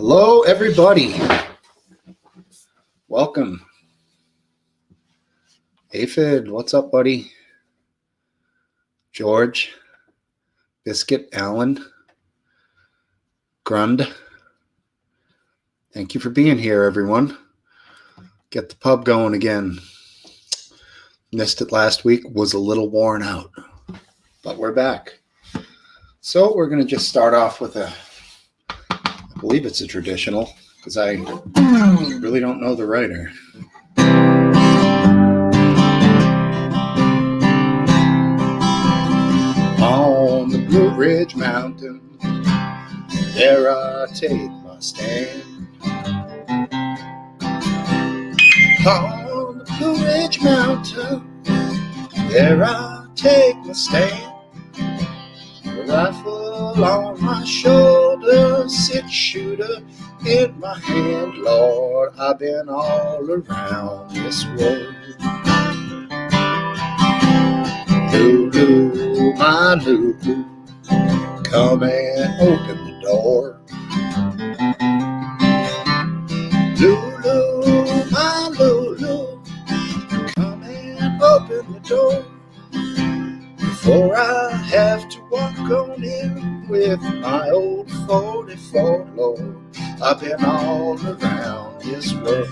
Hello, everybody. Welcome. Aphid, what's up, buddy? George, Biscuit, Alan, Grund. Thank you for being here, everyone. Get the pub going again. Missed it last week, was a little worn out, but we're back. So we're going to just start off with I believe it's a traditional, because I really don't know the writer. On the Blue Ridge Mountain, there I take my stand. On the Blue Ridge Mountain, there I take my stand. A rifle on my shoulder, six-shooter in my hand. Lord, I've been all around this world. Lulu, my Lulu, come and open the door. Lulu, my Lulu, come and open the door. Before I have to walk on in with my old 44, Lord, I've been all around this world.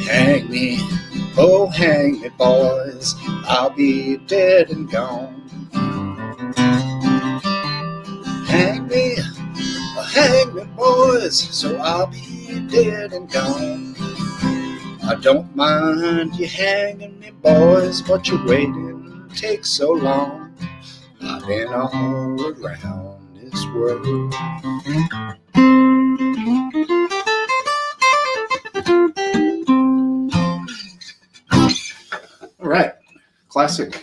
Hang me, oh hang me, boys, I'll be dead and gone. Hang me, boys, so I'll be dead and gone. I don't mind you hanging me, boys, but your waiting takes so long. I've been all around this world. All right, classic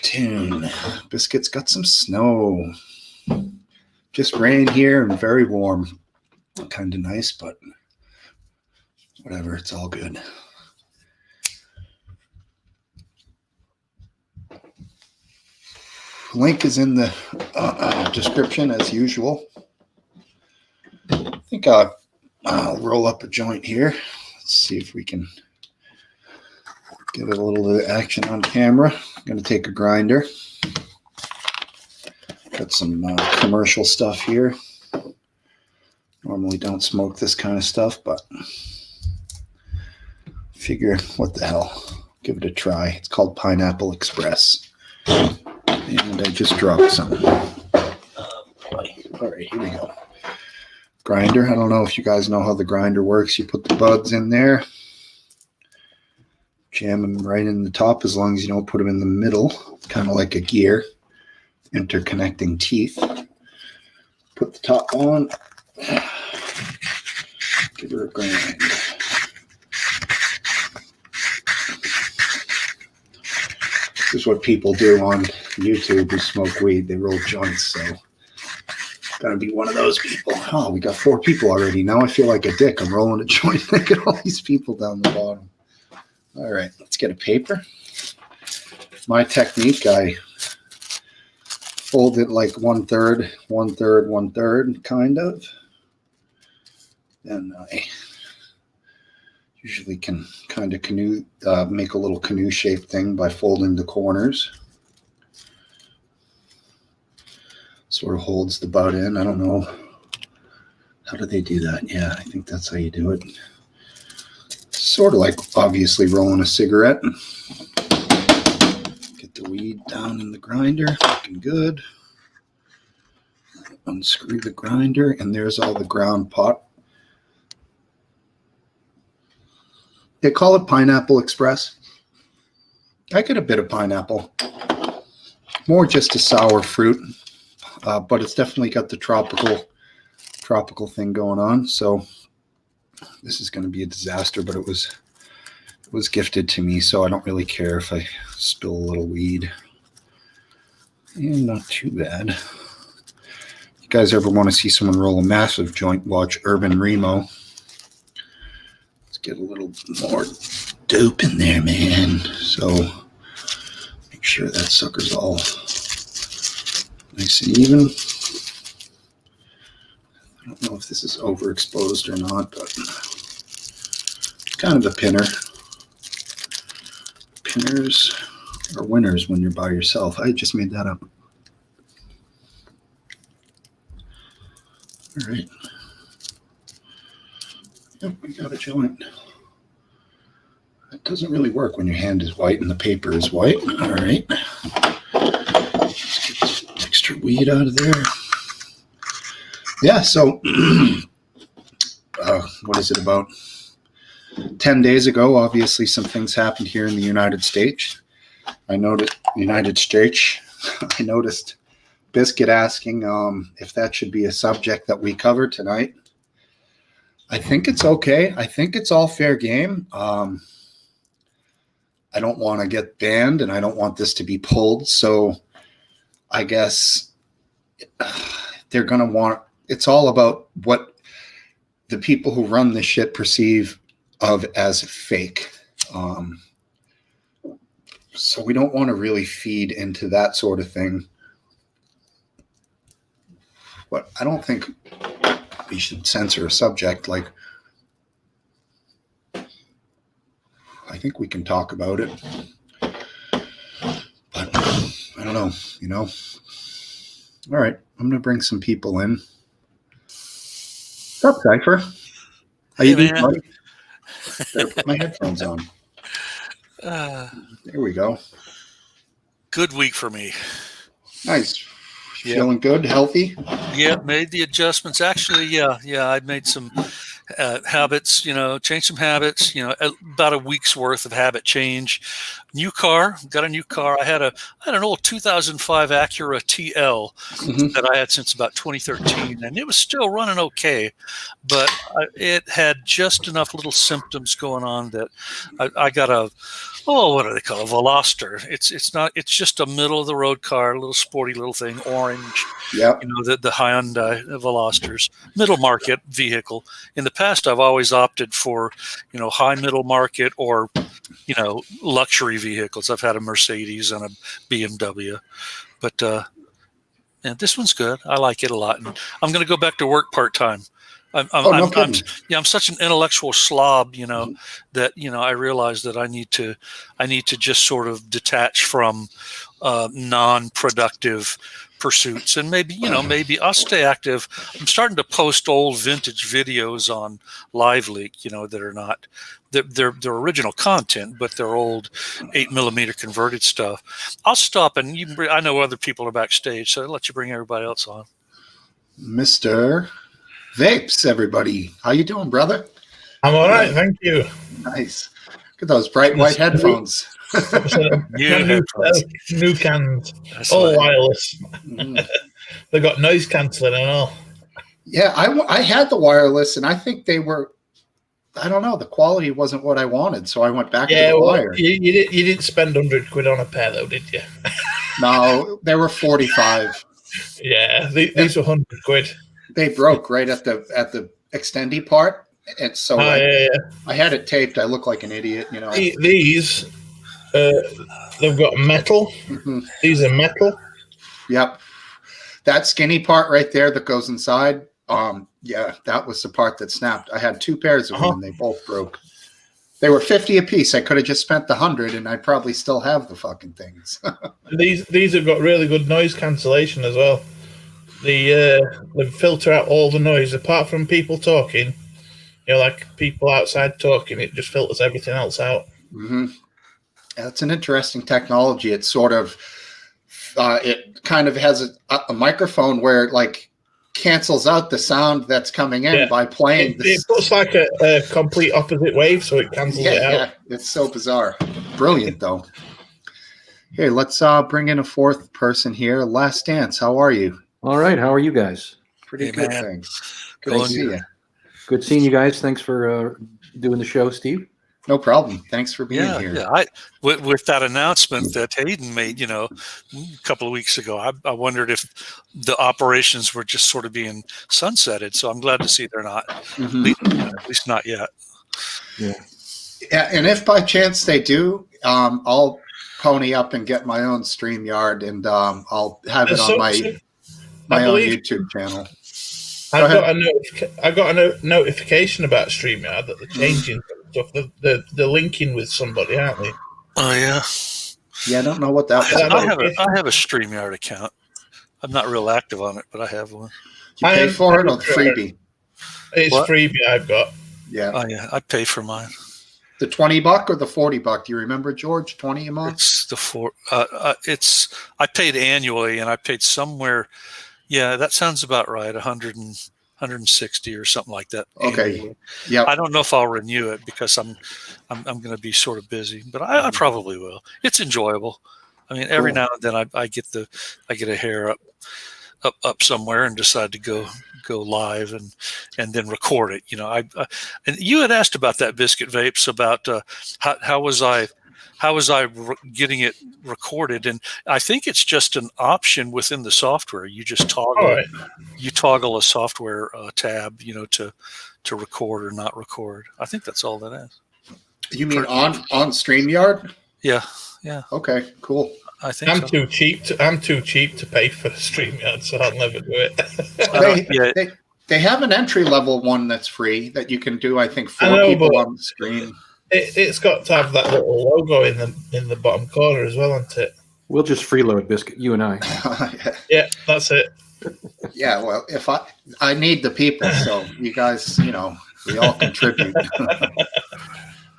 tune. Biscuit's got some snow. Just rain here and very warm. Kind of nice, but whatever, it's all good. Link is in the description as usual. I think I'll roll up a joint here. Let's see if we can get a little action on camera. I'm going to take a grinder. Got some commercial stuff here. Normally don't smoke this kind of stuff, but figure what the hell. Give it a try. It's called Pineapple Express. And I just dropped some. All right, here we go. Grinder. I don't know if you guys know how the grinder works. You put the buds in there. Jam them right in the top as long as you don't put them in the middle. Kind of like a gear. Interconnecting teeth. Put the top on. Give her a grind. This is what people do on YouTube who smoke weed. They roll joints, so gotta be one of those people. Oh, we got 4 people already. Now I feel like a dick. I'm rolling a joint. Look at all these people down the bottom. All right, let's get a paper. My technique, I fold it like 1/3, 1/3, 1/3, kind of. Then I usually can kind of make a little canoe-shaped thing by folding the corners. Sort of holds the bud in. I don't know. How do they do that? Yeah, I think that's how you do it. Sort of like, obviously, rolling a cigarette. Get the weed down in the grinder. Looking good. Unscrew the grinder, and there's all the ground pot. They call it Pineapple Express. I get a bit of pineapple. More just a sour fruit. But it's definitely got the tropical thing going on. So this is going to be a disaster, but it was gifted to me, so I don't really care if I Spill a little weed. And not too bad. You guys ever want to see someone roll a massive joint, watch Urban Remo. Let's get a little more dope in there, man. So make sure that sucker's all nice and even. I don't know if this is overexposed or not, but kind of a pinner. Pinners are winners when you're by yourself. I just made that up. All right. Yep, we got a joint. It doesn't really work when your hand is white and the paper is white. All right. Let's get this extra weed out of there. Yeah, so what is it, about 10 days ago, obviously some things happened here in the United States. I noticed Biscuit asking if that should be a subject that we cover tonight. I think it's okay. I think it's all fair game. I don't want to get banned, and I don't want this to be pulled. So I guess they're going to want, it's all about what the people who run this shit perceive of as fake. So we don't want to really feed into that sort of thing. But I don't think we should censor a subject. Like, I think we can talk about it. But I don't know, you know. All right, I'm going to bring some people in. What's up, Cypher? How you doing, buddy? Better put my headphones on. There we go. Good week for me. Nice. Feeling good, healthy? Yeah, made the adjustments. Actually, yeah, I made some habits, changed some habits, about a week's worth of habit change. New car, got a new car. I had an old 2005 Acura TL that I had since about 2013, and it was still running okay, but it had just enough little symptoms going on that I got what do they call it? A Veloster. It's just a middle of the road car, a little sporty little thing, orange. Yeah. The Hyundai Velosters, middle market vehicle. In the past, I've always opted for, high middle market or, luxury vehicles. I've had a Mercedes and a BMW, but and this one's good. I like it a lot, and I'm going to go back to work part time. I'm such an intellectual slob, that I realize that I need to just sort of detach from non-productive pursuits, and maybe I'll stay active. I'm starting to post old vintage videos on LiveLeak, that are not their original content, but they're old 8mm converted stuff. I'll stop, and I know other people are backstage, so I'll let you bring everybody else on. Mr. Vapes, everybody. How you doing, brother? I'm all right, thank you. Nice. Look at those bright white headphones. New cans, all wireless. They got noise cancelling and all. Yeah, I had the wireless, and I think they were, I don't know, the quality wasn't what I wanted, so I went back to the wire. You didn't spend £100 on a pair, though, did you? No, they were 45. Yeah, these were £100. They broke right at the extendy part, and so I had it taped. I look like an idiot, These, they've got metal. These are metal. Yep, that skinny part right there that goes inside. That was the part that snapped. I had two pairs of them, and they both broke. They were 50 a piece. I could have just spent the 100, and I'd probably still have the fucking things. These have got really good noise cancellation as well. They filter out all the noise apart from people talking. Like people outside talking, it just filters everything else out. That's an interesting technology. It's sort of it kind of has a microphone where it like cancels out the sound that's coming in by playing. It puts like a complete opposite wave, so it cancels it out. Yeah, it's so bizarre. Brilliant though. Here, let's bring in a fourth person here. Last Dance, how are you? All right. How are you guys? Pretty good, thanks. Good to see you. Good seeing you guys. Thanks for doing the show, Steve. No problem. Thanks for being Yeah, here. yeah. With that announcement that Hayden made, a couple of weeks ago, I wondered if the operations were just sort of being sunsetted. So I'm glad to see they're not, Mhm. at least not yet. Yeah. Yeah, and if by chance they do, I'll pony up and get my own StreamYard, and I'll have it on my own YouTube channel. I got a notification about StreamYard that they're changing stuff. They're linking with somebody, aren't they? Oh yeah. Yeah, I don't know what that was. I have a StreamYard account. I'm not real active on it, but I have one. You pay for it or the freebie? It's freebie I've got. Yeah. Oh yeah, I pay for mine. The $20 or the $40? Do you remember, George? 20 a month? It's I paid annually, and I paid somewhere. Yeah, that sounds about right. 160 or something like that. Okay. Annually. Yeah. I don't know if I'll renew it because I'm going to be sort of busy, but I probably will. It's enjoyable. I mean, every now and then I get a hair up somewhere and decide to go live and then record it. And you had asked about that Biscuit Vapes, about how was I getting it recorded, and I think it's just an option within the software. You just toggle a software tab, to record or not record. I think that's all that is. You mean on StreamYard? Yeah. Okay, cool. I think I'm too cheap to pay for StreamYard, so I'll never do it. They have an entry-level one that's free that you can do, I think, 4 people on the screen. It's got to have that little logo in the bottom corner as well, hasn't it? We'll just freeload, Biscuit, you and I. Yeah, that's it. Yeah, well, if I need the people, so you guys, we all contribute.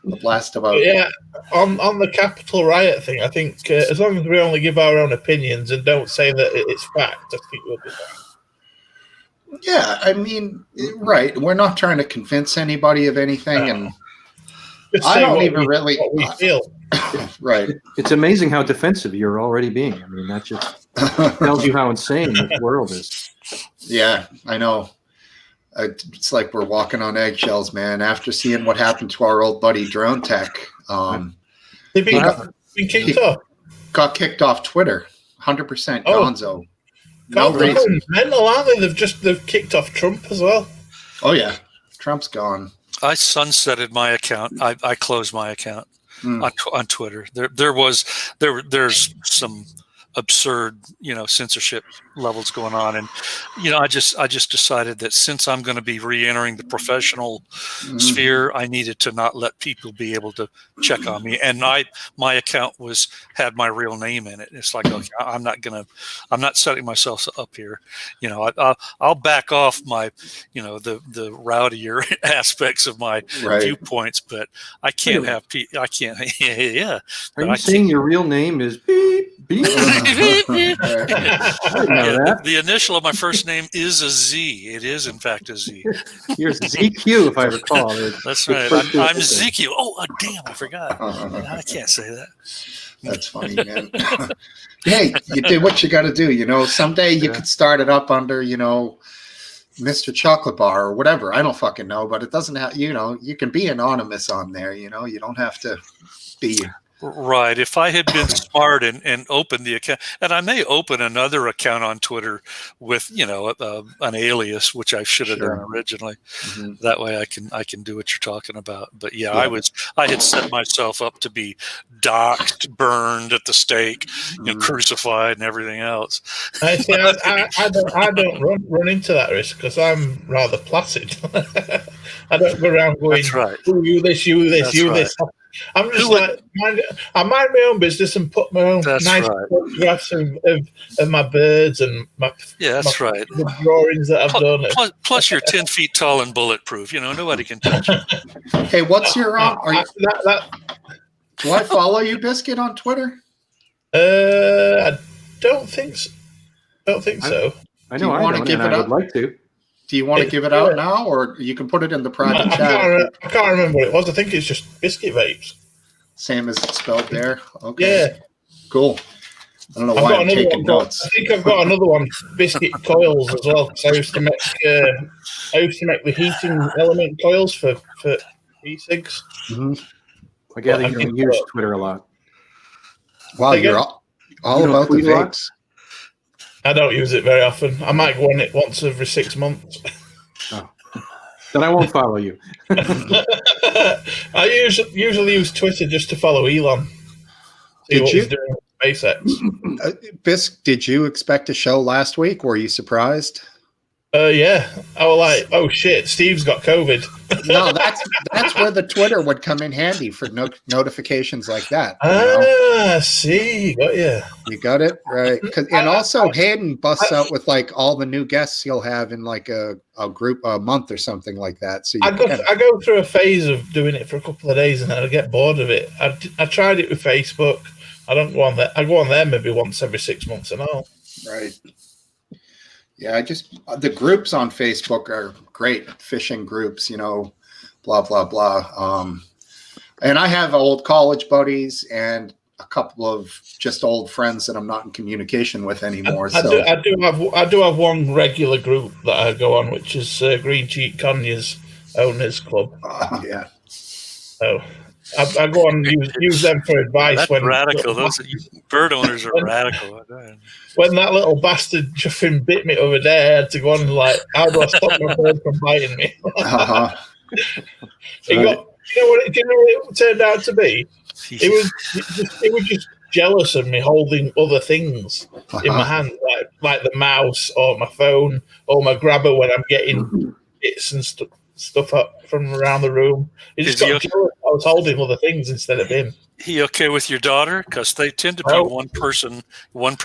The blast about. Yeah, on the Capitol riot thing, I think as long as we only give our own opinions and don't say that it's fact, I think we'll be fine. Yeah, I mean, right. We're not trying to convince anybody of anything, and I don't even really what we feel. Right. It's amazing how defensive you're already being. I mean, that just tells you how insane this world is. Yeah, I know. It's like we're walking on eggshells, man. After seeing what happened to our old buddy Drone Tech, he got kicked off Twitter. 100% Gonzo. No reason. Mental, aren't they? They've kicked off Trump as well. Oh yeah, Trump's gone. I sunsetted my account. I closed my account on Twitter. There's some absurd, censorship levels going on, and I just decided that since I'm going to be re-entering the professional sphere, I needed to not let people be able to check on me. And my account had my real name in it. It's like, okay, I'm not setting myself up here. I'll back off my, the rowdier aspects of my viewpoints, but I can't have I can't. Yeah. Are you saying your real name is beep beep? The initial of my first name is a Z. It is, in fact, a Z. You're ZQ, if I recall. That's right. I'm ZQ. Oh, damn, I forgot. I can't say that. That's funny, man. Hey, you did what you got to do. Someday you could start it up under, Mr. Chocolate Bar or whatever. I don't fucking know, but it doesn't have, you can be anonymous on there. You don't have to be. Right. If I had been smart and opened the account, and I may open another account on Twitter with, an alias, which I should have done originally. Mm-hmm. That way I can do what you're talking about. But yeah, I had set myself up to be doxxed, burned at the stake, crucified and everything else. I don't run into that risk because I'm rather placid. I don't go around going, That's right. You this, you this, That's you right. this. I'm just I mind my own business and put my own photographs of my birds and right. The drawings that I've done. Plus, you're 10 feet tall and bulletproof. Nobody can touch you. Hey, what's your do I follow you, Biscuit, on Twitter? I don't think so. I know I don't, and I would like to. Do you want to give it out now, or you can put it in the private chat? I can't remember what it was. I think it's just Biscuit Vapes. Same as it's spelled there? Okay. Yeah. Cool. I don't know why I'm taking notes. I think I've got another one, Biscuit Coils as well. So I used to make the heating element coils for e-cigs. Mm-hmm. I gather Well, you don't use Twitter a lot. Wow, Again? you're all You don't about the tweet a lot? vapes. I don't use it very often. I might go on it once every 6 months. Oh. Then I won't follow you. I usually use Twitter just to follow Elon. See Did what you? he's doing with SpaceX. Bisk, did you expect a show last week? Were you surprised? Yeah. I was like, oh shit, Steve's got COVID. No, that's where the Twitter would come in handy for notifications like that. You know? See, got you. You got it right. And also Hayden busts out with like all the new guests he'll have in like a group a month or something like that. So I go through a phase of doing it for a couple of days and then I get bored of it. I tried it with Facebook. I don't go on there. I go on there maybe once every 6 months and all. Right. Yeah, the groups on Facebook are great, fishing groups, you know, blah blah blah. And I have old college buddies and a couple of just old friends that I'm not in communication with anymore. I do have one regular group that I go on, which is Green Cheek Conyers Owners Club. Yeah. So I go on and use them for advice. That's when radical. Those bird owners are radical. When that little bastard chuffing bit me over there, I had to go on and like, how do I stop my bird from biting me? Do you know what it turned out to be? It was just jealous of me holding other things in my hand, like the mouse or my phone or my grabber when I'm getting bits and stuff up from around the room. It just got jealous. I was holding other things instead of him. He okay with your daughter? Because they tend to be one person in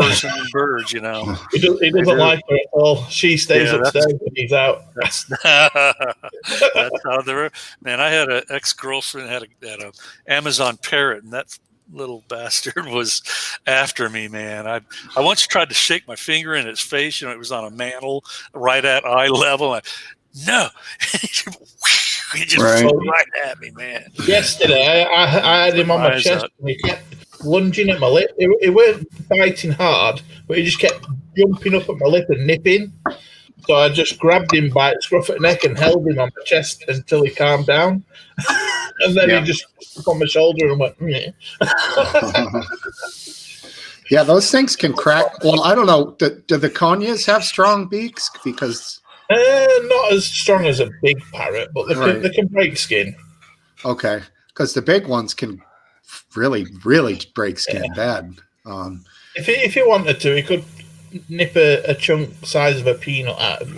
birds, you know. He doesn't like her at all. She stays upstairs when he's out. That's how they're. Man, I had an ex-girlfriend had a Amazon parrot, and that little bastard was after me, man. I once tried to shake my finger in its face. You know, it was on a mantle right at eye level. No. He just flew right at me, man. Yesterday, I had him on my chest and he kept lunging at my lip. It weren't biting hard, but he just kept jumping up at my lip and nipping. So I just grabbed him by the scruff of the neck and held him on my chest until he calmed down. And then he just took on my shoulder and went, Meh. Yeah, those things can crack. Well, I don't know. Do the Conyers have strong beaks? Because not as strong as a big parrot, but they can break skin. Okay, because the big ones can really, really break skin bad. If he wanted to, he could nip a chunk size of a peanut out of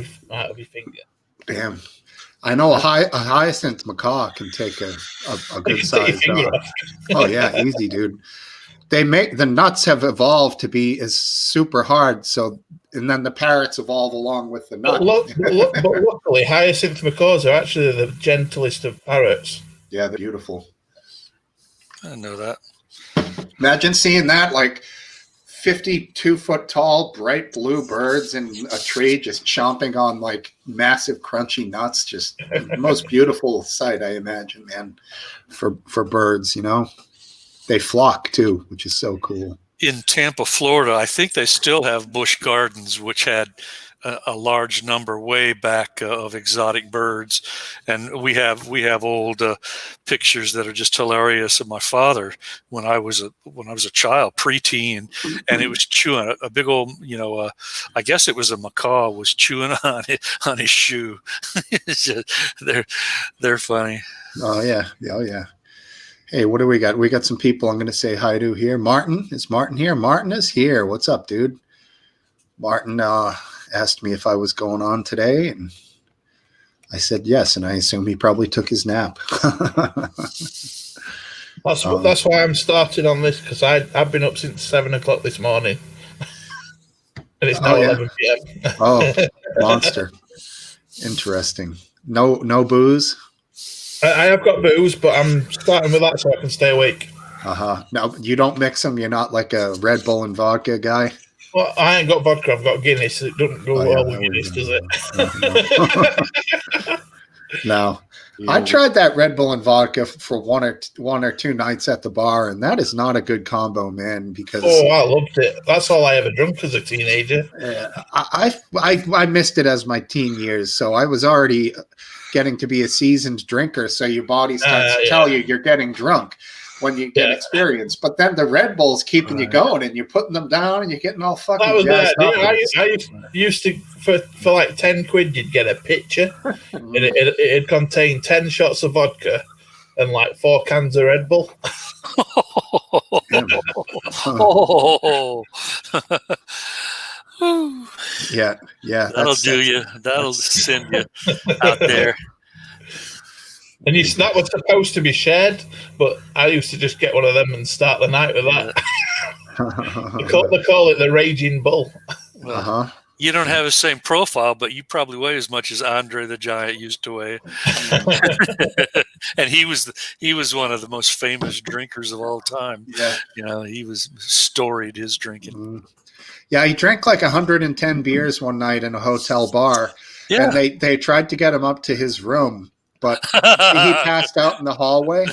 your finger. Damn, I know a hyacinth macaw can take a good size dog. Oh yeah, easy, dude. The nuts have evolved to be as super hard, and then the parrots evolve along with the nut. But luckily, hyacinth macaws are actually the gentlest of parrots. Yeah, they're beautiful. I didn't know that. Imagine seeing that, like 52-foot tall, bright blue birds in a tree just chomping on like massive crunchy nuts. Just the most beautiful sight, I imagine, man, for birds, you know. They flock too, which is so cool. In Tampa, Florida, I think they still have Busch Gardens, which had a large number way back of exotic birds, and we have old pictures that are just hilarious of my father when I was a child, preteen, and it was chewing a big old, I guess it was a macaw was chewing on his shoe. It's just, they're funny. Oh yeah. Hey, what do we got? We got some people I'm going to say hi to here. Martin. Is Martin here? Martin is here. What's up, dude? Martin asked me if I was going on today, and I said yes, and I assume he probably took his nap. That's why I'm starting on this, because I've been up since 7 o'clock this morning. And it's now 11 p.m. Oh, monster. Interesting. No booze? I have got booze, but I'm starting with that so I can stay awake. Now, you don't mix them? You're not like a Red Bull and vodka guy? Well, I ain't got vodka. I've got Guinness. It doesn't go well with Guinness, does it? No. I tried that Red Bull and vodka for one or two nights at the bar, and that is not a good combo, man. Because I loved it. That's all I ever drank as a teenager. I missed it as my teen years, so I was already getting to be a seasoned drinker. So your body starts to tell you're getting drunk. when you get experience. But then the Red Bull's keeping you going, and you're putting them down, and you're getting all fucking That was jazzed bad. up. I used to for like 10 quid, you'd get a pitcher, and it'd contain 10 shots of vodka and like 4 cans of Red Bull. Oh. Yeah. That'll do you. That'll send you out there. And that was supposed to be shared, but I used to just get one of them and start the night with that. They call it the Raging Bull. Well, you don't have the same profile, but you probably weigh as much as Andre the Giant used to weigh. And he was one of the most famous drinkers of all time. Yeah. You know, he was storied his drinking. Yeah, he drank like 110 beers one night in a hotel bar. Yeah. And they tried to get him up to his room, but he passed out in the hallway.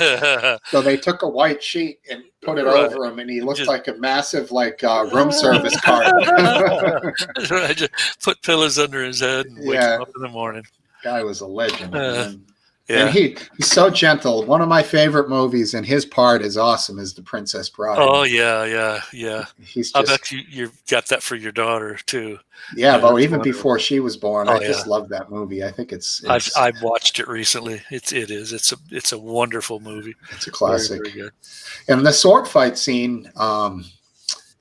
So they took a white sheet and put it over him, and he looked like a massive room service card. Just put pillows under his head and wake him up in the morning. Guy was a legend. Yeah. And he's so gentle. One of my favorite movies, and his part is awesome, is The Princess Bride. Oh, yeah. I bet you've got that for your daughter, too. Yeah, but even before she was born, I just love that movie. I think I've watched it recently. It's a wonderful movie. It's a classic. Very, very good. And the sword fight scene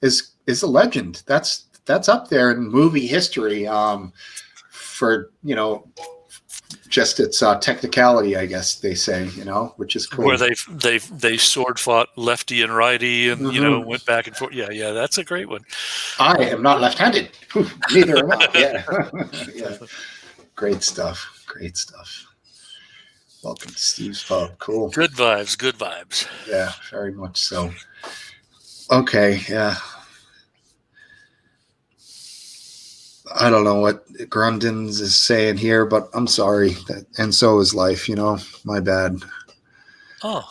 is a legend. That's up there in movie history for just its technicality, I guess they say, which is cool. Where they sword fought lefty and righty, and went back and forth. Yeah, that's a great one. I am not left-handed. Neither am I. Yeah. Great stuff. Welcome to Steve's Pub. Cool. Good vibes. Yeah, very much so. Okay, yeah. I don't know what Grundens is saying here, but I'm sorry. And so is life, my bad. Oh.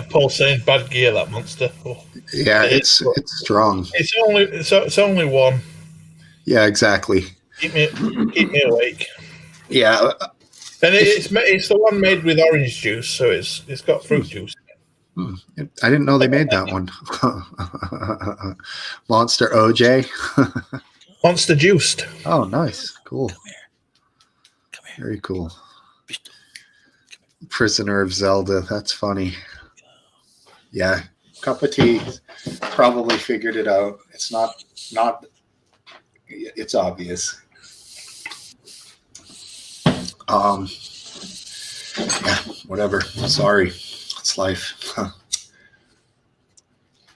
Paul saying bad gear, that monster. Oh. Yeah, it's strong. It's only one. Yeah, exactly. Keep me awake. Yeah. And it's the one made with orange juice, so it's got fruit juice. I didn't know they made that one. Monster OJ. Monster juiced. Oh, nice. Cool. Come here. Very cool. Prisoner of Zelda. That's funny. Yeah. Cup of tea. Probably figured it out. It's not. It's obvious. Yeah. Whatever. Sorry. It's life.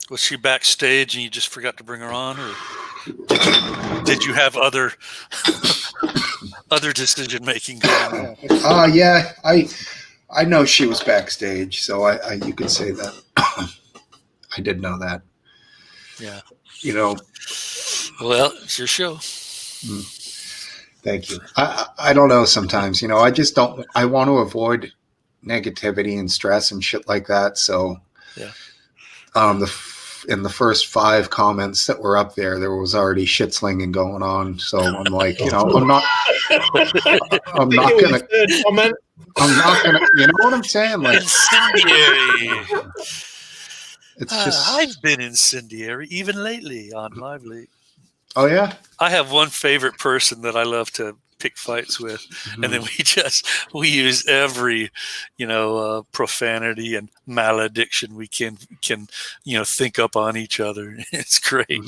Was she backstage and you just forgot to bring her on, or did you have other decision making going on? Yeah, I know she was backstage, so I you could say that. I did know that. Yeah. Well, it's your show. Thank you. I don't know sometimes, I just don't. I want to avoid negativity and stress and shit like that. So, yeah. In the first 5 comments that were up there was already shit slinging going on. So I'm like, I'm not gonna. You know what I'm saying? Like, incendiary. It's just. I've been incendiary even lately on Lively. Oh yeah. I have one favorite person that I love to pick fights with, and then we use every profanity and malediction we can think up on each other. It's great.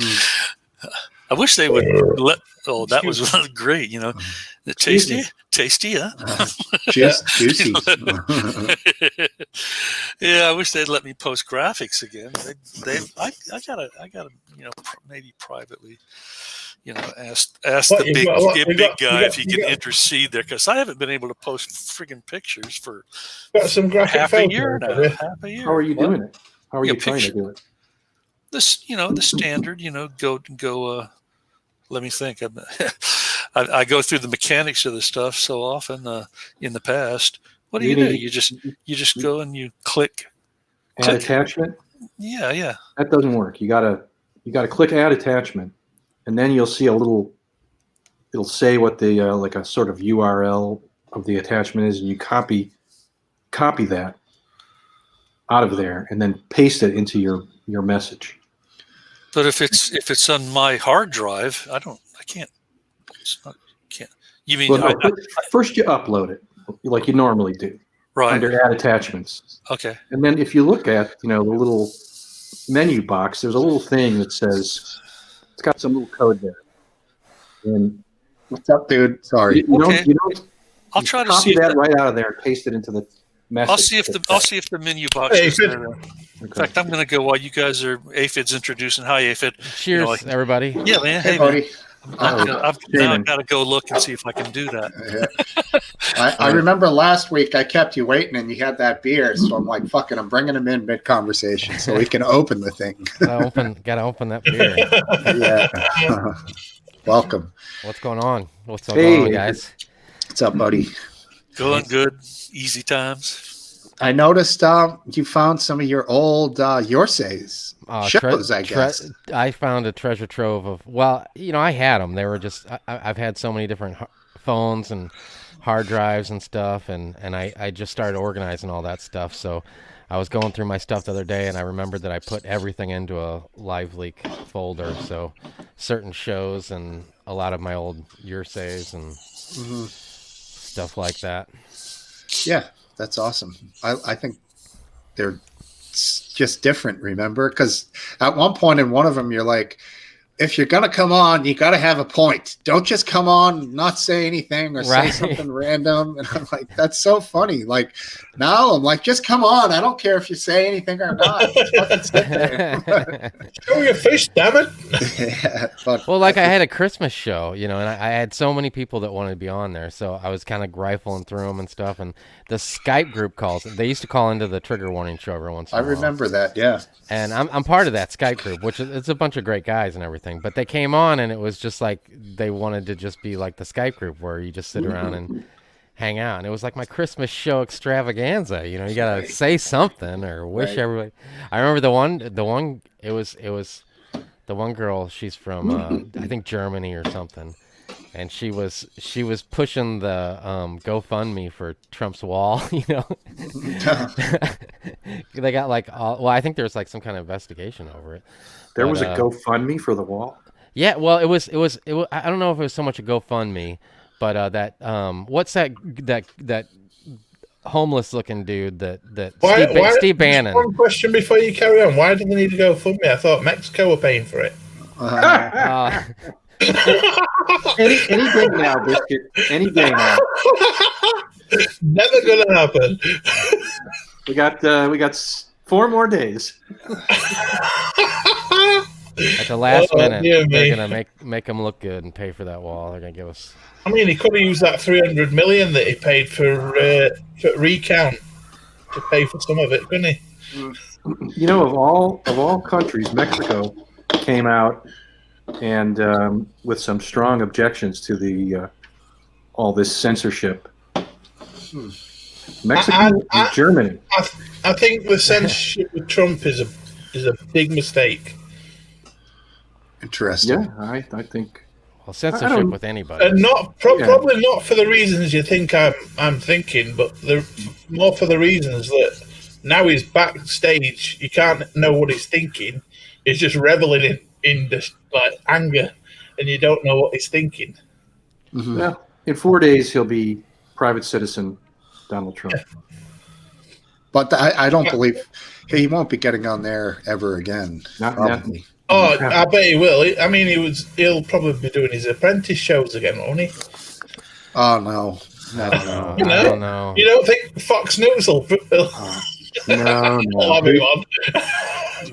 I wish they would let. Oh, that was great. Tasty, huh? Just juicy. Yeah, I wish they'd let me post graphics again. I gotta maybe privately. Ask the big guy if he can intercede there, because I haven't been able to post friggin' pictures for some half a year now. Half a year. How are you doing it? How are you trying to do it? The standard. Go. Let me think. I go through the mechanics of the stuff so often in the past. What do you do? You just go and you click. Add attachment. Yeah. That doesn't work. You gotta click add attachment, and then you'll see it'll say what the like a sort of URL of the attachment is, and you copy copy that out of there and then paste it into your message. But if it's on my hard drive, I can't. Can't. You mean Well, no, first you upload it like you normally do, right? Under Add Attachments. Okay. And then if you look at the little menu box, there's a little thing that says it's got some little code there. And what's up, dude? Sorry. I'll try to copy see that right out of there and paste it into the message. I'll see if the menu box is there. Okay. In fact, I'm going to go while you guys are Aphid's introducing. Hi, Aphid. Cheers, everybody. Yeah, man. Hey, buddy. Man. I've got to go look and see if I can do that. I remember last week I kept you waiting and you had that beer, so I'm like, fucking, I'm bringing him in mid-conversation so we can open the thing. Gotta open that beer. Yeah. Welcome. What's going on? What's going on, guys? What's up, buddy? Going good. Easy times. I noticed you found some of your old Yorsays shows, I guess. I found a treasure trove of, I had them. They were just, I've had so many different phones and hard drives and stuff, and I just started organizing all that stuff. So I was going through my stuff the other day, and I remembered that I put everything into a Live Leak folder. So certain shows and a lot of my old Yorsays and stuff like that. Yeah. That's awesome. I think they're just different, remember? Because at one point in one of them, you're like, if you're going to come on, you got to have a point. Don't just come on, not say anything or say something random. And I'm like, that's so funny. Like, now I'm like, just come on. I don't care if you say anything or not. Just fucking sit there. Show your fish, damn it. Yeah, but well, like I had a Christmas show, and I had so many people that wanted to be on there. So I was kind of rifling through them and stuff. And the Skype group calls. They used to call into the Trigger Warning show every once in a while. I remember that, yeah. And I'm part of that Skype group, which it's a bunch of great guys and everything. But they came on, and it was just like they wanted to just be like the Skype group where you just sit around and hang out. And it was like my Christmas show extravaganza. You got to say something or wish everybody. I remember the one. It was the one girl. She's from I think Germany or something. And she was pushing the GoFundMe for Trump's wall, They got I think there was like some kind of investigation over it. There was a GoFundMe for the wall? Yeah, well, it was I don't know if it was so much a GoFundMe, but that what's that homeless looking dude that Steve Bannon. One question before you carry on. Why do they need to GoFundMe? I thought Mexico were paying for it. Any day now, Biscuit. Any day now. Never gonna happen. We got 4 more days. At the last minute, they're gonna make them look good and pay for that wall. They're gonna give us. I mean, he could have used that $300 million that he paid for recount to pay for some of it, couldn't he? Of all countries, Mexico came out and with some strong objections to the all this censorship. Mexico and Germany. I think the censorship with Trump is a big mistake. Interesting. Yeah, I think. Well, censorship with anybody. And probably not for the reasons you think I'm thinking, but more for the reasons that now he's backstage. You can't know what he's thinking. He's just reveling in this anger, and you don't know what he's thinking. Mm-hmm. Well, in 4 days he'll be private citizen Donald Trump. But I don't believe he won't be getting on there ever again. Probably. Oh, I bet he will. I mean, he'll probably be doing his apprentice shows again, won't he? Oh no. I don't know. You don't think Fox News will No. have him on?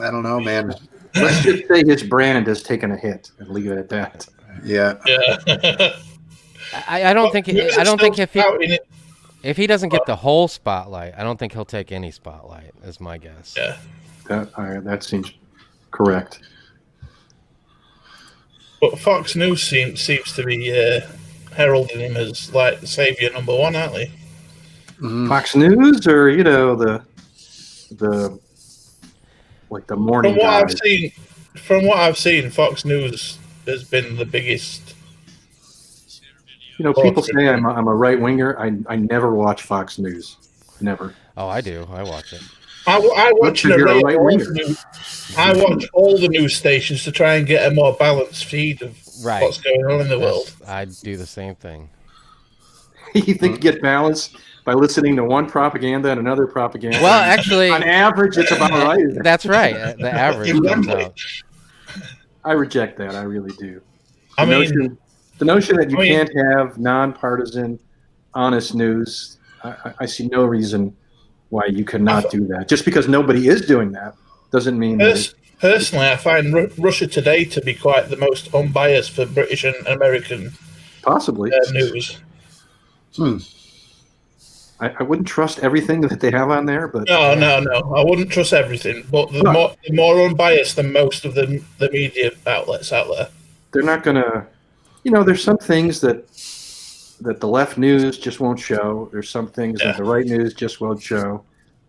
I don't know, man. Let's just say his brand has taken a hit and leave it at that. Yeah. I don't think if he doesn't get the whole spotlight, I don't think he'll take any spotlight. Is my guess. Yeah. That seems correct. But Fox News seems to be heralding him as like savior number one, aren't they? Mm-hmm. Fox News, or the morning. From what I've seen, Fox News has been the biggest. People say I'm a right winger. I never watch Fox News. Never. Oh, I do. I watch it. I watch Because you're a narrate right all winger. the news. I watch all the news stations to try and get a more balanced feed of Right. what's going on in the world. I do the same thing. You think you get balance by listening to one propaganda and another propaganda? Well, actually, on average, it's about right. isn't it? that's right. The average comes Exactly. out. I reject that. I really do. I The mean, notion that you I mean- can't have nonpartisan, honest news. I see no reason why you cannot do that. Just because nobody is doing that doesn't mean that. personally, I find Russia Today to be quite the most unbiased for British and American Possibly. news. I wouldn't trust everything that they have on there, but No. I wouldn't trust everything, but the more unbiased than most of the media outlets out there. they're not going to. There's some things that the left news just won't show. There's some things that the right news just won't show,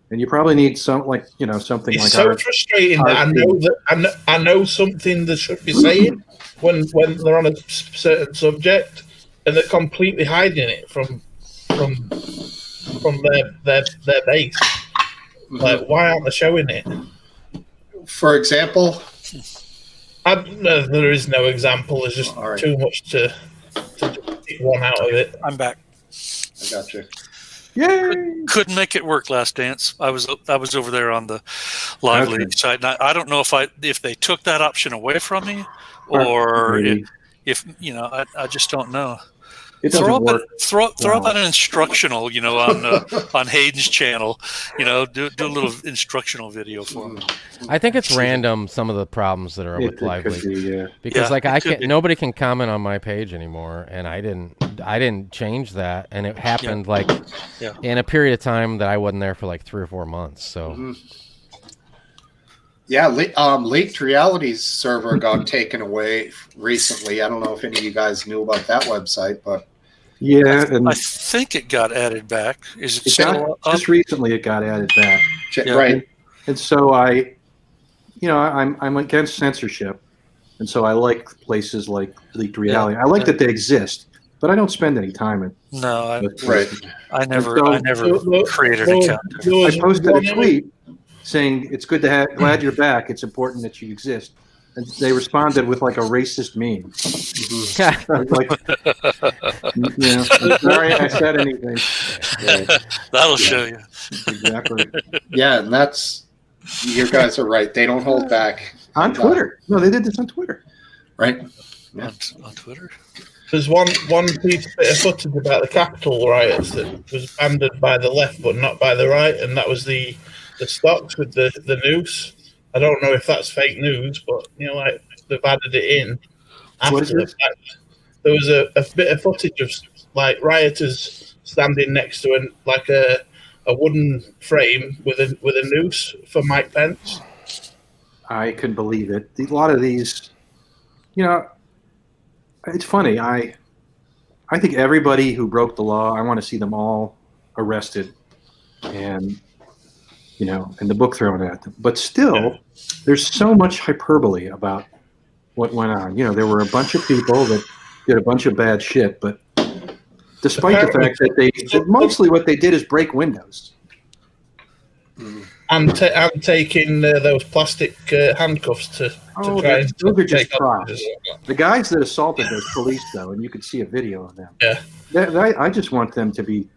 and you probably need something like It's like so frustrating that I know that I know something they should be saying when they're on a certain subject, and they're completely hiding it from their base. Like, why aren't they showing it? For example, No, there is no example. There's just All right. too much to pick one out of it. I'm back. I got you. Yay! Couldn't make it work last dance. I was over there on the live Okay. league side. And I don't know if they took that option away from me, or Maybe. if I just don't know. It doesn't work. Throw up Wow. an instructional, on Hayden's channel. Do a little instructional video for him. I think it's random some of the problems that are with It Live could League. be, yeah. Because Yeah, it could be. nobody can comment on my page anymore, and I didn't change that, and it happened Yeah. in a period of time that I wasn't there for like 3 or 4 months. So Yeah, Leaked Reality's server got taken away recently. I don't know if any of you guys knew about that website, but Yeah, and I think it got added back. Is it it still got, up? just recently it got added back. Yeah. right. And so I'm against censorship, and so I like places like Leaked Reality. I like that they exist, but I don't spend any time in. No, Right. I never So- created an account. there I was posted one a tweet saying it's good to have. Glad you're back. It's important that you exist. And they responded with like a racist meme. I was like, I'm sorry I said anything. Yeah, That'll show you. exactly. Yeah, and you guys are right. They don't hold back. On Twitter. No, they did this on Twitter. Right? On Twitter. There's one piece bit of footage about the Capitol riots that was banded by the left but not by the right, and that was the stocks with the noose. I don't know if that's fake news, but they've added it in What is after the this? fact. There was a bit of footage of like rioters standing next to a wooden frame with a noose for Mike Pence. I can believe it. A lot of these, it's funny. I think everybody who broke the law, I want to see them all arrested and, and the book thrown at them. But still, there's so much hyperbole about what went on. There were a bunch of people that did a bunch of bad shit, but despite the fact that mostly what they did is break windows. And taking those plastic handcuffs to try and those are just take props. hostages. The guys that assaulted those police, though, and you could see a video of them. Yeah. I just want them to be,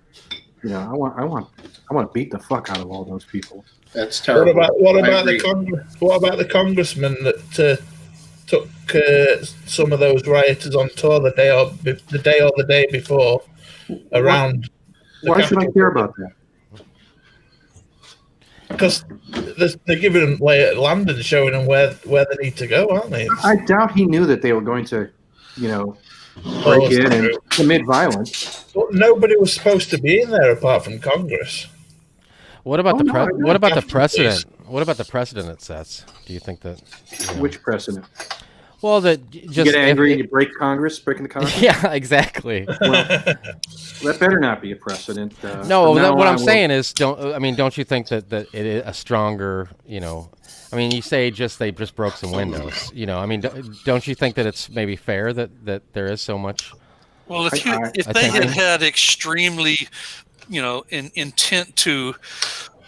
I want to beat the fuck out of all those people. That's terrible. What I about agree. what about the congressman that took some of those rioters on tour the day or the day before around? Why should I care about that? Because they're giving them land and showing them where they need to go, aren't they? I doubt he knew that they were going to, break in and commit violence. But nobody was supposed to be in there apart from Congress. what about Oh, no, I what about the Capitol precedent? What about the precedent it sets? Do you think that? Which precedent? Well, that You just get angry and you break Congress, breaking the Congress? yeah, exactly. That better not be a precedent. No, from now what on, I'm saying is, don't you think that it is a stronger, you say they just broke some windows, don't you think that it's maybe fair that there is so much? Well, if I they think- had extremely in intent to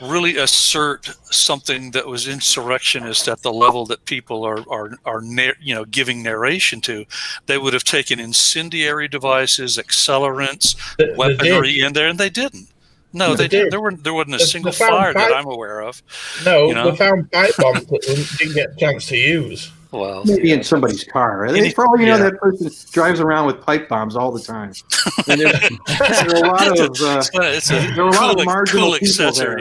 really assert something that was insurrectionist at the level that people are giving narration to, they would have taken incendiary devices, accelerants, weaponry in there, and they didn't. No, they didn't. There wasn't a single fire that I'm aware of. No, they found pipe bombs that they didn't get a chance to use. Well, maybe in somebody's car. For all you know, that person drives around with pipe bombs all the time. And there are a lot of marginal people there.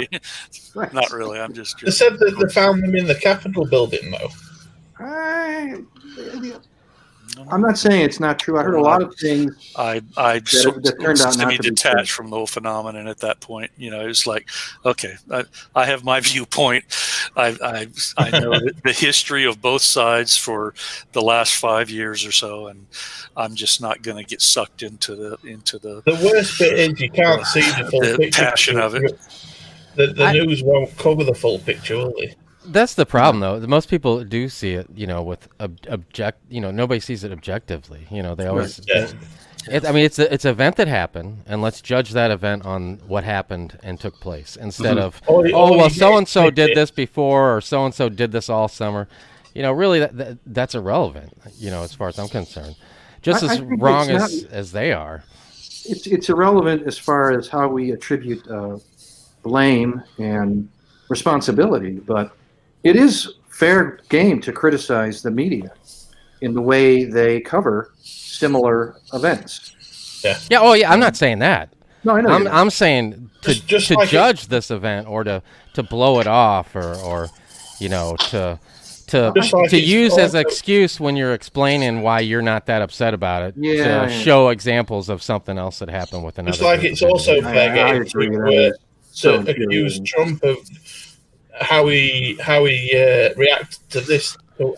Right. Not really. I'm just. They said that they found them in the Capitol building, though. I'm not saying it's not true. I heard a lot of things. I turned out not to be detached from the whole phenomenon at that point. It's like, okay, I have my viewpoint. I know the history of both sides for the last 5 years or so, and I'm just not going to get sucked into the. The worst bit is you can't see the full picture. Passion of it. The news won't cover the full picture, will they? That's the problem, though. Most people do see it, with nobody sees it objectively. They always. Yeah. It's an event that happened, and let's judge that event on what happened and took place instead of, well, so and so did this before, or so and so did this all summer. Really, that's irrelevant. As far as I'm concerned, just as wrong as they are. It's irrelevant as far as how we attribute blame and responsibility, but it is fair game to criticize the media in the way they cover similar events. Yeah. Yeah. Oh, yeah. I'm not saying that. No, I know. I'm saying to judge this event or to blow it off or to use as an excuse when you're explaining why you're not that upset about it. Yeah. To show example of something else that happened with another. Just like it's also fair game to accuse Trump of how he reacted to this, to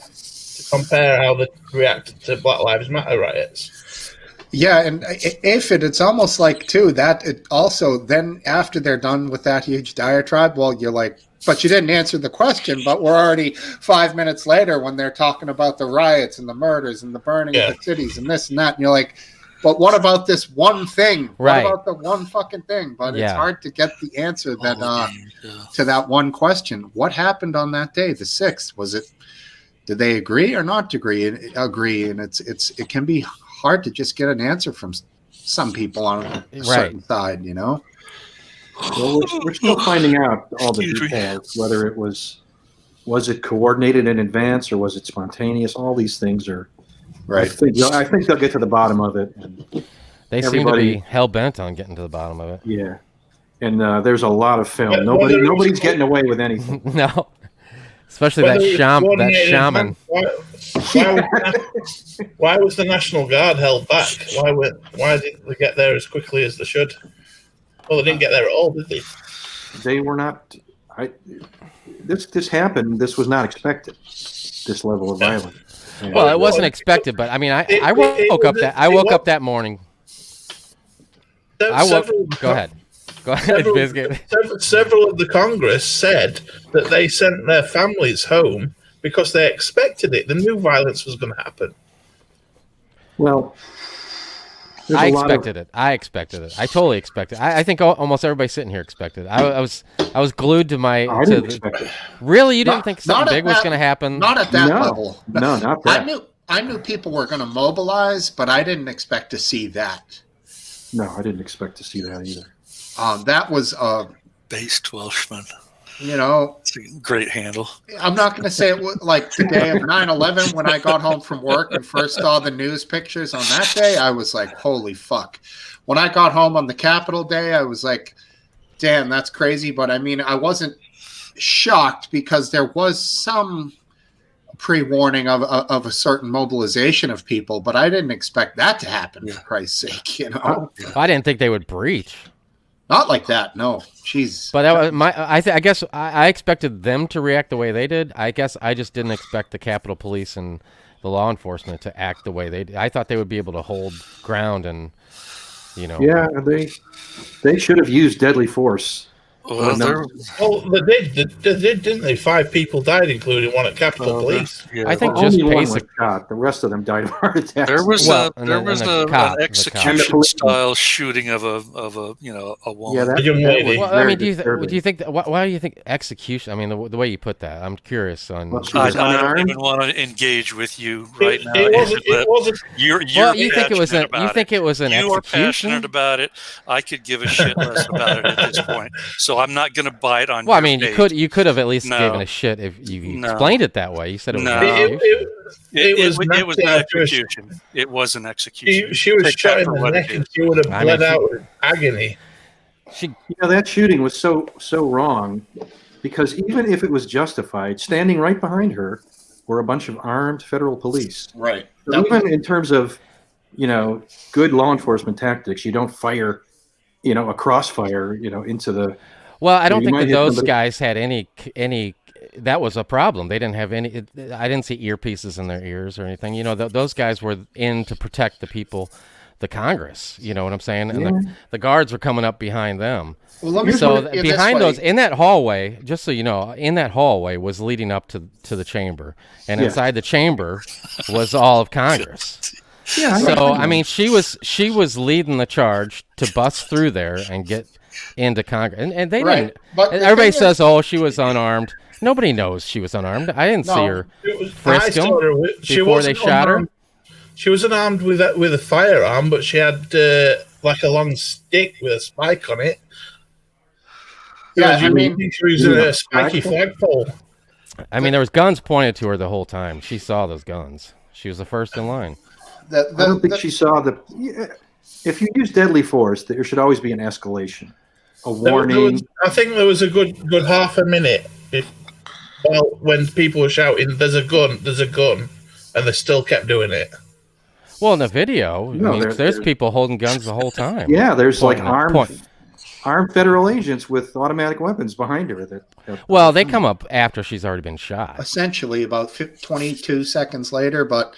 compare how they reacted to Black Lives Matter riots. Yeah, and it's almost like, too, that it also, then after they're done with that huge diatribe, well, you're like, but you didn't answer the question, but we're already 5 minutes later when they're talking about the riots and the murders and the burning of the cities and this and that, and you're like, but what about this one thing? Right. What about the one fucking thing? But it's hard to get the answer that to that one question. What happened on that day, the 6th? Did they agree or not agree? And it can be hard to just get an answer from some people on a certain side, Well, we're still finding out all the details, whether it was it coordinated in advance or was it spontaneous? All these things are. Right. I think they'll get to the bottom of it. And they seem to be hell bent on getting to the bottom of it. Yeah, and there's a lot of film. Nobody's getting away with anything. No, especially that shaman. Why was the National Guard held back? Why didn't they get there as quickly as they should? Well, they didn't get there at all, did they? They were not. This happened. This was not expected. This level of violence. Yeah. Well, it wasn't expected, but I mean, I woke up that morning. Go ahead, Biscuit. Several of the Congress said that they sent their families home because they expected it. They knew violence was going to happen. Well, I expected it. I totally expected it. I think almost everybody sitting here expected it. I was glued to my. I didn't expect it. Really, you didn't think something big was going to happen? Not at that level. No, not that. I knew people were going to mobilize, but I didn't expect to see that. No, I didn't expect to see that either. That was based Welshman. It's a great handle. I'm not going to say it was like the day of 9/11 when I got home from work and first saw the news pictures on that day. I was like, holy fuck. When I got home on the Capitol Day, I was like, damn, that's crazy. But I mean, I wasn't shocked because there was some pre-warning of a certain mobilization of people, but I didn't expect that to happen, for Christ's sake, I didn't think they would breach. Not like that, no. Jeez. But that was I guess I expected them to react the way they did. I guess I just didn't expect the Capitol Police and the law enforcement to act the way they did. I thought they would be able to hold ground and, Yeah, they should have used deadly force. Well, there, Well, they did, didn't they? 5 people died, including one at Capitol Police. yeah, I think Well, just only one was basic. shot. The rest of them died of heart attacks. there was Well, a and there then- was and the a, cop- an the cop. execution And the police- style shooting of a a woman. Yeah, that, A young that lady. was Well, I very mean, do you disturbing. think that, why do you think execution? I mean, the way you put that, I'm curious on. Well, she I was don't unarmed. even want to engage with you right now. It wasn't. But It wasn't. you're Well, you think it was passionate an you about think it was an You are execution? passionate about it. I could give a shit less about it at this point. So I'm not going to bite on. Well, I your mean, bait. you could have at least No. given a shit if you No. explained it that way. You said it was No. an execution. It was it was an nasty. execution. It was an execution. She was Take shot that in for the what neck it and is. she would have I mean, bled out with agony. She, You know, that shooting was so wrong because even if it was justified, standing right behind her were a bunch of armed federal police. Right. So even in terms of, good law enforcement tactics, you don't fire, a crossfire, into the. well, I don't You think might that hit those somebody- guys had any. That was a problem. They didn't have any. I didn't see earpieces in their ears or anything. Those guys were in to protect the people, the Congress. You know what I'm saying? And the guards were coming up behind them. Well, let me So put it this behind way. those, in that hallway, just so you know, in that hallway was leading up to the chamber, and Yeah. inside the chamber was all of Congress. Yeah. So I mean, she was leading the charge to bust through there and get into Congress, and they Right. didn't. But the Everybody thing says, "Oh, she was unarmed." Nobody knows she was unarmed. I didn't see No. her It was, frisk him she before they wasn't shot her. unarmed. She wasn't armed with a firearm, but she had like a long stick with a spike on it. Yeah, She I was- mean, she was in a spiky flagpole? flagpole. I mean, there was guns pointed to her the whole time. She saw those guns. She was the first in line. I don't think she saw the. If you use deadly force, there should always be an escalation, a warning. I think there was a good half a minute when people were shouting, "There's a gun! There's a gun!" and they still kept doing it. Well, in the video, No, I mean, there's there's people holding guns the whole time. Yeah, there's like Pointing- armed federal agents with automatic weapons behind her. That Well, they come up after she's already been shot. essentially about 22 seconds later. But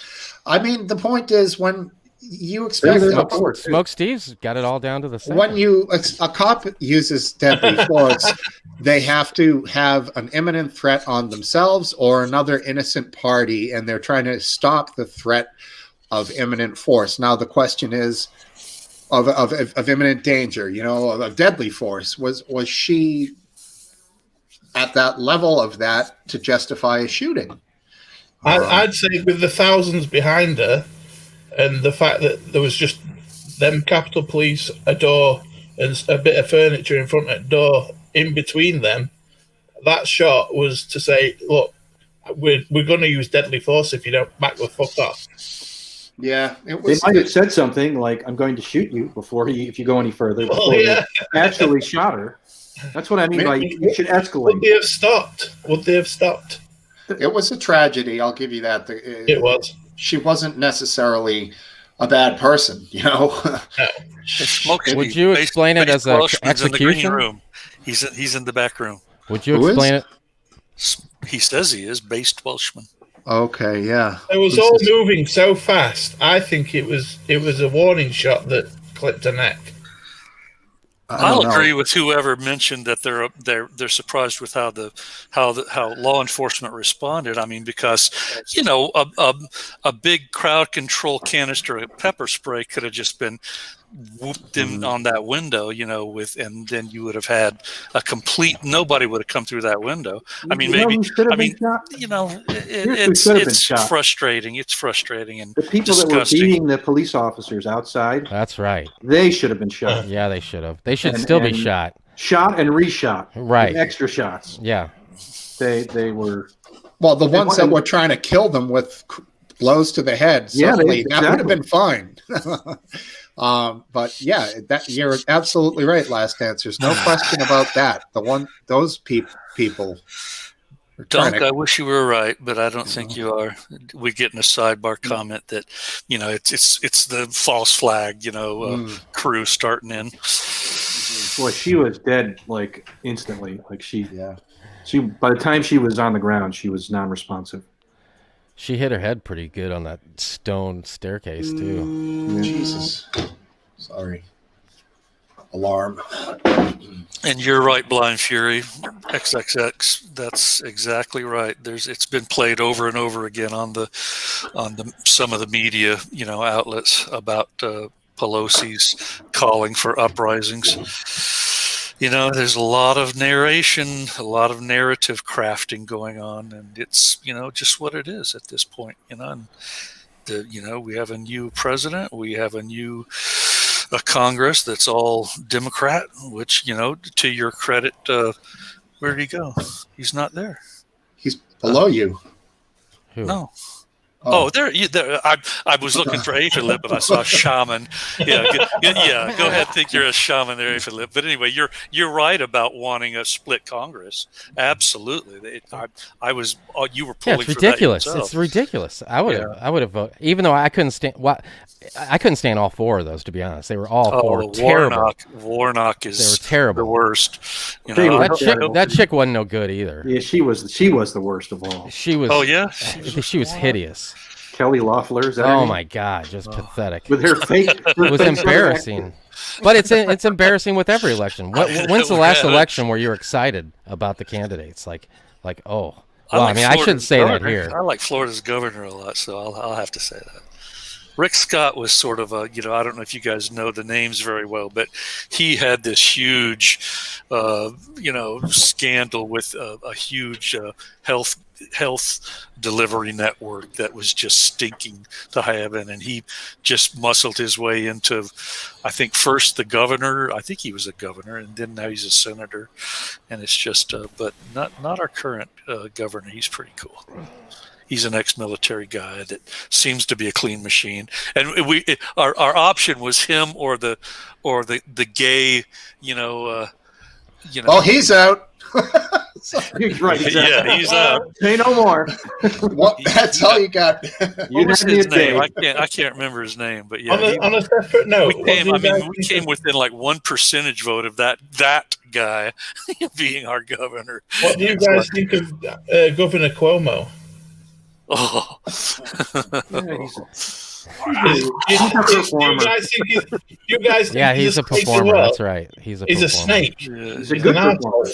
I mean, the point is when you expect There's a report, too. Smokesteve's got it all down to the second. when a cop uses deadly force, they have to have an imminent threat on themselves or another innocent party, and they're trying to stop the threat of imminent force. Now the question is of imminent danger, of deadly force. Was she at that level of that to justify a shooting? I'd say with the thousands behind her, and the fact that there was just them Capitol Police, a door, and a bit of furniture in front of the door in between them, that shot was to say, look, we're going to use deadly force if you don't back the fuck off. Yeah, it They was. might have said something like, "I'm going to shoot you if you go any further." Oh, Before yeah. they actually shot her. That's what I mean by you should Would escalate. they have stopped? Would they have stopped? It was a tragedy. I'll give you that. It was. She wasn't necessarily a bad person, Smokesteve, Would you explain it as a Welshman's in the green execution? room. He's in the back room. Would you Who is? explain it? He says he is based Welshman. Okay, yeah. It was Who's all this? moving so fast. I think it was a warning shot that clipped her neck. I'll don't know. agree with whoever mentioned that they're surprised with how law enforcement responded. I mean, because a big crowd control canister of pepper spray could have just been whooped in on that window, and then you would have had a complete. Nobody would have come through that window. I mean, maybe. who should have I mean, been shot? it's should have been it's shot. frustrating. It's frustrating and The people that were disgusting. beating the police officers outside, That's right. they should have been shot. Yeah, they should have. They should And- still be and- shot. Shot and reshot. Right. With extra shots. Yeah. They were. Well, the ones that wanted- were trying to kill them with blows to the head, Yeah, certainly that would have exactly. been fine. But yeah, that you're absolutely right. Last answers, no question about that. Those people. Are trying Dunk, to- I wish you were right, but I don't think you are. We get in a sidebar comment that it's the false flag, crew starting in. Boy, she was dead like instantly. Like she Yeah. by the time she was on the ground, she was non-responsive. She hit her head pretty good on that stone staircase, too. Jesus. Sorry. alarm. And you're right, Blind Fury, XXX. That's exactly right. It's been played over and over again on some of the media, outlets about Pelosi's calling for uprisings. There's a lot of narration, a lot of narrative crafting going on, and it's just what it is at this point. And we have a new president, we have a Congress that's all Democrat, which, to your credit, where did he go? He's not there. He's below you. Who? No. Oh, there. I was looking for Aphilip, but I saw Shaman. Yeah, go ahead. Think you're a Shaman there, Aphilip. But anyway, you're right about wanting a split Congress. Absolutely. I was. You were pulling. Yeah, it's ridiculous. For that it's ridiculous. I would have voted, even though I couldn't stand. I couldn't stand all four of those, to be honest. They were all four terrible. Warnock is. They were terrible. The worst. That chick wasn't no good either. Yeah, she was the worst of all. She was. Oh yeah, she was hideous. Kelly Loeffler, is that oh her my God, just pathetic. with her fake. It was embarrassing. But it's embarrassing with every election. When's the last election where you're excited about the candidates? Like oh. Well, I shouldn't say that here. I like Florida's governor a lot, so I'll have to say that. Rick Scott was sort of a, I don't know if you guys know the names very well, but he had this huge, scandal with a huge health delivery network that was just stinking to heaven, and he just muscled his way into, I think, first the governor. I think he was a governor, and then now he's a senator, and it's just, but not our current governor. He's pretty cool. He's an ex-military guy that seems to be a clean machine, and our option was him or the gay, Oh, he's out. He's right. Exactly. Yeah, he's out. Say no more. That's all you got. What was his name? I can't remember his name, but yeah. On a separate note, we came within like 1% vote of that guy being our governor. What do you guys think of Governor Cuomo? Oh. You guys think yeah, he's a performer. That's right. He's a snake. Yeah. He's a good performer.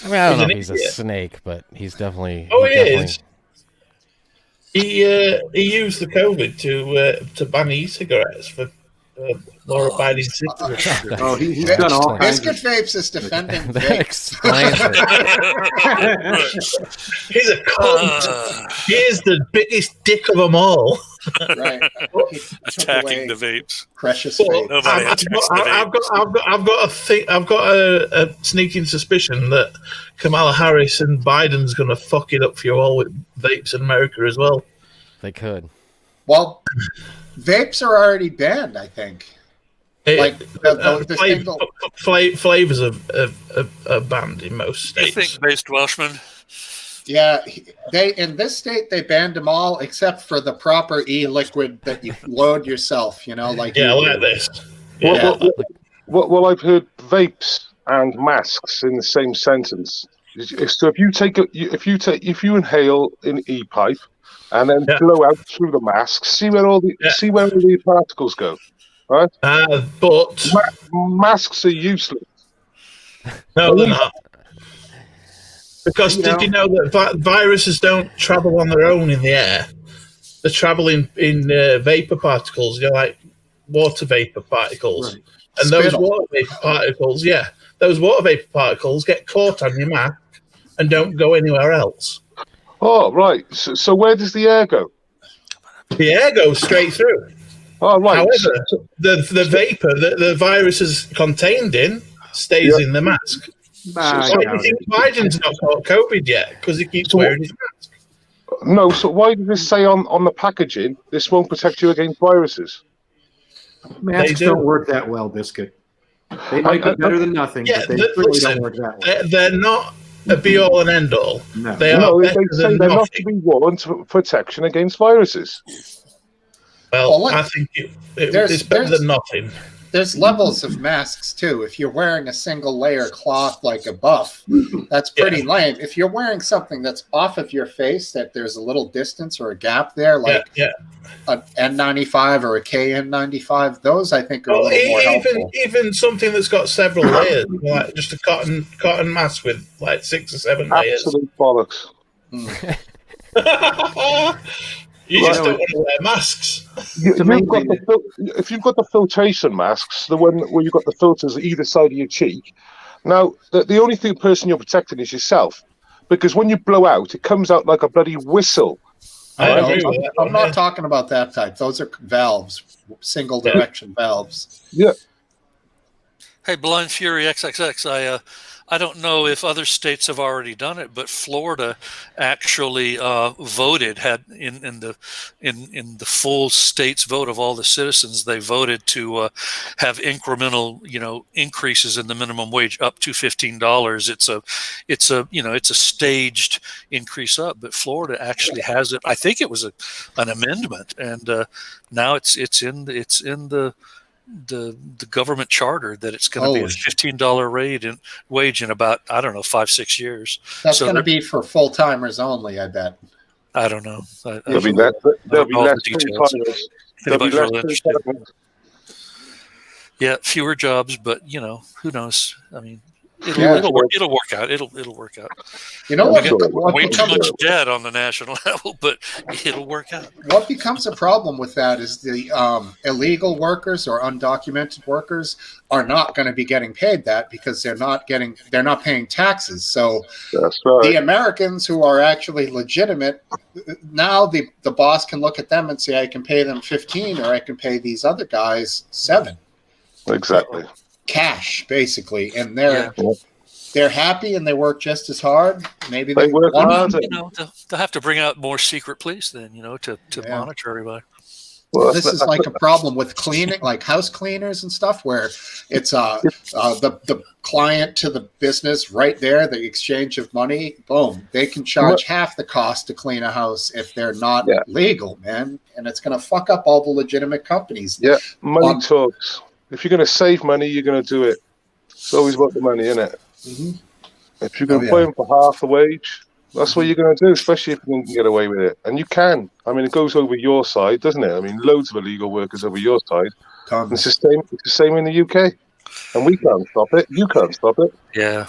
I don't know if he's a snake, but he's definitely. Oh, he is. He used the COVID to ban e-cigarettes for law-abiding citizens. Oh, he's done all kinds. Biscuit Vapes is defending that explains it. He's a cunt. He is the biggest dick of them all. Right. Attacking the vapes. Precious Well, vapes. I've got a sneaking suspicion that Kamala Harris and Biden's going to fuck it up for you all with vapes in America as well. They could. Well, vapes are already banned, I think. Like flavors are banned in most states. You think based Welshman? Yeah, they in this state they banned them all except for the proper e-liquid that you load yourself. Like this. Yeah. Well, I've heard vapes and masks in the same sentence. So if you inhale an e-pipe and then blow out through the mask, see where all the particles go, right? But masks are useless. No, they're not. Because did you know that viruses don't travel on their own in the air? They travel in vapor particles, like water vapor particles. Right. And those water vapor particles get caught on your mask and don't go anywhere else. Oh, right. So where does the air go? The air goes straight through. Oh, right. However, the vapor that the virus is contained in stays in the mask. So I think Biden's not caught COVID yet because he keeps wearing his mask. No, so why does this say on the packaging, this won't protect you against viruses? Masks don't work that well, Biscuit. They might be better than nothing, but they certainly don't work that well. They're not a be-all and end-all. No. They say they're not to be worn for protection against viruses. Well, I think it's better than nothing. there's levels of masks too. If you're wearing a single layer cloth like a buff, that's pretty lame. If you're wearing something that's off of your face, that there's a little distance or a gap there, like an N95 or a KN95, those I think are a little more helpful. Even something that's got several layers, like just a cotton mask with like 6 or 7 layers. Absolute bollocks. You just don't want to wear masks. If you've got the filtration masks, the one where you've got the filters either side of your cheek, now the only person you're protecting is yourself, because when you blow out, it comes out like a bloody whistle. I'm not talking about that type. Those are valves, single direction valves. Yeah. Hey, Blind Fury XXX, I don't know if other states have already done it, but Florida actually voted, had in the full state's vote of all the citizens, they voted to have incremental, increases in the minimum wage up to $15. It's a staged increase up, but Florida actually has it. I think it was an amendment, and now it's in the government charter that it's going to be a $15 wage in about, I don't know, 5-6 years. That's going to be for full timers only, I bet. I don't know. There'll be less full-timers. Yeah, fewer jobs, but who knows? I mean, it'll work out. It'll work out. You know what? Way too much debt on the national level, but it'll work out. What becomes a problem with that is the illegal workers or undocumented workers are not going to be getting paid that because they're not paying taxes. So that's right. The Americans who are actually legitimate, now the boss can look at them and say, I can pay them 15 or I can pay these other guys 7. Exactly. Cash, basically, and they're happy and they work just as hard. Maybe they work hard. They'll have to bring out more secret police then, to monitor everybody. Well, this is like a problem with cleaning, like house cleaners and stuff, where it's the client to the business right there, the exchange of money. Boom, they can charge half the cost to clean a house if they're not legal, man, and it's going to fuck up all the legitimate companies. Yeah, money talks. If you're going to save money, you're going to do it. It's always about the money, isn't it? Mm-hmm. If you're going to pay them for half the wage, that's what you're going to do, especially if you can get away with it. And you can. I mean, it goes over your side, doesn't it? I mean, loads of illegal workers over your side. It's the same in the UK. And we can't stop it. You can't stop it. Yeah.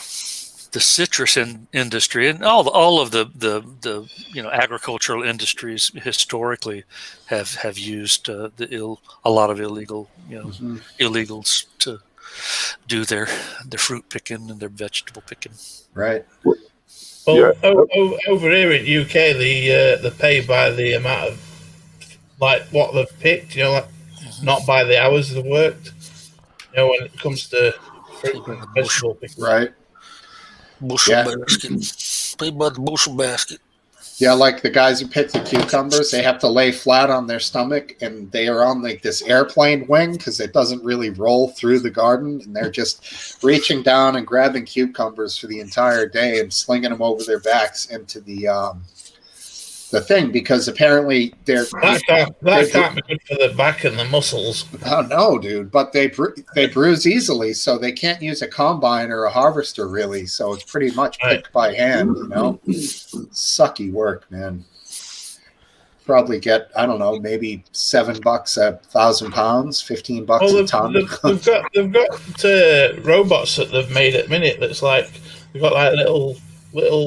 The citrus industry and all of the agricultural industries historically have used a lot of illegal illegals to do their fruit picking and their vegetable picking. Right. Well, over here in UK, they pay by the amount of what they've picked. Not by the hours they've worked. When it comes to fruit and vegetable picking. Right. Basket. Pay by the bushel basket. Yeah, like the guys who pick the cucumbers, they have to lay flat on their stomach, and they are on like this airplane wing because it doesn't really roll through the garden, and they're just reaching down and grabbing cucumbers for the entire day and slinging them over their backs into the thing, because apparently that can't be good for the back and the muscles. Oh no, dude! But they bruise easily, so they can't use a combine or a harvester really. So it's pretty much picked by hand. Sucky work, man. Probably get, I don't know, maybe $7 1,000 pounds, $15 a ton. They've got robots that they've made at minute. That's like they've got like little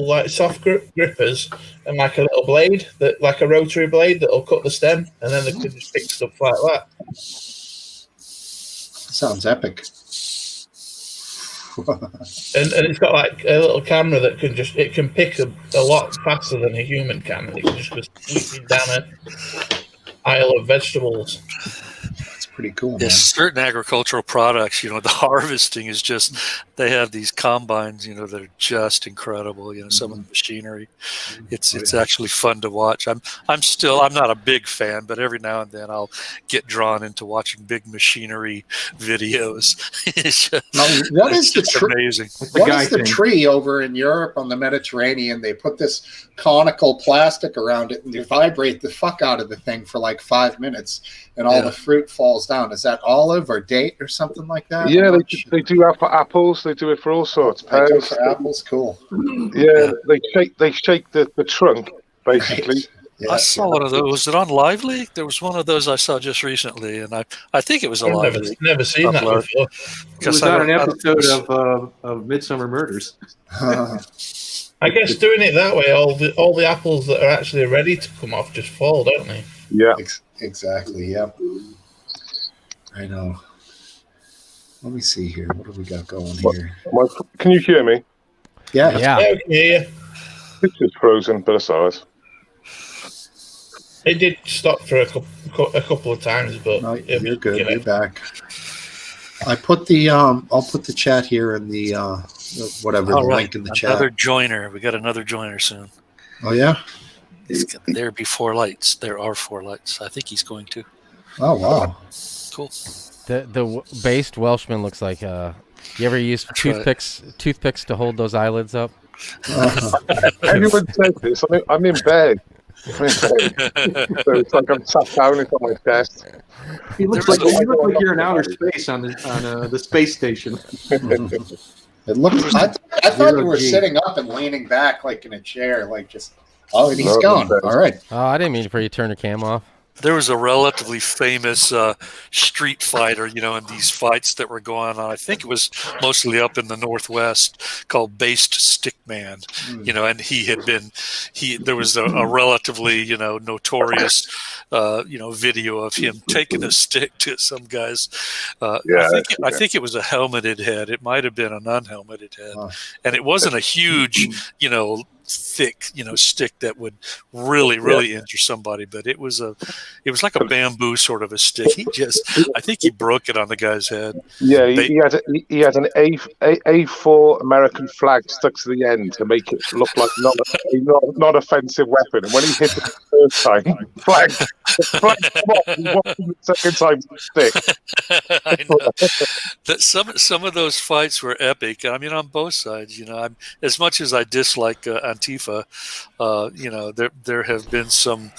like soft grippers and like a little blade like a rotary blade that'll cut the stem, and then they can just pick stuff like that. Sounds epic. and it's got like a little camera that can pick a lot faster than a human can. It can just go sweeping down an aisle of vegetables. That's pretty cool. Yes, certain agricultural products, the harvesting is just they have these combines, you know, that are just incredible. You know, some of the machinery. It's actually fun to watch. I'm not a big fan, but every now and then I'll get drawn into watching big machinery videos. It's just, Now, what is the amazing? What is the tree over in Europe on the Mediterranean? They put this conical plastic around it and they vibrate the fuck out of the thing for like 5 minutes, and all the fruit falls down. Is that olive or date or something like that? Yeah, they do that for apples. They do it for all sorts. They do it for apples. Cool. Yeah, they shake the trunk basically. Right. Yeah, I saw one of those. Was it on Lively? There was one of those I saw just recently, and I think it was a Lively. Never seen that before. It was on an episode of Midsummer Murders. I guess doing it that way, all the apples that are actually ready to come off just fall, don't they? Yeah, exactly. Yep. I know. Let me see here. What have we got going here? Can you hear me? Yeah. Yeah, I can hear you. It's just frozen, but it's alright. It did stop for a couple of times, but no, you're good. You're back. I put the I'll put the chat here in the whatever the link in the chat. Another joiner. We got another joiner soon. Oh yeah. There be 4 lights. There are 4 lights. I think he's going to. Oh wow. Cool. The based Welshman looks like. You ever use toothpicks to hold those eyelids up? Everyone says this. I'm in bed. So it's like I'm sat down. It's on my chest. You look like you're in outer space on the space station. It looks. I thought you were sitting up and leaning back like in a chair, like just. Oh, and he's gone. All right. Oh, I didn't mean for you to turn the cam off. There was a relatively famous street fighter, you know, in these fights that were going on. I think it was mostly up in the Northwest, called Based Stickman, you know, and there was a relatively, you know, notorious, you know, video of him taking a stick to some guys. I think it was a helmeted head. It might have been an unhelmeted head. And it wasn't a huge, you know, thick, you know, stick that would really injure somebody, but it was like a bamboo sort of a stick. I think he broke it on the guy's head. Yeah, he had an A4 American flag stuck to the end to make it look like not offensive weapon. And when he hit it the first time, flag come off. He walked the second time stick. I know that some of those fights were epic. I mean, on both sides, you know. As much as I dislike Antifa, you know, there have been some,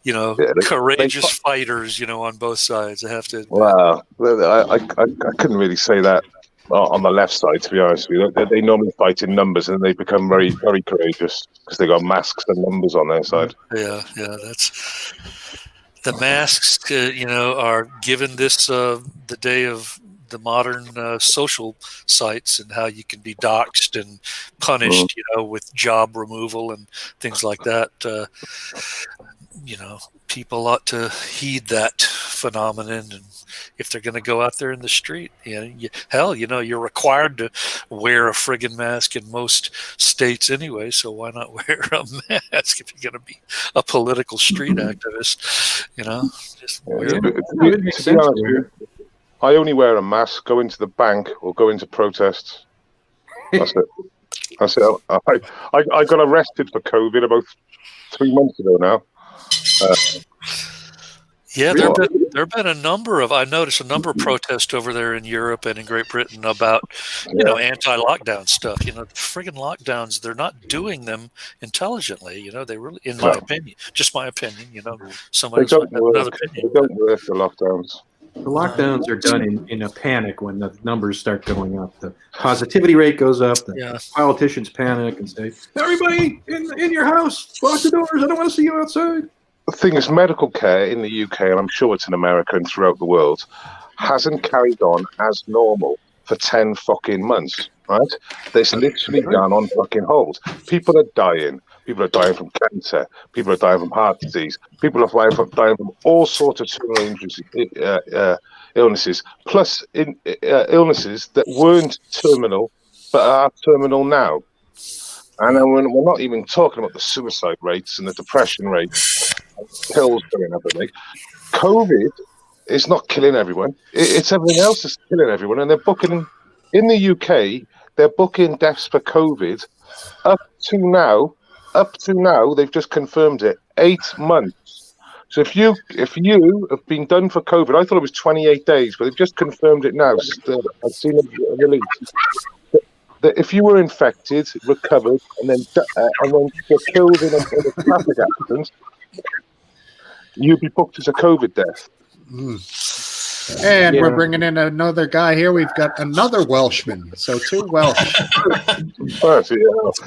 you know, courageous fighters, you know, on both sides. I have to. Wow, I couldn't really say that on the left side, to be honest with you. They normally fight in numbers, and they become very, very courageous because they got masks and numbers on their side. Yeah, that's the masks. You know, are given this the day of the modern social sites and how you can be doxxed and punished, you know, with job removal and things like that. You know, people ought to heed that phenomenon, and if they're going to go out there in the street, you know, you know, you're required to wear a friggin' mask in most states anyway, so why not wear a mask if you're going to be a political street activist? You know, just wear it. I only wear a mask, go into the bank or go into protests. That's it. I got arrested for COVID about 3 months ago now. Yeah, there have been a number of. I noticed a number of protests over there in Europe and in Great Britain about, you know, anti-lockdown stuff. You know, friggin' lockdowns. They're not doing them intelligently. You know, they really, in my opinion, just my opinion. You know, somebody else might have another opinion. They don't work, the lockdowns. The lockdowns are done in a panic when the numbers start going up. The positivity rate goes up. The politicians panic and say, "Everybody in your house, lock the doors. I don't want to see you outside." The thing is, medical care in the UK, and I'm sure it's in America and throughout the world, hasn't carried on as normal for 10 fucking months, right? It's literally gone on fucking hold. People are dying. People are dying from cancer. People are dying from heart disease. People are dying from all sorts of terminal illnesses, plus illnesses that weren't terminal but are terminal now. And then we're not even talking about the suicide rates and the depression rates, pills going up. COVID is not killing everyone. It's everything else that's killing everyone, and they're booking in the UK, they're booking deaths for COVID up to now. Up to now, they've just confirmed it. 8 months. So if you have been done for COVID, I thought it was 28 days, but they've just confirmed it now. I've seen a release that if you were infected, recovered, and then were killed in a traffic accident, you'd be booked as a COVID death. And we're bringing in another guy here. We've got another Welshman. So 2 Welsh. But, yeah,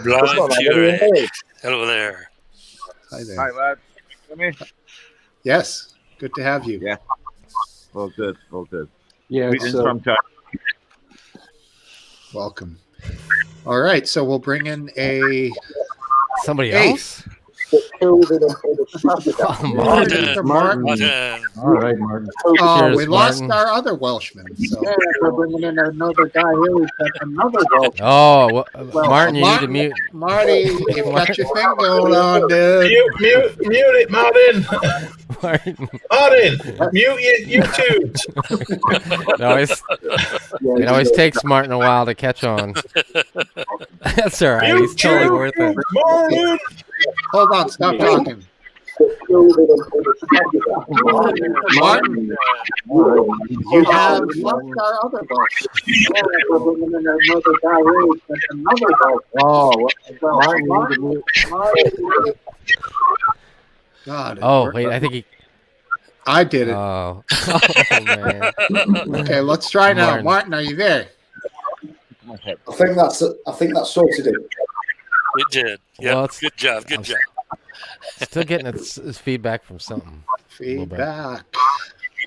Blind Fury. Hello there. Hi there. Hi, lad. Come here. Yes. Good to have you. Yeah. All good. All good. Yeah, Greetings from China. Welcome. All right. So we'll bring in Somebody Hey. else? killed in a traffic accident. Martin. Martin. Martin. all right, Martin. Oh, Cheers, we lost Martin. our other Welshman. So we're bringing in another guy here. We've got another Welshman. Oh, Martin, you need to Martin. mute. Marty, you've got your thing going on, dude. Mute it, Martin. Martin. Martin, mute your YouTube. It always takes Martin a while to catch on. That's all right. He's totally worth it. Martin. Hold on, stop talking. Martin, you have lost our other Welshman. We're bringing in another guy here. We've got another Welshman. Oh, Martin. God. Oh, wait, I think he. I did it. Oh, oh man. Okay, let's try now. Martin. Martin, are you there? I think that's sorted it. It did. Yeah. Well, it's- Good job. Good job. Still getting his feedback from something. Feedback.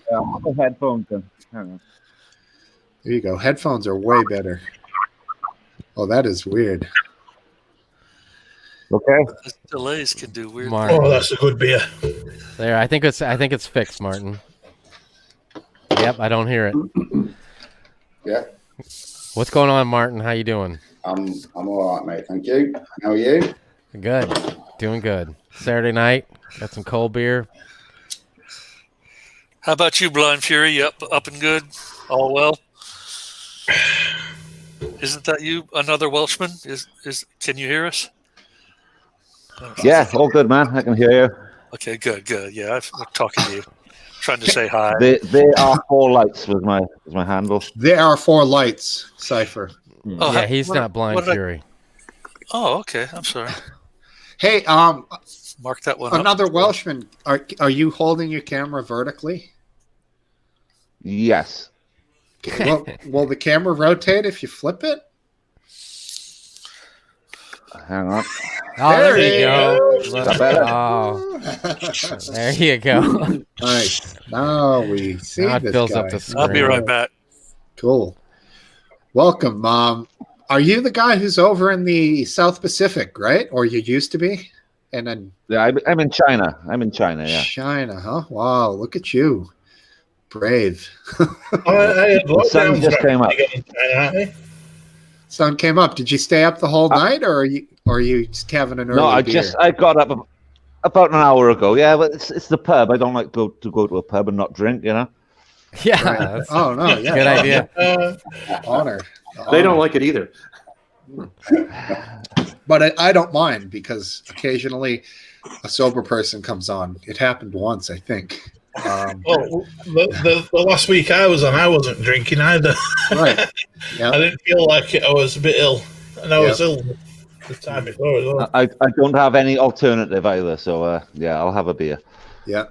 The headphones. Hang on. There you go. Headphones are way better. Oh, that is weird. Okay. Delays can do weird Martin. Oh, that's a good beer. There, I think it's fixed, Martin. Yep, I don't hear it. Yeah, What's going on, Martin? How you doing? I'm all right, mate. Thank you. How are you? Good. Doing good. Saturday night, got some cold beer. How about you, Blind Fury? You up and good? All well? Isn't that you, another Welshman? Can you hear us? Yeah, all good, man. I can hear you. Okay, good. Yeah, I'm talking to you. Trying to say hi. They are 4 lights was my handle. There are 4 lights, Cypher. Oh, Yeah, he's not Blind what did I- Fury. Oh, okay. I'm sorry. Hey, Mark that one up. another Welshman. Are you holding your camera vertically? Yes. Will the camera rotate if you flip it? Hang on. Oh, there There you you go. Is that better? Oh, there you go. Nice. Now we see Now it this fills guy. up the screen. I'll be right back. Cool. Welcome, Mom. Are you the guy who's over in the South Pacific, right? Or you used to be? And then Yeah, I'm in China. I'm in China, yeah. China, huh? Wow, look at you. Brave. I had The sun lockdowns just came up. aren't they? Sun came up. Did you stay up the whole night, or are you just having an early No, beer? I got up about an hour ago. Yeah, but it's the pub. I don't like to go to a pub and not drink, you know? Yeah, Right. that's Oh no, yeah, good idea. Honor. They don't like it either. But I don't mind because occasionally a sober person comes on. It happened once, I think. Well, the last week I was on, I wasn't drinking either. Right. Yeah. I didn't feel like it. I was a bit ill, and I was ill the time before as well. I don't have any alternative either, so yeah, I'll have a beer. Yeah.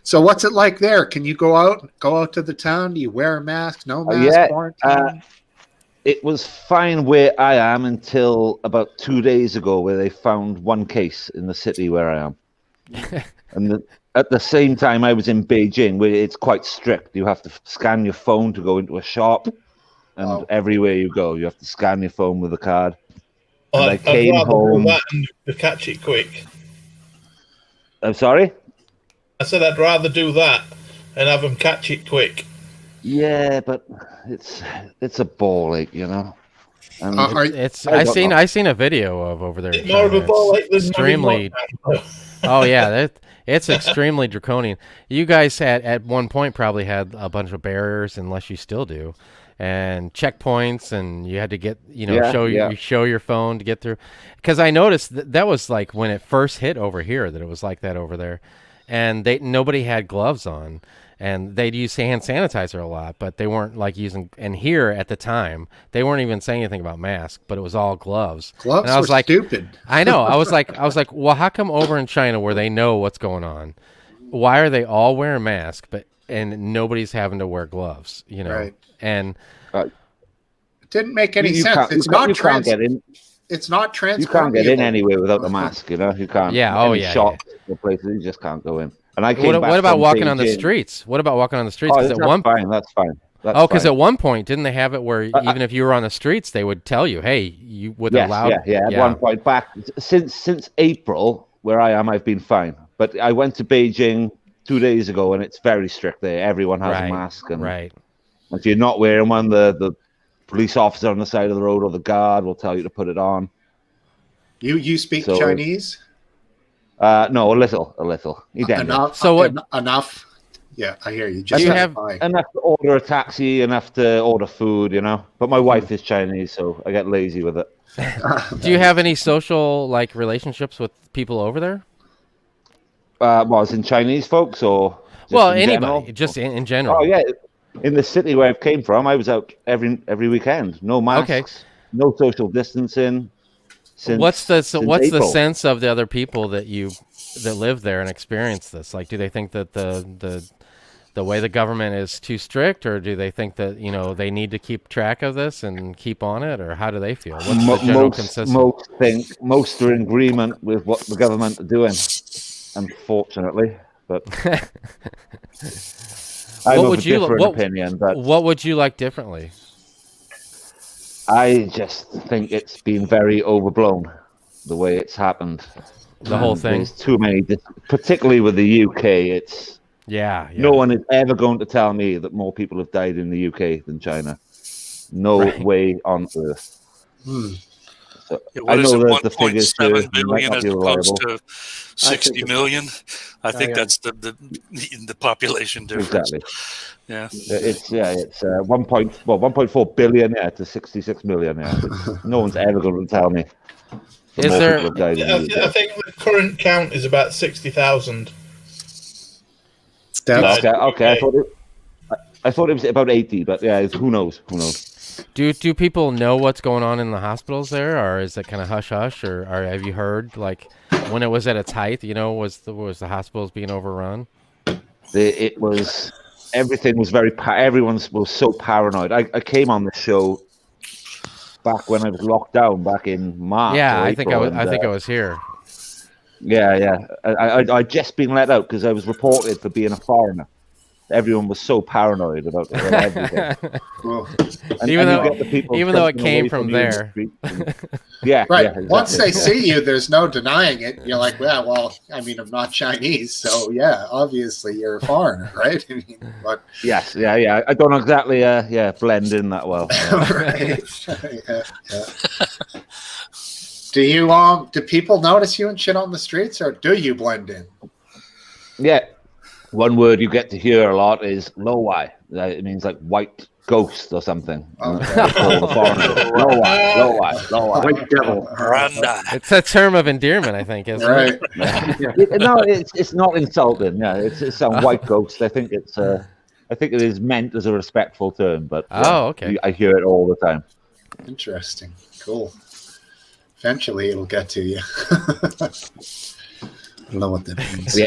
So what's it like there? Can you go out to the town? Do you wear a mask? No mask? Yeah, Quarantine? It was fine where I am until about 2 days ago, where they found 1 case in the city where I am. And at the same time, I was in Beijing, where it's quite strict. You have to scan your phone to go into a shop, and everywhere you go, you have to scan your phone with a card. And I I'd came rather home. do that and to catch it quick. I'm sorry? I said I'd rather do that and have them catch it quick. Yeah, but it's a ball ache, you know. And I seen a video of over there. in It's more of a China. ball like It's this. extremely. Oh yeah, it's extremely draconian. You guys at one point probably had a bunch of barriers, unless you still do, and checkpoints, and you had to get, you show your phone to get through. Because I noticed that was like when it first hit over here, that it was like that over there, and nobody had gloves on, and they'd use hand sanitizer a lot, but they weren't like using. And here at the time, they weren't even saying anything about masks, but it was all gloves. Gloves and I was were like, stupid. I know. I was like, well, how come over in China where they know what's going on, why are they all wearing masks, and nobody's having to wear gloves? Right. And it didn't make any You sense. can't- It's you not can't- you can't get in. It's not You can't get in transferable. anyway without the mask. You can't. Yeah, oh, any yeah, shops or places, you just can't go in. And I came back what about from walking on the Beijing. streets? What about walking on the streets? Oh, Because that's fine. That's fine. That's because fine. at one point, didn't they have it where even if you were on the streets, they would tell you, "Hey, you would allow." Yeah. At one point back, since April, where I am, I've been fine. But I went to Beijing 2 days ago, and it's very strict there. Everyone has a mask, and if you're not wearing one, the police officer on the side of the road or the guard will tell you to put it on. You speak Chinese? No, a little. Enough. So what? Enough. Yeah, I hear you. Do you have enough to order a taxi, enough to order food, But my wife is Chinese, so I get lazy with it. Do you have any social relationships with people over there? Was in Chinese folks or anybody, general? just in general. Oh yeah, in the city where I came from, I was out every weekend. No masks, no social distancing. What's the April. sense of the other people that live there and experience this? Like, do they think that the way the government is too strict, or do they think that they need to keep track of this and keep on it, or how do they feel? What's the general consensus? Most are in agreement with what the government are doing, unfortunately. But I have a different opinion. But what would you like differently? I just think it's been very overblown, the way it's happened. The whole thing. There's too many, particularly with the UK. It's no one is ever going to tell me that more people have died in the UK than China. No way on earth. So I know that the figures 1.7 billion as opposed to 60 million. I think that's the population difference. Exactly. Yeah. It's 1.4 billion to 66 million. Yeah. No one's ever going to tell me. Is there? I think the current count is about 60,000. Okay. I thought it was about 80, but yeah, who knows? Do people know what's going on in the hospitals there, or is it kind of hush hush, or have you heard when it was at its height? Was the hospitals being overrun? It was. Everything was everyone was so paranoid. I came on the show back when I was locked down back in March. Yeah, I think I was here. Yeah. I'd just been let out because I was reported for being a foreigner. Everyone was so paranoid about everything. Even though it came from there. Yeah. Right. Yeah, exactly. Once they see you, there's no denying it. You're like, well, I'm not Chinese, so yeah, obviously you're a foreigner, right? But yes, yeah. I don't exactly, blend in that well. Yeah. Do people notice you and shit on the streets, or do you blend in? Yeah. One word you get to hear a lot is "lowai." It means like white ghost or something. Okay. Lowai. White devil. It's a term of endearment, I think, isn't it? No, it's not insulting. Yeah, it's a white ghost. I think it is meant as a respectful term, but okay. I hear it all the time. Interesting. Cool. Eventually, it'll get to you. I don't know what that means. Yeah,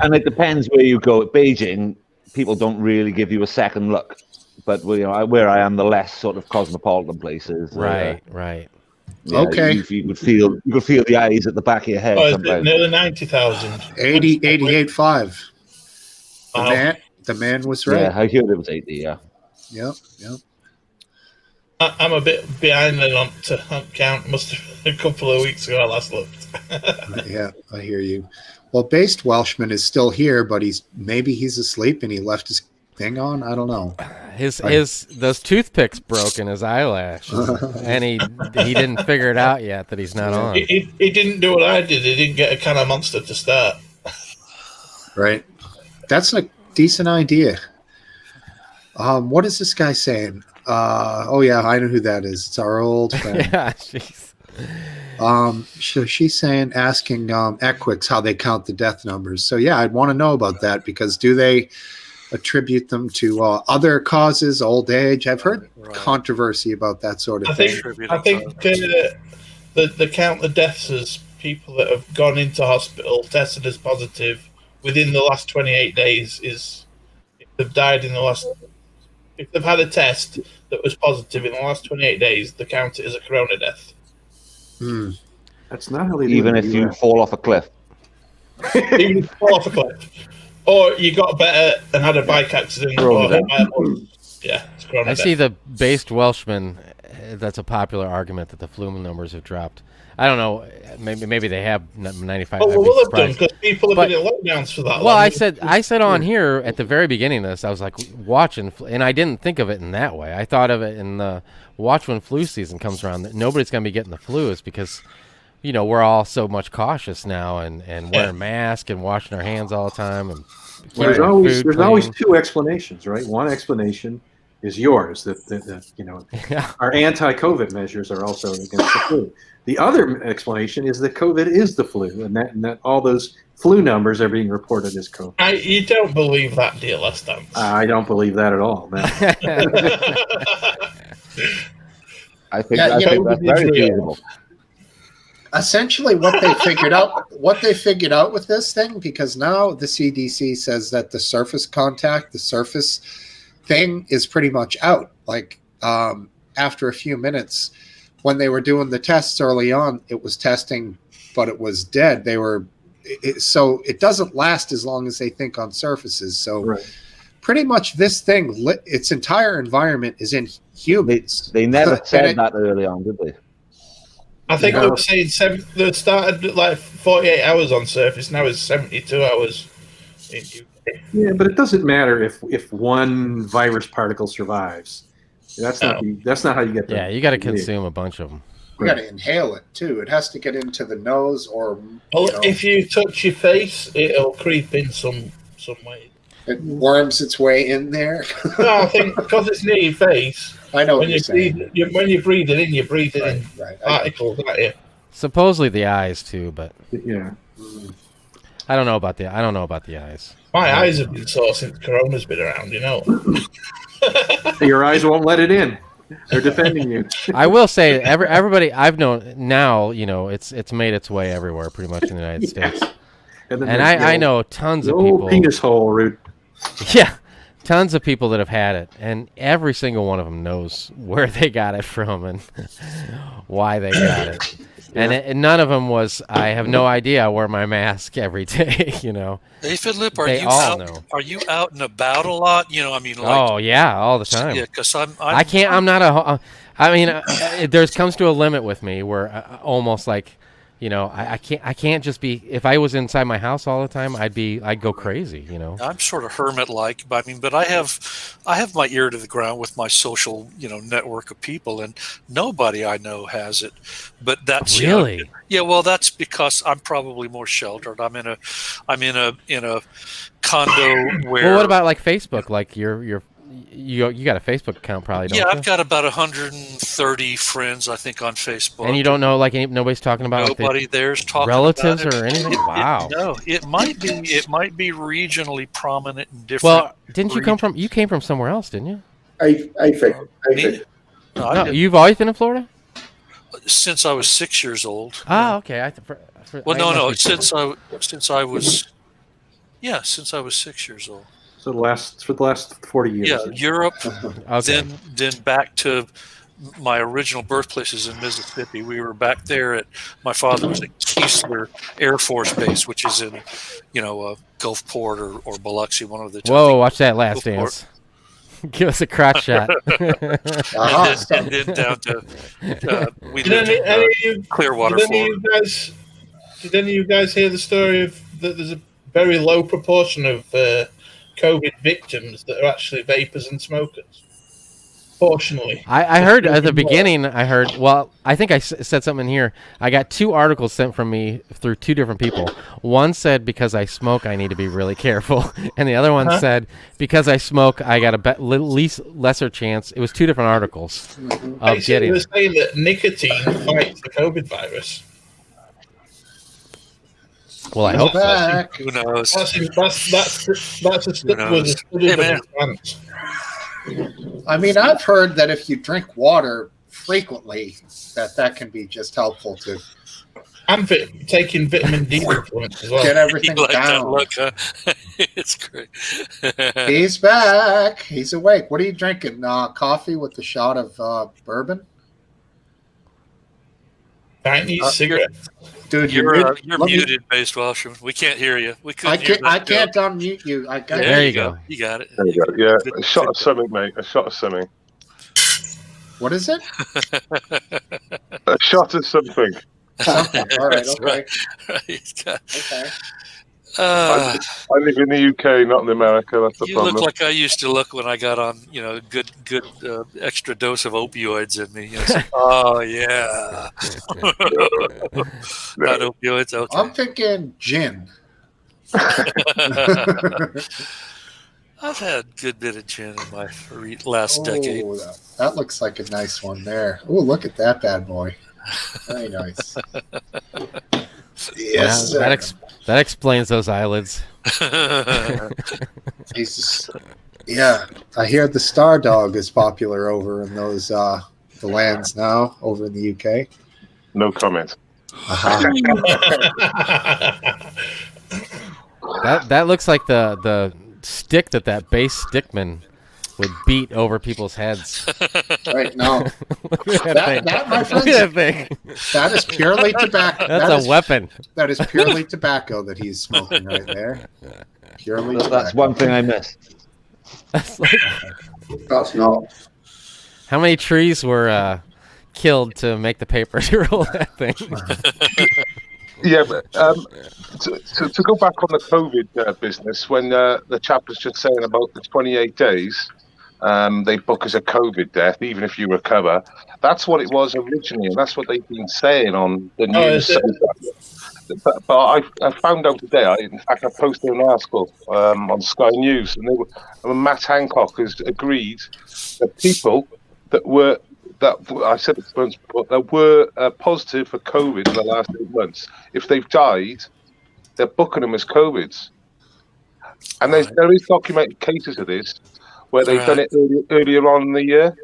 and it depends where you go. At Beijing, people don't really give you a second look. But where I am, the less sort of cosmopolitan places. Right. Yeah, Okay. You could feel the eyes at the back of your head. Nearly 90,000. 88.5. The man was right. Yeah, I heard it was 80. Yeah. Yep. I'm a bit behind then on count. Must have been a couple of weeks ago I last looked. Yeah, I hear you. Well, Based Welshman is still here, but he's asleep and he left his thing on. I don't know. Those toothpicks broke in his eyelash, and he didn't figure it out yet that he's not on. He didn't do what I did. He didn't get a can of Monster to start. Right. That's a decent idea. What is this guy saying? Oh yeah, I know who that is. It's our old friend. Yeah, jeez. So she's asking Equix how they count the death numbers. So yeah, I'd want to know about that, because do they attribute them to other causes, old age? I've heard controversy about that sort of thing. I think the count the deaths as people that have gone into hospital tested as positive within the last 28 days is if they've died in the last. If they've had a test that was positive in the last 28 days, they count it as a corona death. That's not how they do Even it if you fall off a cliff. Even if you fall off a cliff. Or you got better and had a bike accident. Yeah, it's corona I death. see the based Welshman. That's a popular argument that the flu numbers have dropped. I don't know. Maybe they have 95. Oh, I'd be well, have done, surprised. because people have been in lockdowns for that long. Well, I said on here at the very beginning of this, I was like watching, and I didn't think of it in that way. I thought of it in the watch when flu season comes around, that nobody's going to be getting the flu, is because, you know, we're all so much cautious now and wearing masks and washing our hands all the time. And there's always two explanations, right? One explanation is yours, that you know, our anti-COVID measures are also against the flu. The other explanation is that COVID is the flu, and that all those flu numbers are being reported as COVID. You don't believe that, dear Last Dance? I don't believe that at all. No. I think that's very feasible. Essentially, what they figured out with this thing, because now the CDC says that the surface contact, the surface thing, is pretty much out. Like after a few minutes, when they were doing the tests early on, it was testing, but it was dead. So it doesn't last as long as they think on surfaces. So pretty much this thing, its entire environment is in humans. They never said that early on, did they? I think they were saying they started at like 48 hours on surface. Now it's 72 hours in UK. Yeah, but it doesn't matter if one virus particle survives. That's not how you get. Yeah, you got to consume a bunch of them. You got to inhale it too. It has to get into the nose, or if you touch your face, it'll creep in some way. It worms its way in there. No, I think because it's near your face. I know when you breathe it in, you're breathing in particles at you. Supposedly the eyes too, but yeah, I don't know about the eyes. My eyes have been sore since Corona's been around. You know. Your eyes won't let it in. They're defending you. I will say, everybody I've known now, you know, it's made its way everywhere, pretty much in the United States. And I know tons of people. Penis hole route. Yeah, tons of people that have had it, and every single one of them knows where they got it from and why they got it. And none of them was, I have no idea. I wear my mask every day, you know. Hey, Philip, Are you out and about a lot? You know, I mean, like, oh yeah, all the time. Yeah, because there's comes to a limit with me where almost like, you know, I can't just be. If I was inside my house all the time, I'd go crazy, you know. I'm sort of hermit-like, but I have my ear to the ground with my social, you know, network of people, and nobody I know has it. But that's really, yeah. Well, that's because I'm probably more sheltered. I'm in a condo where. Well, what about like Facebook? Like you got a Facebook account, probably, don't you? Yeah, I've got about 130 friends, I think, on Facebook. And you don't know, like, nobody's talking about nobody there's talking relatives about or anything. Wow. No, it might be regionally prominent and different. Well, didn't you come from? You came from somewhere else, didn't you? I No, you've always been in Florida since I was 6 years old. Oh, okay. Since I was 6 years old. So for the last 40 years. Yeah, Europe, okay. then back to my original birthplace is in Mississippi. We were back there my father was at Keesler Air Force Base, which is in, you know, Gulfport or Biloxi, one of the two. Whoa, watch that Last Dance. Give us a crotch shot. And then down to we lived in Clearwater, Florida. Did any of you guys hear the story of that there's a very low proportion of COVID victims that are actually vapors and smokers? Fortunately, I heard at the beginning. Well, I think I said something in here. I got 2 articles sent from me through 2 different people. One said because I smoke, I need to be really careful, and the other one said because I smoke, I got a lesser chance. It was 2 different articles of getting they're it. saying that nicotine fights the COVID virus. Well, I hope so. Back. Who knows? That's a knows? study Hey, with man. plants. I mean, I've heard that if you drink water frequently, that can be just helpful to And taking vitamin D supplements as well. get everything You like that down. look, huh? It's great. He's back. He's awake. What are you drinking? Coffee with a shot of bourbon? Chinese cigarettes. Dude, You're let me- muted, Based Welshman. We can't hear you. We couldn't hear that I joke. can't unmute you. There you go. You got it. There you go. Yeah, Good- a shot of good- something, mate. A shot of something. What is it? A shot of something. Something. All right. That's Okay. Right. God. Okay. I live in the UK, not in America. That's the You problem. look like I used to look when I got on, good extra dose of opioids in me. It's like, oh yeah, not opioids. Okay. I'm thinking gin. I've had a good bit of gin in my last decade. Oh, that looks like a nice one there. Oh, look at that bad boy. Very nice. Yes, Yeah, sir. that explains those eyelids. He's just, yeah. I hear the Star Dog is popular over in those the lands now over in the UK. No comment. Uh-huh. That looks like the stick that bass stickman would beat over people's heads. Right now, Look at that thing. that, my Look friends, at that thing. that is purely tobacco. That's a weapon. That is purely tobacco that he's smoking right there. Purely tobacco. That's one thing I missed. That's like, That's not. how many trees were killed to make the paper to roll that thing? Yeah, but to go back on the COVID business, when the chap was just saying about the 28 days, they book as a COVID death, even if you recover. That's what it was originally, and that's what they've been saying on the news. But I found out today, in fact, I posted an article on Sky News, and Matt Hancock has agreed that people that were positive for COVID in the last 8 months, if they've died, they're booking them as COVIDs. And there is documented cases of this where they've done it earlier on in the year.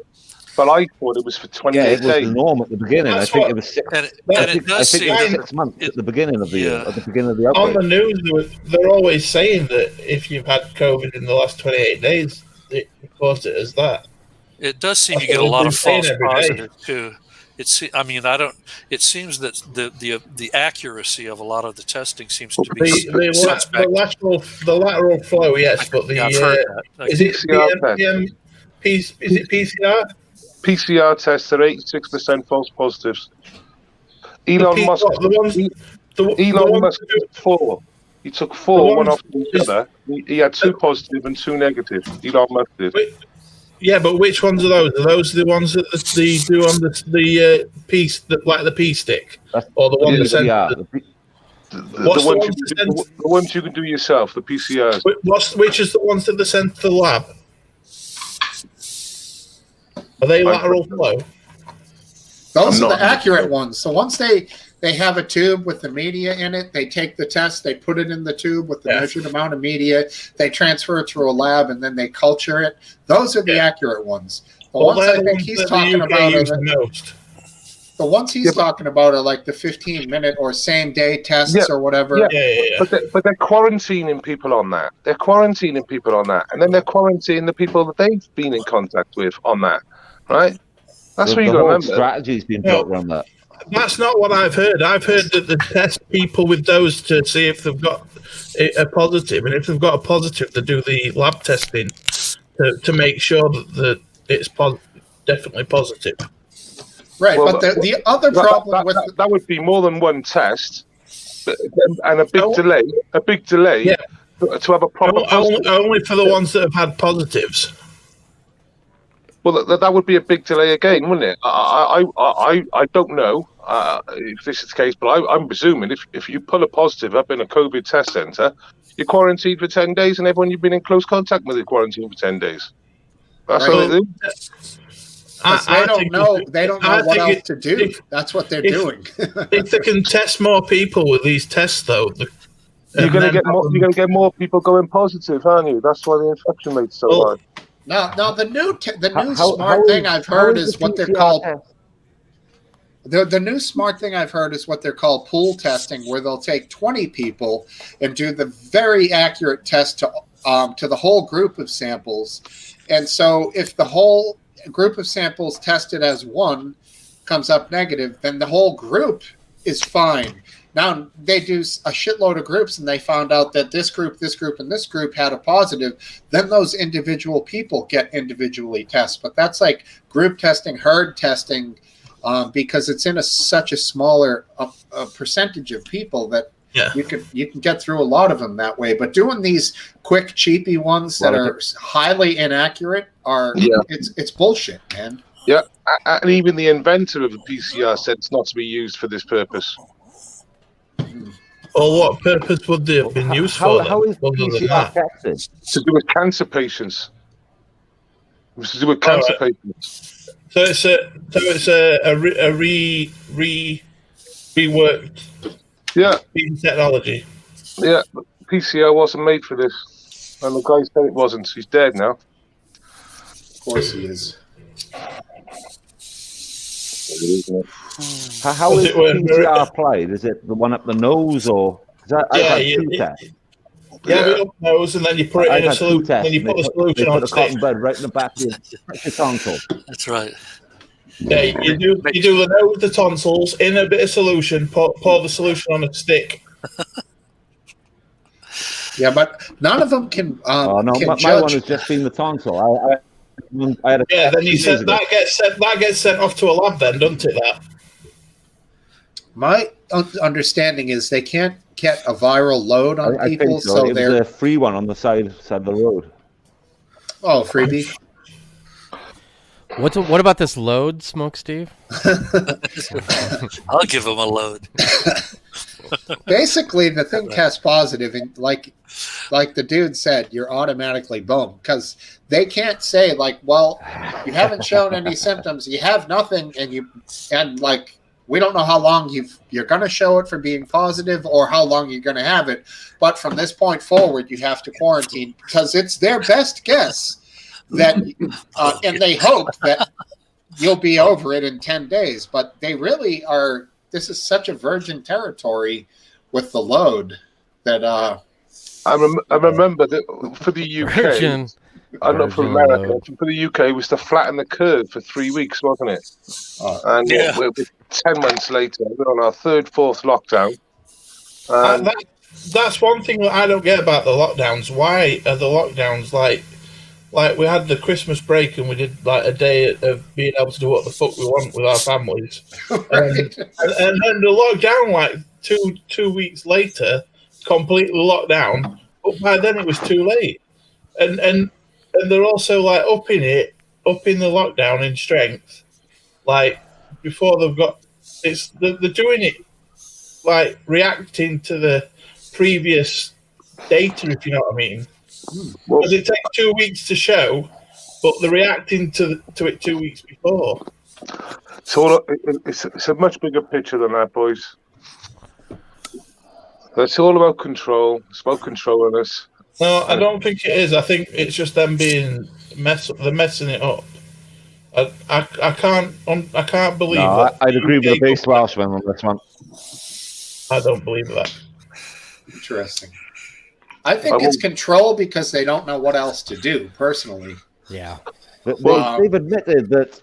But I thought it was for 28 Yeah, it was days. the norm at the beginning. I think it was 6. And I it think does it was seem 6 months at the beginning of the year, Yeah. at the beginning of the On outbreak. the news, they're always saying that if you've had COVID in the last 28 days, it reports it as that. It does seem That's you get a what lot they've of been saying false every day. positives too. It seems that the accuracy of a lot of the testing seems to be suspect. The lateral flow, yes, but the I've heard that. is it PCR is it PCR? PCR tests are 86% false positives. Elon Musk took 4. He took 4, one after each other. He had 2 positive and 2 negative. Elon Musk did. Yeah, but which ones are those? Are those the ones that they do on the piece, like the P stick, or the one that sends? The ones you can do yourself, the PCRs. Which is the ones that they send to the lab? Are they lateral flow? Those are the accurate ones. So once they have a tube with the media in it, they take the test, they put it in the tube with the measured amount of media, they transfer it through a lab, and then they culture it. Those are the accurate ones. The ones I think he's talking about are the ones he's talking about are like the 15-minute or same-day tests or whatever. But they're quarantining people on that. And then they're quarantining the people that they've been in contact with on that, right? That's what you got to remember. Strategy's been built around that. That's not what I've heard. I've heard that they test people with those to see if they've got a positive, and if they've got a positive, they do the lab testing to make sure that it's definitely positive. Right, well, but the other problem with that would be more than one test, and a big delay to have a proper only for the ones that have had positives. Well, that would be a big delay again, wouldn't it? I don't know if this is the case, but I'm presuming if you pull a positive up in a COVID test centre, you're quarantined for 10 days, and everyone you've been in close contact with is quarantined for 10 days. That's Right. what they do. Because they don't know what else to do. That's what they're doing. If they can test more people with these tests, though, you're going to get more people going positive, aren't you? That's why the infection rate's so high. No. The new smart thing I've heard is what they're called. The new smart thing I've heard is what they're called pool testing, where they'll take 20 people and do the very accurate test to the whole group of samples. And so if the whole group of samples tested as one comes up negative, then the whole group is fine. Now they do a shitload of groups and they found out that this group, and this group had a positive. Then those individual people get individually tested. But that's like group testing, herd testing, because it's in such a smaller percentage of people that you can get through a lot of them that way. But doing these quick, cheapy ones that are highly inaccurate it's bullshit, man. Yeah, and even the inventor of the PCR said it's not to be used for this purpose. Or what purpose would they have been used for? How is PCR tested? To do with cancer patients. It's to do with cancer patients. So it's a reworked technology. Yeah, PCR wasn't made for this, and the guy said it wasn't. He's dead now. Of course he is. How is PCR applied? Is it the one up the nose, or? I've had two tests. Up nose, and then you put it in a solution. Then you put the solution on a cotton bud right in the back of your tonsil. That's right. Yeah, you do the nose, the tonsils, in a bit of solution, pour the solution on a stick. Yeah, but none of them can. My one has just been the tonsil. I had then you said that gets sent off to a lab, then, doesn't it? That. My understanding is they can't get a viral load on people, think so. It was a free one on the side of the road. Oh, freebie. What about this load, Smokesteve? I'll give him a load. Basically, the thing tests positive, and like the dude said, you're automatically boom, because they can't say well, you haven't shown any symptoms, you have nothing, and we don't know how long you're going to show it for being positive or how long you're going to have it, but from this point forward, you have to quarantine because it's their best guess that, and they hope that you'll be over it in 10 days, but they really are. This is such a virgin territory with the load that I remember that for the UK, I'm not from America. Load. For the UK, it was to flatten the curve for 3 weeks, wasn't it? We're 10 months later. We're on our third, fourth lockdown. That's one thing that I don't get about the lockdowns. Why are the lockdowns like we had the Christmas break and we did a day of being able to do what the fuck we want with our families, right. and then the lockdown two weeks later, completely locked down. But by then it was too late, and they're also upping the lockdown in strength, before they've got they're doing it reacting to the previous data, if you know what I mean. Because it takes 2 weeks to show, but they're reacting to it 2 weeks before. It's a much bigger picture than that, boys. It's all about control. It's about controlling us. No, I don't think it is. I think it's just them they're messing it up. I can't believe that. I'd agree with the base Welshman on this one. I don't believe that. Interesting. I think it's control because they don't know what else to do, personally. Yeah. They've admitted that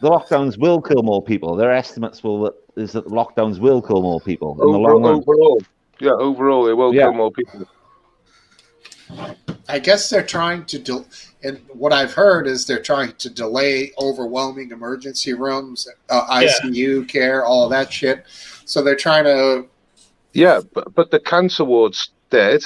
the lockdowns will kill more people. Their estimates is that the lockdowns will kill more people in the long run. Overall, they will kill more people. I guess they're trying to and what I've heard is they're trying to delay overwhelming emergency rooms, ICU care, all of that shit. So they're trying to... Yeah, but the cancer ward's dead.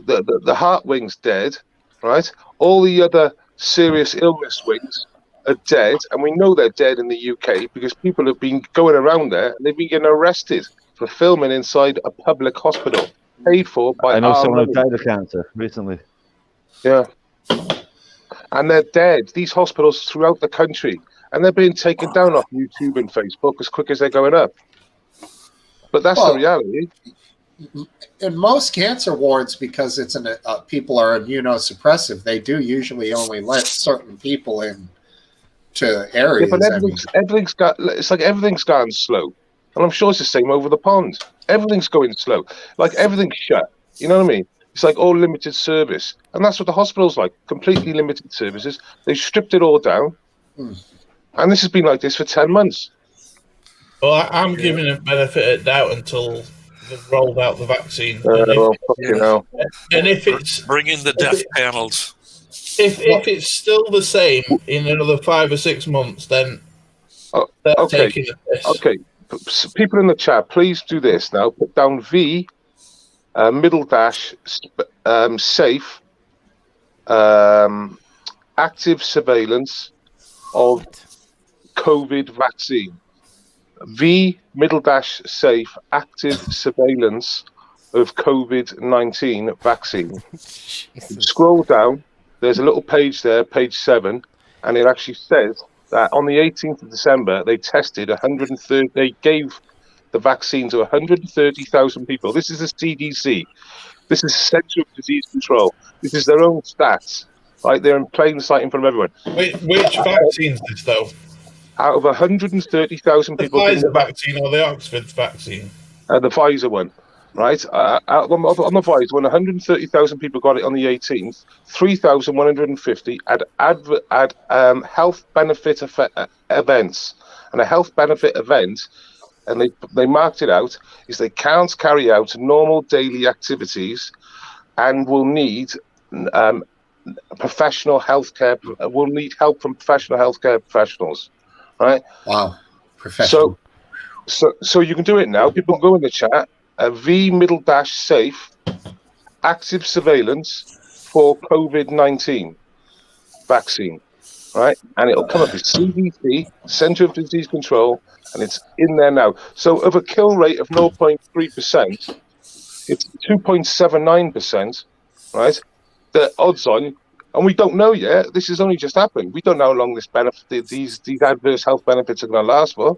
The heart wing's dead, right? All the other serious illness wings are dead, and we know they're dead in the UK because people have been going around there and they've been getting arrested for filming inside a public hospital, paid for by I know our someone who money. died of cancer recently. Yeah. And they're dead. These hospitals throughout the country, and they're being taken down off YouTube and Facebook as quick as they're going up. But that's the reality. In most cancer wards, because it's people are immunosuppressive, they do usually only let certain people in to areas. Yeah, but everything's gone slow, and I'm sure it's the same over the pond. Everything's going slow, like everything's shut. You know what I mean? It's like all limited service, and that's what the hospital's like. Completely limited services. They've stripped it all down, and this has been like this for 10 months. Well, I'm giving a benefit of doubt until they've rolled out the vaccine. And if it's bring in the death panels. If it's still the same in another 5 or 6 months, then they're taking the piss. Okay, people in the chat, please do this now. Put down V, middle dash, safe, active surveillance of COVID vaccine. V, middle dash, safe, active surveillance of COVID-19 vaccine. Scroll down. There's a little page there, page 7, and it actually says that on the 18th of December, they tested 130. They gave the vaccine to 130,000 people. This is the CDC. This is Centre of Disease Control. This is their own stats. Right, they're in plain sight in front of everyone. Which vaccine is this, though? Out of 130,000 people. The Pfizer vaccine or the Oxford vaccine? The Pfizer one. Right, on the Pfizer one, 130,000 people got it on the 18th. 3,150 had health benefit events, and a health benefit event, and they marked it out, is they can't carry out normal daily activities, and will need professional healthcare. Will need help from professional healthcare professionals. Right. Wow. Professional. So you can do it now. People go in the chat. V middle dash safe, active surveillance for COVID-19 vaccine, right? And it'll come up as CDC, Centre of Disease Control, and it's in there now. So of a kill rate of 0.3%, it's 2.79%, right? The odds on, and we don't know yet. This has only just happened. We don't know how long this benefit, these adverse health benefits are going to last for.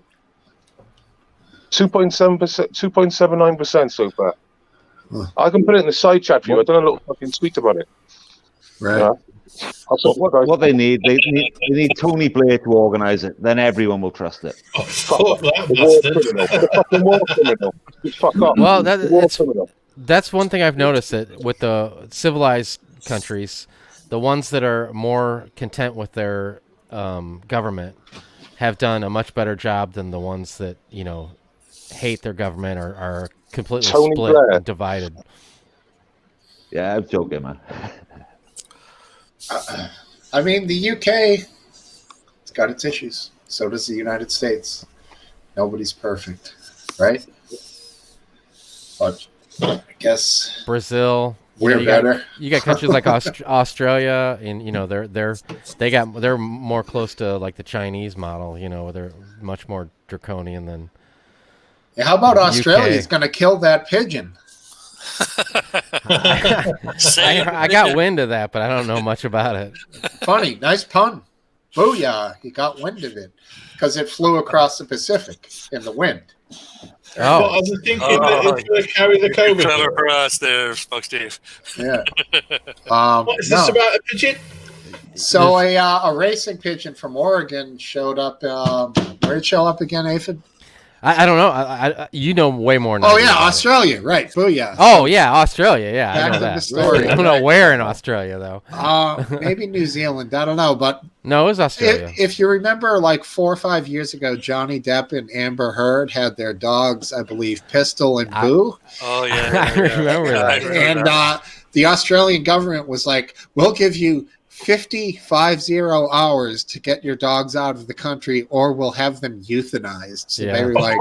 2.7%, 2.79% so far. I can put it in the side chat for you. I've done a little fucking tweet about it. Right. What they need Tony Blair to organise it. Then everyone will trust it. Oh, fuck that fucking war criminal. Fuck off. Well, that's one thing I've noticed, that with the civilized countries, the ones that are more content with their government have done a much better job than the ones that, hate their government or are completely Tony split Blair. and divided. Yeah, I'm joking, man. I mean, the UK, it's got its issues. So does the United States. Nobody's perfect, right? But I guess Brazil, we're better. You got countries like Australia, and they're more close to like the Chinese model. Where they're much more draconian than. Yeah, how about Australia? UK. It's going to kill that pigeon. I got wind of that, but I don't know much about it. Funny, nice pun. Booyah! He got wind of it because it flew across the Pacific in the wind. Oh, I was thinking that it's going to carry the COVID. Clever for us there, Smokesteve. Yeah. What is this about a pigeon? So a racing pigeon from Oregon showed up. Where'd it show up again, Aphid? I don't know. You know way more. Than Australia, right? Booyah. Oh yeah, Australia. Yeah, I know that. The story, I don't know where in Australia though. Maybe New Zealand. I don't know, but no, it was Australia. If you remember, like 4 or 5 years ago, Johnny Depp and Amber Heard had their dogs, I believe, Pistol and Boo. Oh yeah, I remember that. And the Australian government was like, "We'll give you 50 hours to get your dogs out of the country, or we'll have them euthanized." So they were like,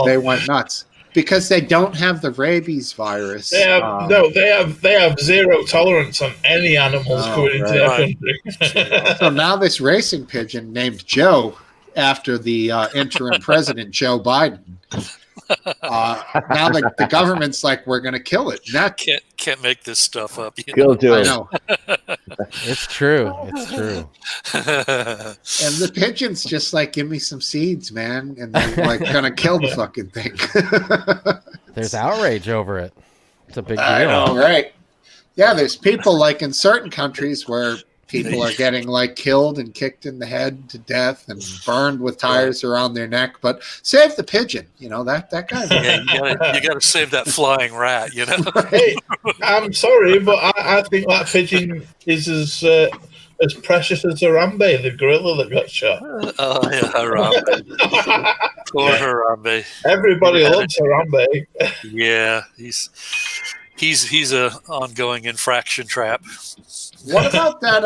they went nuts because they don't have the rabies virus. They have they have zero tolerance on any animals coming into their country. So now this racing pigeon named Joe, after the interim president Joe Biden. Now the government's like, we're going to kill it. That can't make this stuff up. Kill Joe. I know. It's true. It's true. And the pigeon's just like, give me some seeds, man, and they're like gonna kill the fucking thing. There's outrage over it. It's a big deal. I know, right? Yeah, there's people like in certain countries where people are getting like killed and kicked in the head to death and burned with tires around their neck. But save the pigeon, that guy. Yeah, you got to save that flying rat, Hey, I'm sorry, but I think that pigeon is as precious as Harambe, the gorilla that got shot. Oh yeah, Harambe. Poor Harambe. Everybody loves Harambe. Yeah, he's a ongoing infraction trap. What about that?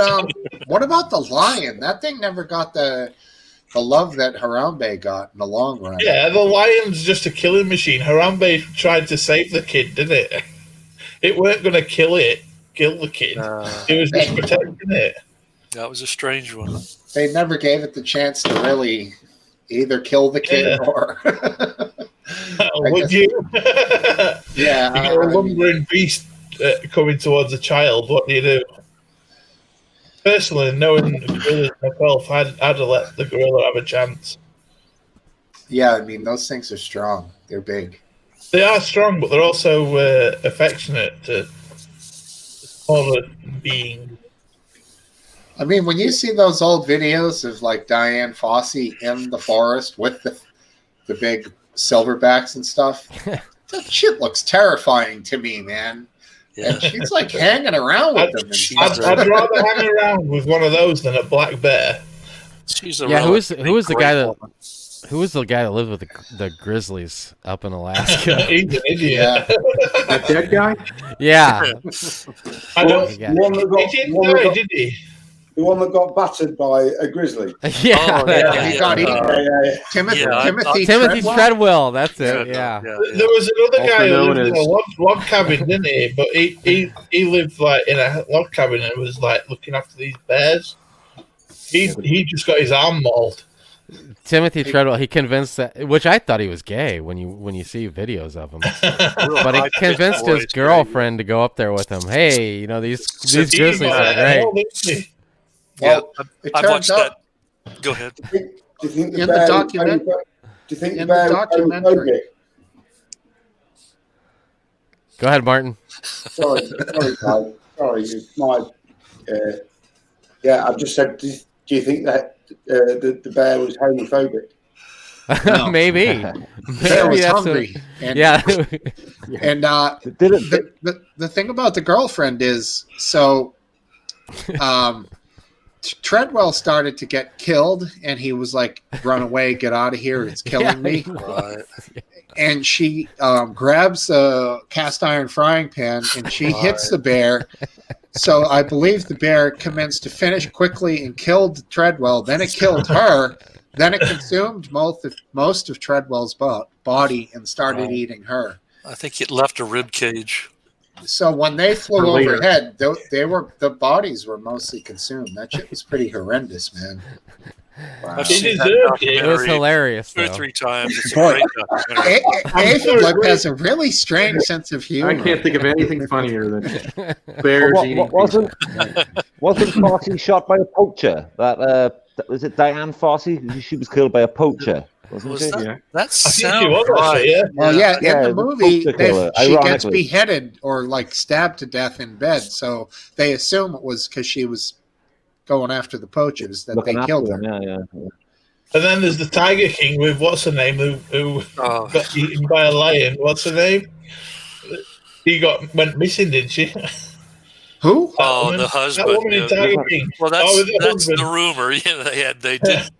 What about the lion? That thing never got the love that Harambe got in the long run. Yeah, the lion's just a killing machine. Harambe tried to save the kid, didn't it? It weren't going to kill the kid. It was just protecting it. That was a strange one. They never gave it the chance to really either kill the kid or. Would you? Yeah. You got a lumbering beast coming towards a child. What do you do? Personally, knowing the gorillas myself, I'd have let the gorilla have a chance. Yeah, I mean, those things are strong. They're big. They are strong, but they're also affectionate to smaller beings. I mean, when you see those old videos of like Diane Fossey in the forest with the big silverbacks and stuff, that shit looks terrifying to me, man. Yeah. And she's like hanging around with them. I'd rather hang around with one of those than a black bear. Who was the guy that lived with the grizzlies up in Alaska? He's an idiot. That dead guy? Yeah. I don't. He didn't he? The one that got battered by a grizzly. Yeah, he got eaten. Timothy Treadwell. That's it. Yeah. There was another guy who lived in a log cabin, didn't he? But he lived like in a log cabin and was like looking after these bears. He just got his arm mauled. Timothy Treadwell, he convinced that, which I thought he was gay when you see videos of him, but he convinced his girlfriend to go up there with him. Hey, these grizzlies are great. Well, I've watched that. Go ahead. Do you think in the documentary? Do you think the documentary? Go ahead, Martin. Sorry, Ty. Sorry, it's my. I just said. Do you think that the bear was homophobic? No. Maybe. Bear was hungry. And the thing about the girlfriend is so. Treadwell started to get killed, and he was like, "Run away, get out of here! It's killing me." And she grabs a cast iron frying pan, and she hits the bear. So I believe the bear commenced to finish quickly and killed Treadwell. Then it killed her. Then it consumed most of Treadwell's body and started eating her. I think it left a rib cage. So when they flew overhead, the bodies were mostly consumed. That shit was pretty horrendous, man. Wow. It was hilarious. 2 or 3 times. It's a great documentary. Aphid has a really strange sense of humor. I can't think of anything funnier than bears eating. Wasn't Fossey shot by a poacher? Was it Diane Fossey? She was killed by a poacher. Wasn't she? That sounds right. Yeah. Well, in the movie, she gets beheaded or like stabbed to death in bed. So they assume it was because she was going after the poachers that they killed her. Yeah. And then there's the Tiger King with what's her name who got eaten by a lion. What's her name? He went missing, didn't she? Who? The husband. That woman in Tiger King. Well, that's the rumor. Yeah, they didn't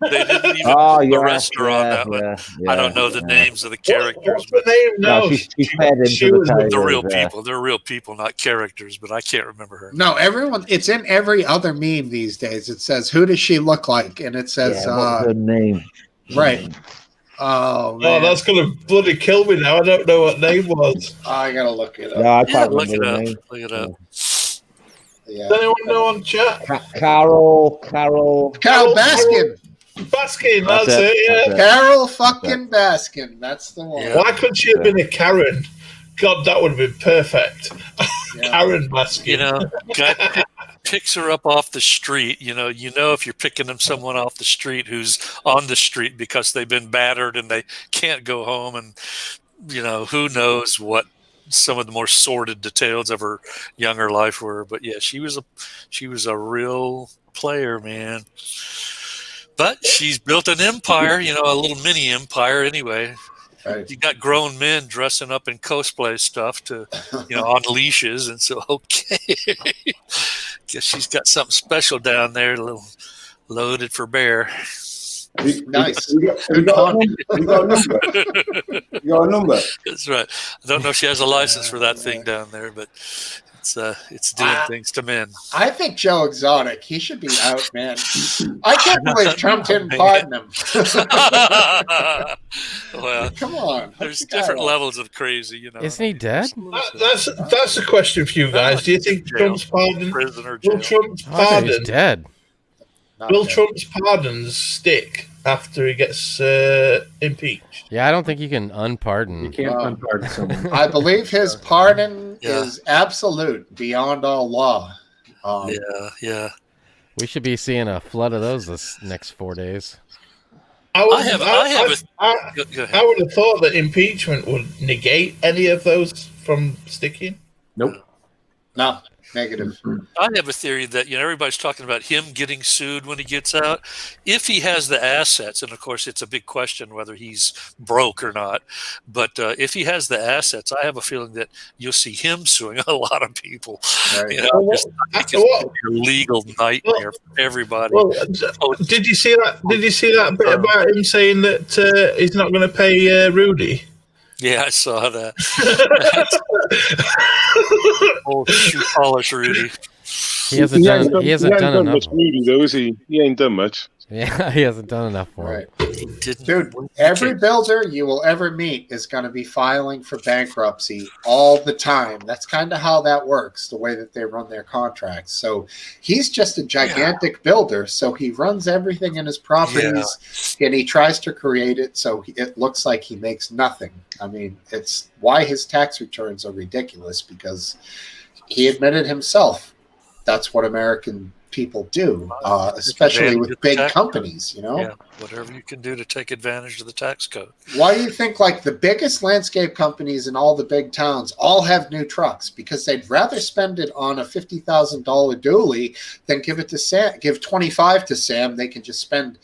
even arrest her on that one. I don't know the names of the characters. What's the name? No, she fed into the real people. They're real people, not characters. But I can't remember her. No, everyone. It's in every other meme these days. It says, "Who does she look like?" And it says, what's her name? Right. Oh Oh, man, that's gonna bloody kill me now. I don't know what name was. I gotta look it up. Yeah, I Yeah, can't look remember it the up. name. Look it up. Yeah, Does anyone know on chat? Carol. Carol Baskin. Baskin, That's that's it. Yeah. it. Carol fucking Baskin. That's the one. Yeah. Why couldn't she have been a Karen? God, that would have been perfect. Yeah. Karen Baskin. You know, guy picks her up off the street. You know if you're picking them someone off the street who's on the street because they've been battered and they can't go home, and who knows what some of the more sordid details of her younger life were. But yeah, she was a real player, man. But she's built an empire, a little mini empire anyway. Right. You got grown men dressing up in cosplay stuff to, on leashes, and so guess she's got something special down there, a little loaded for bear. Nice. We got a number. You got a number. That's right. I don't know if she has a license for that thing down there, but it's doing things to men. I think Joe Exotic, he should be out, man. I can't believe Trump didn't pardon him. Well, come on. there's different levels of crazy, Isn't he dead? That's a question for you guys. Do you think Trump's pardon? Prison or Will jail. Trump's I thought he was pardon? dead. Will Trump's pardons stick after he gets impeached? Yeah, I don't think you can You unpardon. can't unpardon someone. I believe his pardon Yeah. is absolute, beyond all law. Yeah. We should be seeing a flood of those this next 4 days. I would have thought that impeachment would negate any of those from sticking. Nope. No, negative. I have a theory that everybody's talking about him getting sued when he gets out. If he has the assets, and of course it's a big question whether he's broke or not, but if he has the assets, I have a feeling that you'll see him suing a lot of people. Right. I think it's a legal nightmare for everybody. Well, did you see that? Did you see that bit about him saying that he's not going to pay Rudy? Yeah, I saw that. Old shoe polish, Rudy. He hasn't done enough. much, Rudy, though, is he? He ain't done much. Yeah, he hasn't done enough for him. Right. He didn't. Dude, every builder you will ever meet is going to be filing for bankruptcy all the time. That's kind of how that works, the way that they run their contracts. So he's just a gigantic builder. So he runs everything in his properties and he tries to create it so it looks like he makes nothing. I mean, it's why his tax returns are ridiculous, because he admitted himself that's what American people do, especially with big companies, Yeah, whatever you can do to take advantage of the tax code. Why do you think the biggest landscape companies in all the big towns all have new trucks? Because they'd rather spend it on a $50,000 dually than give it to Sam. Give 25 to Sam. They can just spend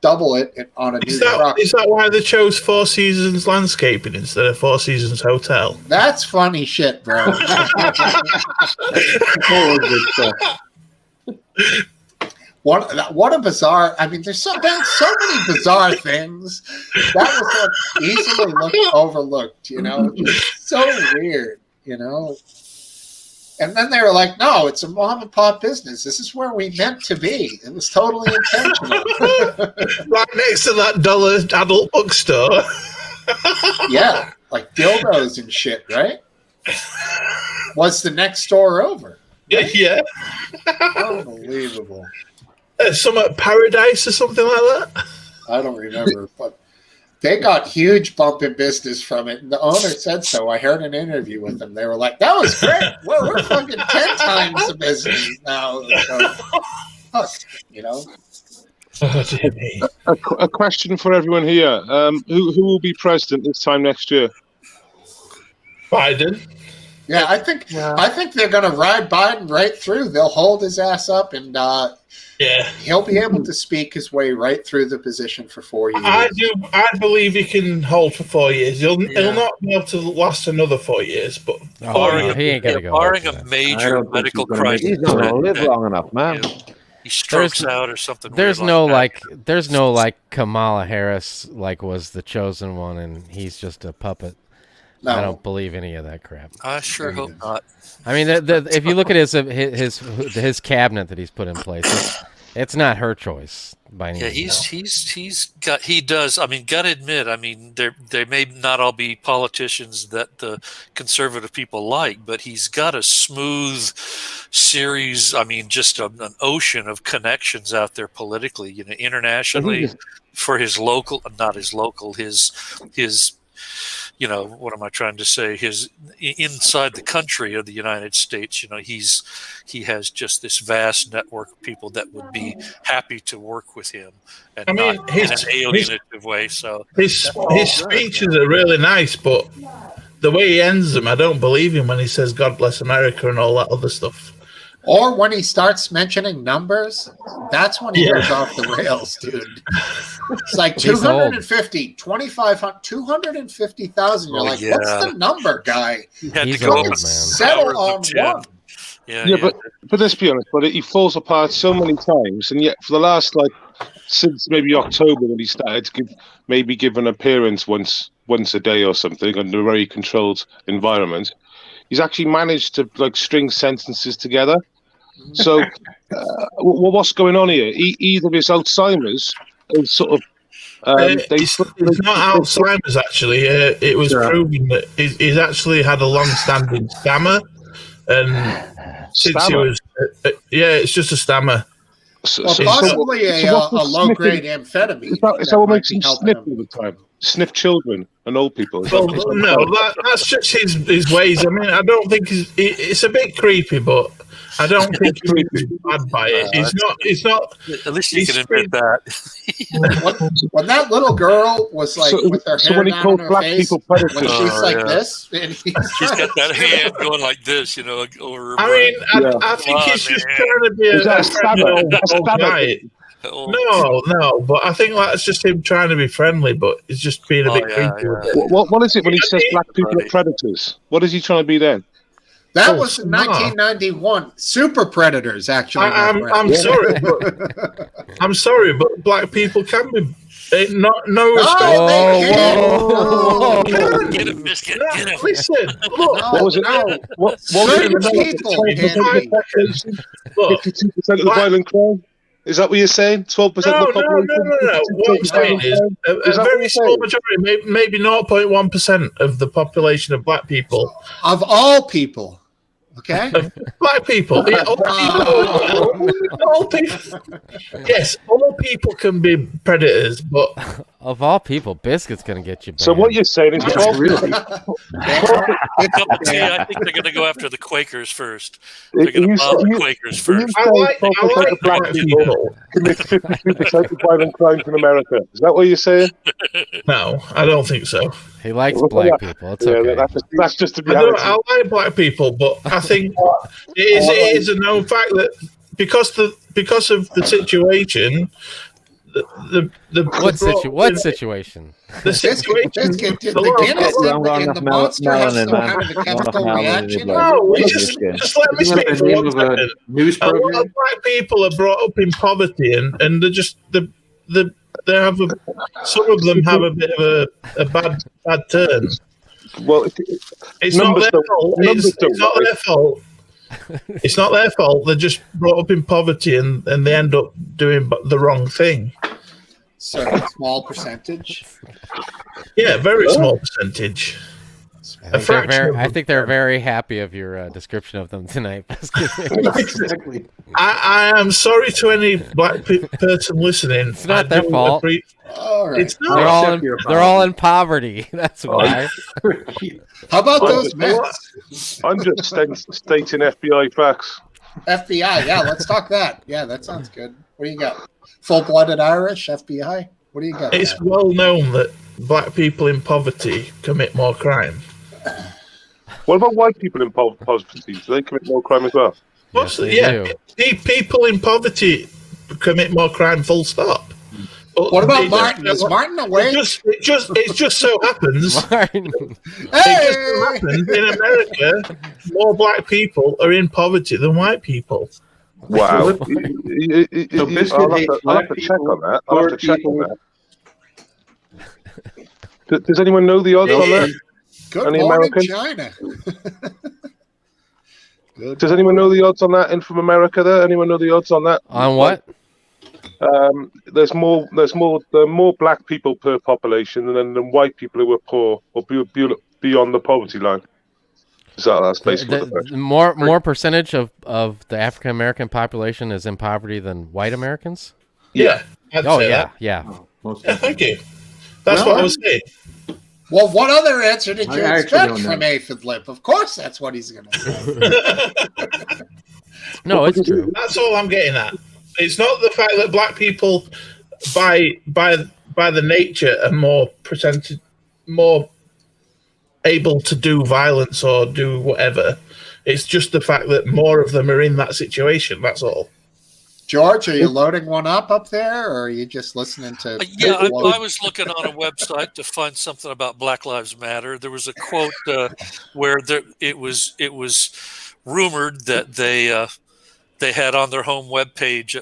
double it on a new truck. Is that why they chose Four Seasons Landscaping instead of Four Seasons Hotel? That's funny shit, bro. What a bizarre! I mean, there's been so many bizarre things that was easily overlooked. Just so weird. And then they were like, "No, it's a mom and pop business. This is where we meant to be. It was totally intentional." Right next to that dollar adult bookstore. Yeah, like dildos and shit, right? Was the next store over? Right? Yeah. Unbelievable. Some at Paradise or something like that. I don't remember, but they got huge bump in business from it. And the owner said so. I heard an interview with them. They were like, "That was great. We're fucking 10 times the business now." A question for everyone here: who will be president this time next year? Biden. Yeah, I think they're going to ride Biden right through. They'll hold his ass up, and he'll be able to speak his way right through the position for 4 years. I believe he can hold for 4 years. He'll not be able to last another 4 years, but he ain't gonna go. Barring a major medical crisis, He's not gonna live long enough, man. He strokes out or something. There's weird no like there's no Kamala Harris was the chosen one, and he's just a puppet. No. I don't believe any of that crap. I sure hope not. I mean, if you look at his cabinet that he's put in place, It's not her choice by any Yeah, means. he does. I mean, gotta admit, I mean, they may not all be politicians that the conservative people like, but he's got a smooth series. I mean, just an ocean of connections out there politically, internationally for his local, not his local, his, what am I trying to say? His inside the country of the United States, he has just this vast network of people that would be happy to work with him, and not in an alienative way. So his speeches are really nice, but the way he ends them, I don't believe him when he says "God bless America" and all that other stuff. Or when he starts mentioning numbers, that's when he goes off the rails, dude. It's like 250, 2,500, 250,000. You're like, what's the number, guy? He's old, man. Settle on one. Yeah, but let's be honest, but he falls apart so many times, and yet for the last since maybe October when he started to give an appearance once a day or something under a very controlled environment, he's actually managed to string sentences together. So, what's going on here? Either it's Alzheimer's, or sort of. It's not Alzheimer's actually. It was proven that he's actually had a long-standing stammer, and since he was, it's just a stammer. Possibly a low-grade amphetamine. Is that what makes him sniff all the time? Sniff children and old people. No, that's just his ways. I mean, I don't think it's a bit creepy, but I don't think he's bad by it. It's not. At least you can admit that. when that little girl was with her hair down in her face, when she's this, and she's got that hand going like this, over her. I think he's just trying to be a guy. No, but I think that's just him trying to be friendly, but it's just being a bit creepy. What is it when he says black people are predators? What is he trying to be then? That was in 1991. Super predators, actually. I'm sorry, I'm sorry, but black people can be no respect. Get him, biscuit. Get him. Listen, look. What was it? What was it? 52% of the violent crime. Is that what you're saying? 12% of the population? No. What I'm saying is a very small majority, maybe 0.1% of the population of black people. Of all people. Okay? Black people. Yeah, all people. Yes, all people can be predators, but... Of all people, Biscuit's going to get you banned. So what you're saying is... really? I think they're going to go after the Quakers first. They're going to bomb the Quakers first. I like black people. Commit 52% of violent crimes in America. Is that what you're saying? No, I don't think so. He likes black people. It's okay. That's just the reality. I like black people, but I think it is a known fact that because of the situation... What situation? The situation. The Guinness and the Monster have some kind of a chemical reaction. No, just let me speak for 1 second. News program. A lot of black people are brought up in poverty, and they're just they have some of them have a bit of a bad turn. Well, it's not their fault. It's not their fault. It's not their fault. They're just brought up in poverty, and they end up doing the wrong thing. So a small percentage. Yeah, very small percentage. I think they're very happy of your description of them tonight. Exactly. I am sorry to any black person listening. It's not their fault. All right. It's not. They're all in poverty. That's why. How about those Mets? I'm just stating FBI facts. FBI, yeah, let's talk that. Yeah, that sounds good. What do you got? Full-blooded Irish, FBI? What do you got? It's well known that black people in poverty commit more crime. What about white people in poverty? Do they commit more crime as well? People in poverty commit more crime, full stop. But what about Martin? Is Martin away? It just so happens. Martin. It just so happens in America, more black people are in poverty than white people. Wow. So Biscuit hates I'll have to check on that. I'll have to check on that. Does anyone know the odds on that? Good Any morning, American? China. Does anyone know the odds on that? And from America, there? Anyone know the odds on that? On what? There are more black people per population than white people who are poor or beyond the poverty line. So that's basically what the question. More percentage of the African American population is in poverty than white Americans. Yeah. I'd Oh say yeah, that. yeah. Yeah, thank you. That's what I was saying. Well, what other answer did you I actually expect don't from know. Aphid Lip? Of course, that's what he's going to say. No, it's true. That's all I'm getting at. It's not the fact that black people, by the nature, are more able to do violence or do whatever. It's just the fact that more of them are in that situation. That's all. George, are you loading one up there, or are you just listening to? Yeah, I was looking on a website to find something about Black Lives Matter. There was a quote where it was rumored that they had on their home webpage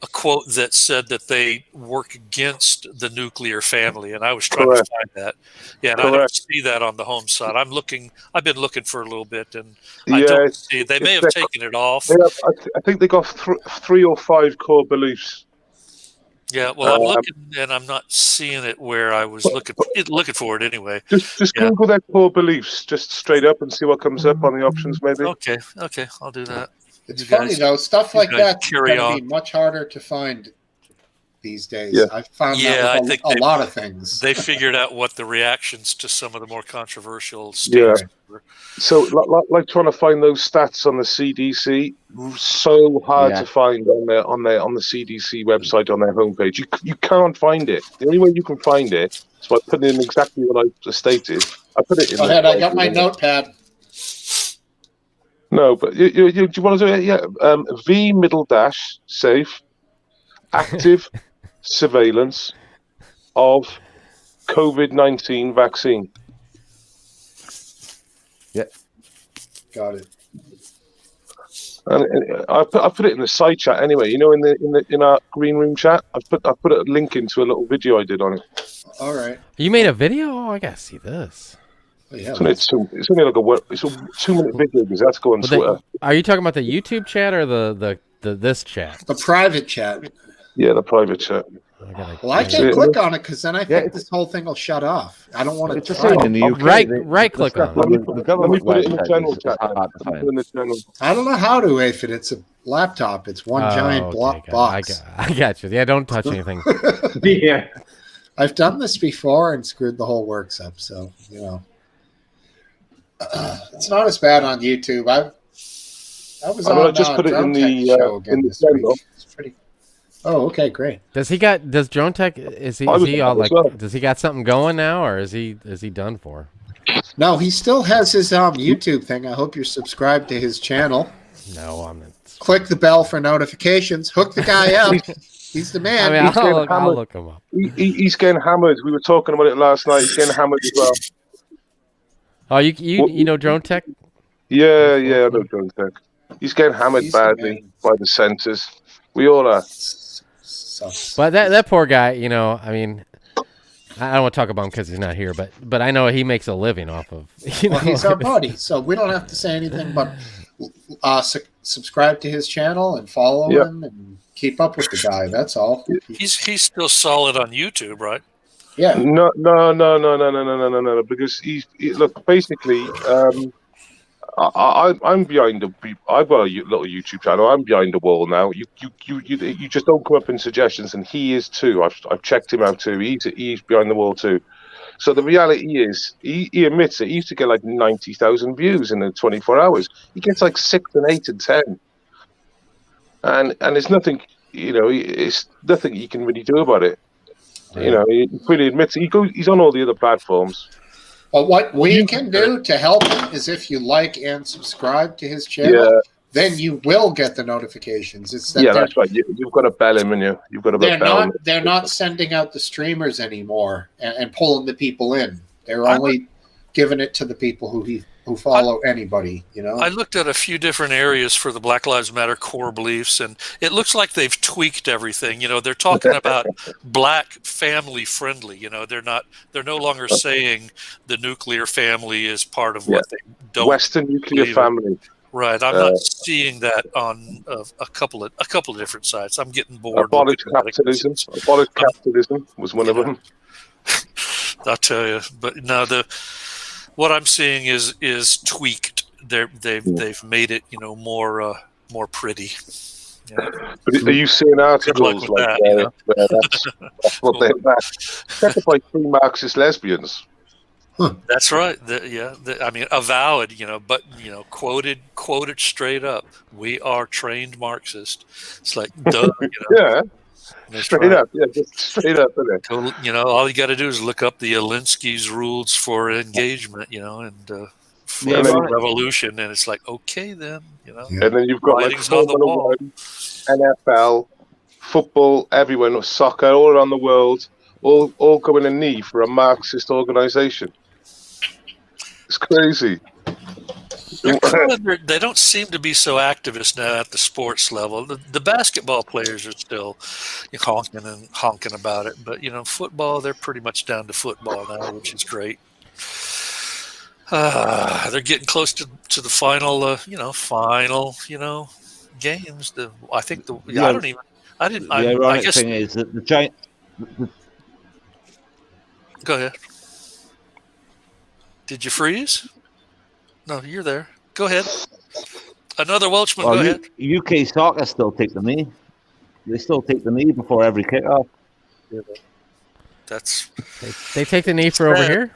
a quote that said that they work against the nuclear family, and I was trying to find that. Yeah, and I don't see that on the home side. I've been looking for a little bit, and I don't see it. They may have taken it off. I think they got 3 or 5 core beliefs. Yeah, well, I'm looking, and I'm not seeing it where I was looking for it anyway. Just Google their core beliefs, just straight up, and see what comes up on the options, maybe. Okay, I'll do that. It's funny though, stuff like that's carry going on. to be much harder to find these days. Yeah. I've found Yeah, that with a lot of things. They figured out what the reactions to some of the more controversial statements were. So, like trying to find those stats on the CDC, so hard to find on the CDC website on their homepage. You can't find it. The only way you can find it is by putting in exactly what I stated. I put it in. Go ahead. I got my notepad. No, but you want to do it? Yeah. V middle dash safe active surveillance of COVID-19 vaccine. Yeah. Got it. And I put it in the side chat anyway. You know, in our green room chat, I put a link into a little video I did on it. All right. You made a video? Oh, I gotta see this. Oh, yeah, it's only like it's a 2-minute video because that's going on Twitter. Are you talking about the YouTube chat or the this chat? The private chat. Yeah, the private chat. Well, I can't click on it because then I think this whole thing will shut off. I don't want to. It's the same in the UK. Right click on it. Let me put it in the general chat. I don't know how to, Aphid. It's a laptop. It's one giant box. I got you. Yeah, don't touch anything. Yeah. I've done this before and screwed the whole works up. So, you know. It's not as bad on YouTube. I just put it in the channel. It's pretty. Oh, okay, great. Does Drone Tech? Is he all like? Does he got something going now, or is he done for? No, he still has his YouTube thing. I hope you're subscribed to his channel. No, I'm not. Click the bell for notifications. Hook the guy up. He's the man. I mean, I'll look him up. He's getting hammered. We were talking about it last night. He's getting hammered as well. Oh, you know Drone Tech? Yeah, I know Drone Tech. He's getting hammered badly by the censors. We all are. But that poor guy, you know, I mean, I don't want to talk about him because he's not here, but I know he makes a living off of. Well, he's our buddy, so we don't have to say anything but subscribe to his channel and follow him and keep up with the guy. That's all. He's still solid on YouTube, right? Yeah. No. Because look, basically, I'm behind I've got a little YouTube channel. I'm behind the wall now. You just don't come up in suggestions, and he is too. I've checked him out too. He's behind the wall too. So the reality is, he admits it. He used to get like 90,000 views in the 24 hours. He gets like 6 and 8 and 10, and it's nothing. You know, it's nothing he can really do about it. You know, he fully admits it. He's on all the other platforms. But what we can do to help him is if you like and subscribe to his channel, then you will get the notifications. It's that that's right. You've got to bell him, and you've got to bell him. They're not sending out the streamers anymore and pulling the people in. They're only giving it to the people who follow anybody, you know? I looked at a few different areas for the Black Lives Matter core beliefs, and it looks like they've tweaked everything. You know, they're talking about black family friendly. You know, they're no longer saying the nuclear family is part of what they don't. Western nuclear family. Right. I'm not seeing that on a couple of different sites. I'm getting bored. Abolish capitalism. Abolish capitalism was one of them. I'll tell you, but no, what I'm seeing is tweaked. They've made it, more pretty. Yeah. But are you seeing articles like that, that's what they're set up by 3 Marxist lesbians? Huh. That's right. I mean, avowed, but quoted straight up. We are trained Marxist. It's like, duh, Yeah. Straight right. up, just straight up, isn't it? So, all you got to do is look up the Alinsky's rules for engagement, and for revolution, and it's like, okay, then, And then you've got writings on the wall. NFL, football, everyone, soccer, all around the world, all going a knee for a Marxist organisation. It's crazy. They don't seem to be so activist now at the sports level. The basketball players are still honking about it, but football, they're pretty much down to football now, which is great. They're getting close to the final, games. I think the ironic thing is that the giant. Go ahead. Did you freeze? No, you're there. Go ahead. Another Welshman. Go ahead. UK soccer still take the knee. They still take the knee before every kickoff. That's they take the knee for over here.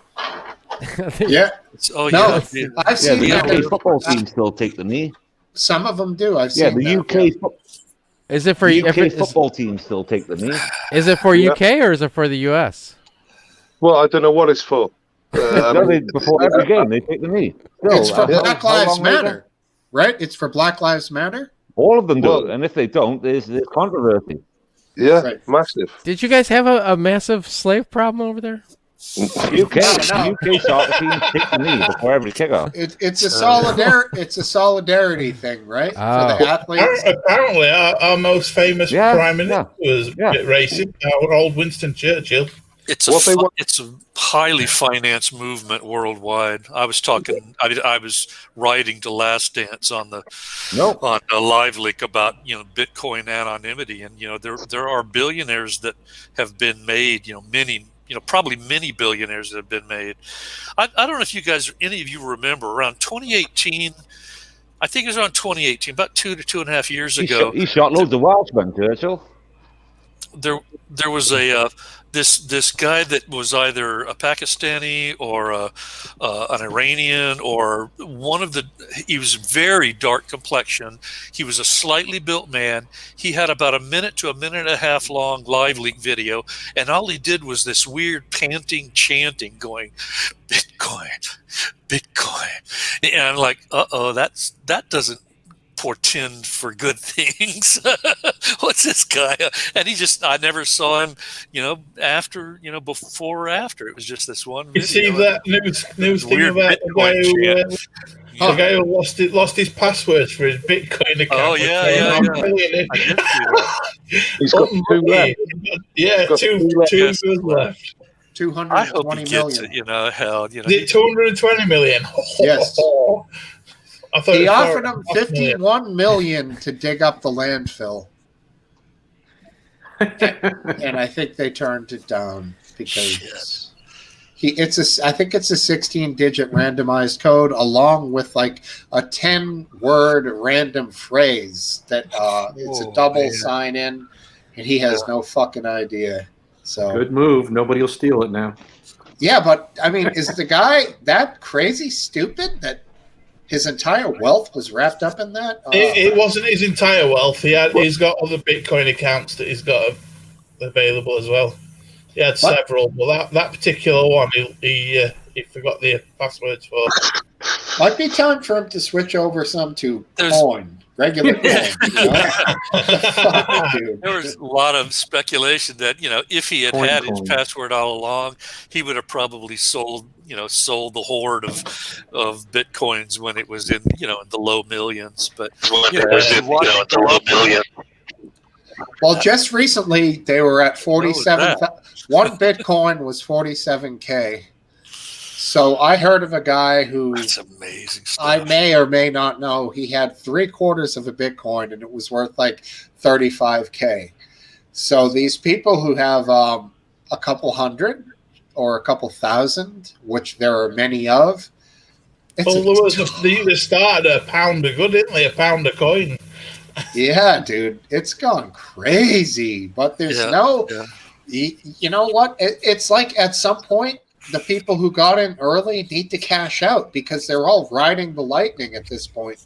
Yeah. I've seen the UK football team still take the knee. Some of them do. I've seen. The UK. Is it for UK football team still take the knee? Is it for UK or is it for the US? Well, I don't know what it's for. Before every game, they take the knee. It's for Black Lives Matter, right? It's for Black Lives Matter. All of them do, and if they don't, there's controversy. Yeah, right. Massive. Did you guys have a massive slave problem over there? UK soccer team take the knee before every kickoff. It's a solidarity thing, right? For the athletes. Apparently, our most famous prime minister was a bit racist. Our old Winston Churchill. It's a highly financed movement worldwide. I was writing to Last Dance on the Live Leak about Bitcoin anonymity, and there are billionaires that have been made. Probably many billionaires that have been made. I don't know if any of you remember around 2018. I think it was around 2018, about 2 to 2.5 years ago. He shot loads of Welshmen, Churchill. There was this guy that was either a Pakistani or an Iranian or he was very dark complexion. He was a slightly built man. He had about a minute to a minute and a half long Live Leak video, and all he did was this weird panting, chanting, going, "Bitcoin, Bitcoin," and I'm like, that doesn't portend for good things. What's this guy? And I never saw him, after, before or after. It was just this one video. You see that news thing about the guy who lost his passwords for his Bitcoin account? Oh, yeah. I did see that. He's got 2 left. Yeah, two left. 220 I hope he gets million. it, hell. Is it 220 million? Yes. He offered him $51 million to dig up the landfill, and I think they turned it down because I think it's a 16-digit randomized code along with like a 10-word random phrase that it's a double sign in, and he has no fucking idea. So good move. Nobody will steal it now. Yeah, but I mean, is the guy that crazy stupid that his entire wealth was wrapped up in that? It wasn't his entire wealth. He's got other Bitcoin accounts that he's got available as well. He had several, but that particular one, he forgot the passwords for. Might be time for him to switch over some to coin, regular coin. There was a lot of speculation that if he had his password all along, he would have probably sold the hoard of Bitcoins when it was in the low millions. But the low million. Well, just recently they were at 47. One Bitcoin was 47K. So I heard of a guy who That's amazing stuff. I may or may not know. He had 3/4 of a Bitcoin, and it was worth like 35K. So these people who have a couple hundred or a couple thousand, which there are many of. They started a pound a good, didn't they? A pound a coin. Yeah, dude, it's gone crazy. But there's you know what? It's like at some point, the people who got in early need to cash out because they're all riding the lightning at this point.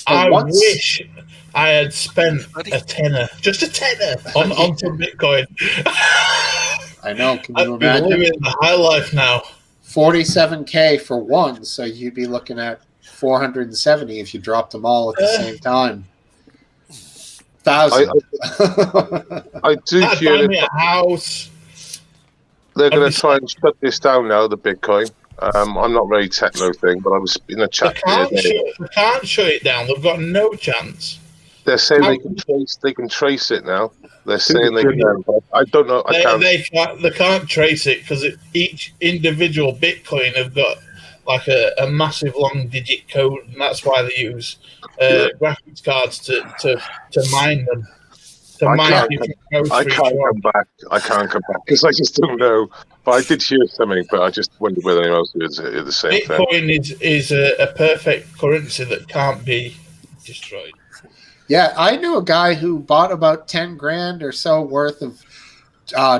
I wish I had spent a tenner, just a tenner, on some Bitcoin. I know. Can you I'd be imagine? living the high life now. 47K for one, so you'd be looking at 470 if you dropped them all at the same time. 1,000. I do hear buy me a house. They're going to try and shut this down now, the Bitcoin. I'm not very techno thing, but I was in a chat. They can't shut it down. They've got no chance. They're saying they can trace it now. They're saying they can. I don't know. They can't trace it because each individual Bitcoin have got like a massive long digit code, and that's why they use graphics cards to mine them. I can't come back. I can't come back because I just don't know. But I did hear something, but I just wonder whether anyone else is the same thing. Bitcoin is a perfect currency that can't be destroyed. Yeah, I knew a guy who bought about 10 grand or so worth of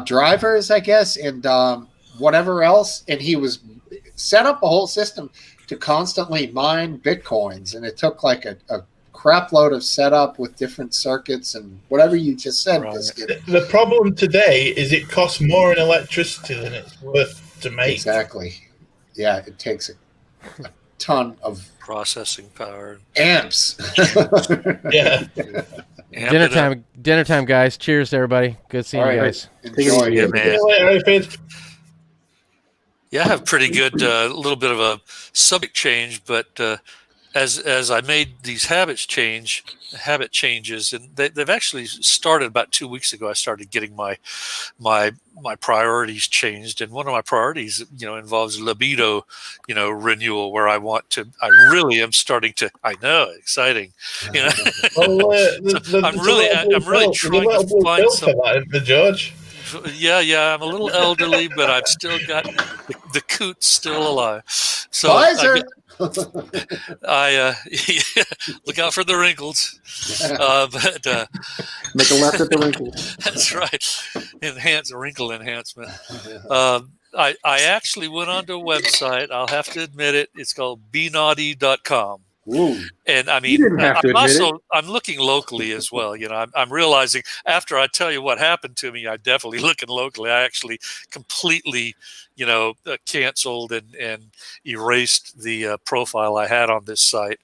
drivers, I guess, and whatever else, and he was set up a whole system to constantly mine Bitcoins, and it took like a crap load of setup with different circuits and whatever you just said. Right. The problem today is it costs more in electricity than it's worth to make. Exactly. Yeah, it takes a ton of processing power. Amps. Yeah. Dinner time, guys. Cheers, everybody. Good seeing you guys. Enjoy it, man. Yeah, I have pretty good little bit of a subject change, but as I made these habit changes, and they've actually started about 2 weeks ago. I started getting my priorities changed, and one of my priorities, involves libido, renewal, where I really am starting to. I know, exciting. I'm really trying to find some. The judge. Yeah, I'm a little elderly, but I've still got the coot's still alive. So Pfizer. I look out for the wrinkles. But make a left at the wrinkles. That's right. Wrinkle enhancement. I actually went onto a website. I'll have to admit it. It's called benaughty.com. Ooh. And I mean, I'm looking locally as well. I'm realizing after I tell you what happened to me, I'm definitely looking locally. I actually completely, canceled and erased the profile I had on this site.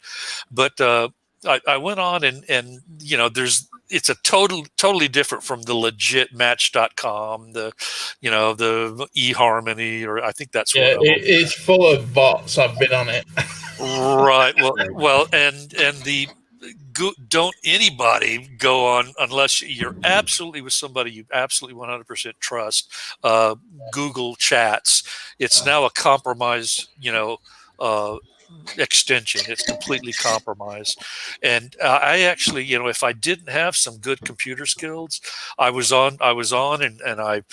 But I went on and it's a totally different from the legit match.com, the eHarmony, or I think that's what it's full of bots. I've been on it. Right. Well, and don't anybody go on unless you're absolutely with somebody you absolutely 100% trust. Google Chats. It's now a compromised, extension. It's completely compromised. And I actually, if I didn't have some good computer skills, I was on and I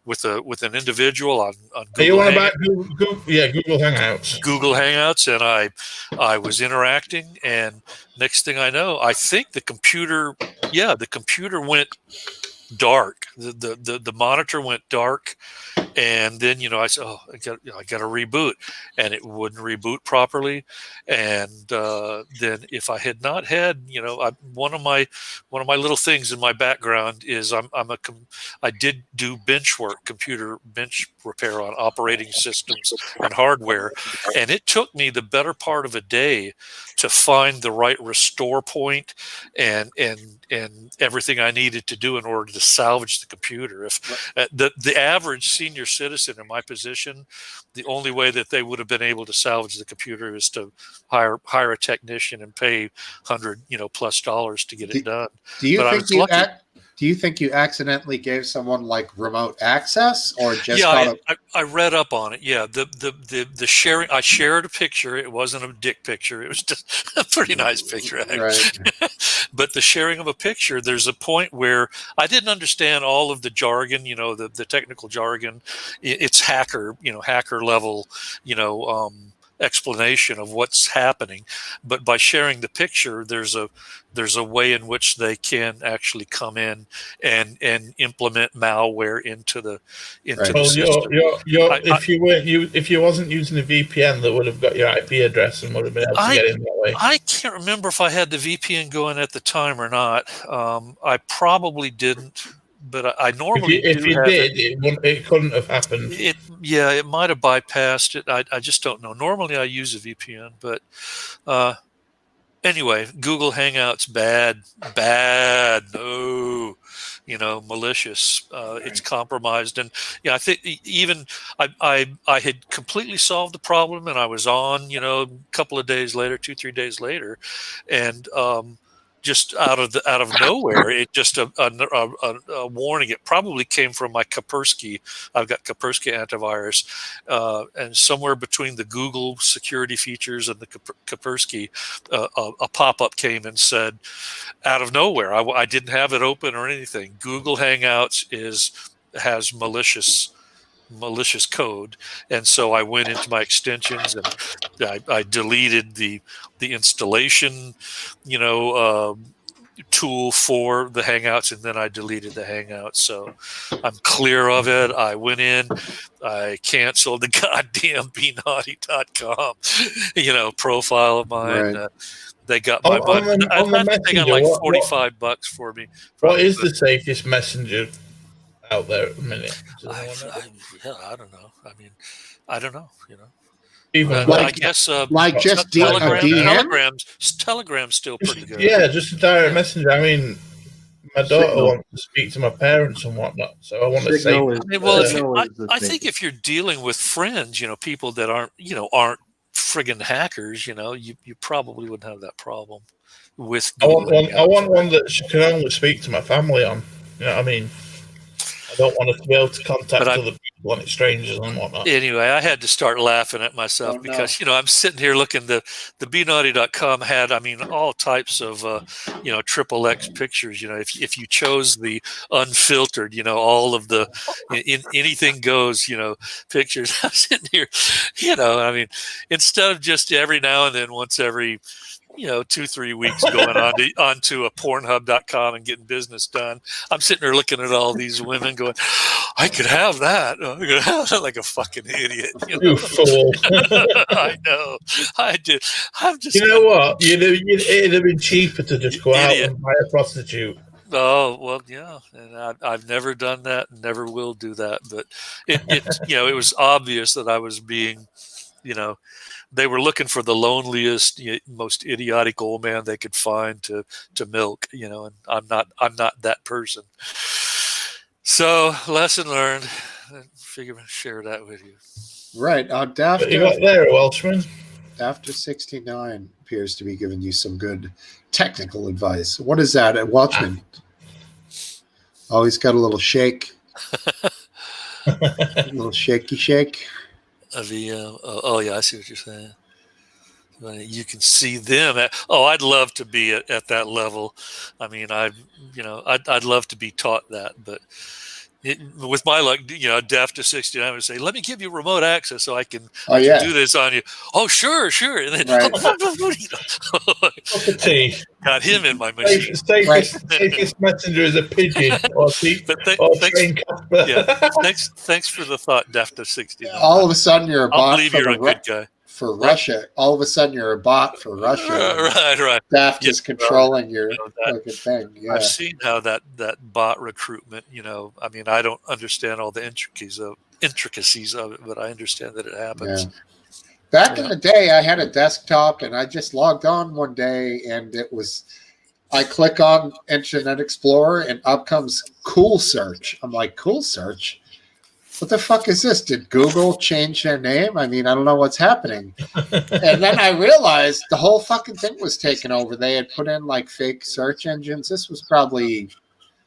with an individual on Google. Are you on about Google Hangouts? Google Hangouts, and I was interacting, and next thing I know, I think the computer went dark. The monitor went dark, and then I said, "Oh, I got to reboot," and it wouldn't reboot properly. And then if I had not had, one of my little things in my background is I did do computer bench repair on operating systems and hardware, and it took me the better part of a day to find the right restore point and everything I needed to do in order to salvage the computer. If the average senior citizen in my position, the only way that they would have been able to salvage the computer is to hire a technician and pay $100 plus to get it done. Do you Do you think you accidentally gave someone like remote access, or just Yeah, I read up on it. Yeah, the sharing. I shared a picture. It wasn't a dick picture. It was just a pretty nice picture, actually. Right. But the sharing of a picture, there's a point where I didn't understand all of the jargon. The technical jargon. It's hacker level. Explanation of what's happening, but by sharing the picture, there's a way in which they can actually come in and implement malware into the system. If you wasn't using a VPN, that would have got your IP address and would have been able to get in that way. I can't remember if I had the VPN going at the time or not. I probably didn't. But I normally if you did, it couldn't have happened. It might have bypassed it. I just don't know. Normally I use a VPN, but anyway, Google Hangouts bad. No, malicious. It's compromised, and I think even I had completely solved the problem, and I was on a couple of days later, 2-3 days later, and just out of nowhere, it just a warning. It probably came from my Kaspersky. I've got Kaspersky antivirus, and somewhere between the Google security features and the Kaspersky, a pop-up came and said, out of nowhere, I didn't have it open or anything. Google Hangouts has malicious code, and so I went into my extensions and I deleted the installation tool for the Hangouts, and then I deleted the Hangouts, so I'm clear of it. I went in, I canceled the goddamn BeNaughty.com profile of mine. Right. They got my money. I think they got like $45 for me. What is the safest messenger out there at the minute? I don't know. I mean, I don't know. Even I guess just Telegram's still pretty good. Yeah, just a direct messenger. I mean, my daughter wants to speak to my parents and whatnot, so I want to say. I think if you're dealing with friends, people that aren't friggin' hackers, you probably wouldn't have that problem with. I want one that she can only speak to my family on. You know what I mean? I don't want her to be able to contact other people and strangers and whatnot. Anyway, I had to start laughing at myself because I'm sitting here looking. The BeNaughty.com had, all types of XXX pictures. If you chose the unfiltered, all of the anything goes, pictures. I'm sitting here, instead of just every now and then, once every 2-3 weeks going onto a Pornhub.com and getting business done, I'm sitting there looking at all these women going, I could have that. I could have that, like a fucking idiot. You fool. I know. I did. I'm just. You know what? It'd have been cheaper to just go out and buy a prostitute. Oh, well, yeah. And I've never done that, never will do that. But it was obvious that I was being, they were looking for the loneliest, most idiotic old man they could find to milk, and I'm not that person. So, lesson learned. I figure I'd share that with you. Right. But you got there, Welshman. After 69 appears to be giving you some good technical advice. What is that at Welshman? Oh, he's got a little shake. A little shaky shake. I see what you're saying. You can see them. I'd love to be at that level. I mean, I'd love to be taught that, but with my luck, deaf to 69 would say, "Let me give you remote access so I can do this on you." Oh, sure. And then got him in my machine. Safest messenger is a pigeon or thanks for the thought, deaf to 69. All of a sudden, you're a bot. I believe you're a good guy. For Russia, all of a sudden you're a bot for Russia. Right. Daft is controlling your fucking thing. Yeah. I've seen how that bot recruitment. I don't understand all the intricacies of it, but I understand that it happens. Yeah. Back in the day, I had a desktop, and I just logged on one day, and I click on Internet Explorer, and up comes Cool Search. I'm like, Cool Search? What the fuck is this? Did Google change their name? I don't know what's happening. And then I realized the whole fucking thing was taken over. They had put in like fake search engines. This was probably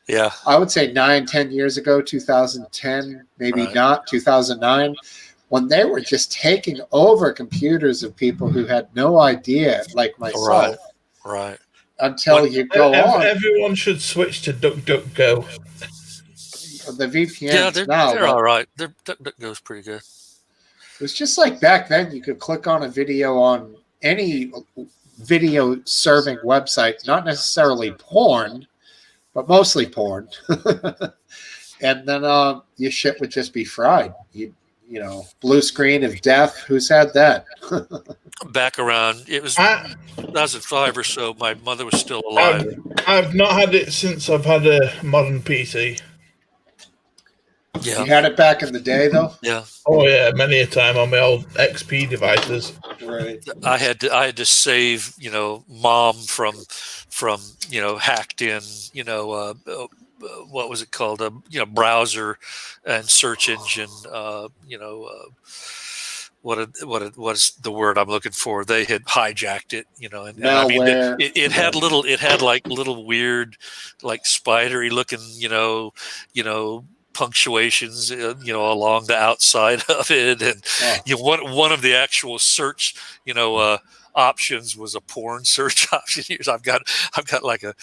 Yeah. I would say 9-10 years ago, 2010, maybe Right. not 2009, when they were just taking over computers of people who had no idea, like myself, Right. until you go on Everyone should switch to DuckDuckGo. the VPNs Yeah, they're now. they're but all right. That goes pretty good. It was just like back then, you could click on a video on any video serving website, not necessarily porn, but mostly porn. And then your shit would just be fried. You know, blue screen of death. Who's had that? Back around, it was 2005 or so. My mother was still alive. I've not had it since I've had a modern PC. Yeah. You had it back in the day, though. Yeah. Oh yeah, many a time on my old XP devices. Right. I had to save, mom from hacked in, what was it called? Browser and search engine, what's the word I'm looking for? They had hijacked it, and I mean, Malware. it had like little weird, like spidery looking, punctuations, along the outside of it, and one of the actual search, options was a porn search option. I've got like a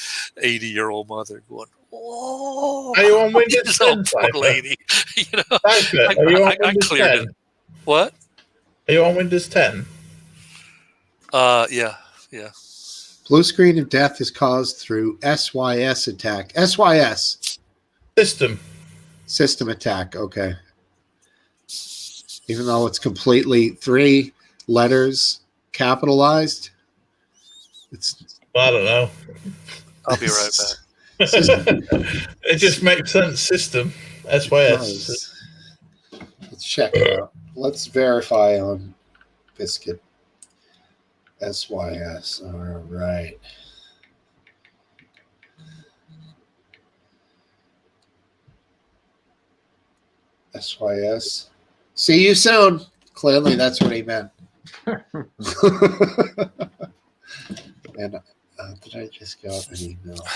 80-year-old mother going, "Oh, are you on Windows 10, poor lady?" Are you on I Windows cleared 10? it. What? Are you on Windows 10? Yeah. Blue screen of death is caused through SYS attack. SYS. System attack. Okay. Even though it's completely 3 letters capitalized, I don't know. I'll be right back. It just makes sense. System. SYS. Let's check it out. Let's verify on Biscuit. SYS. All right. SYS. See you soon. Clearly, that's what he meant. And did I just got an email?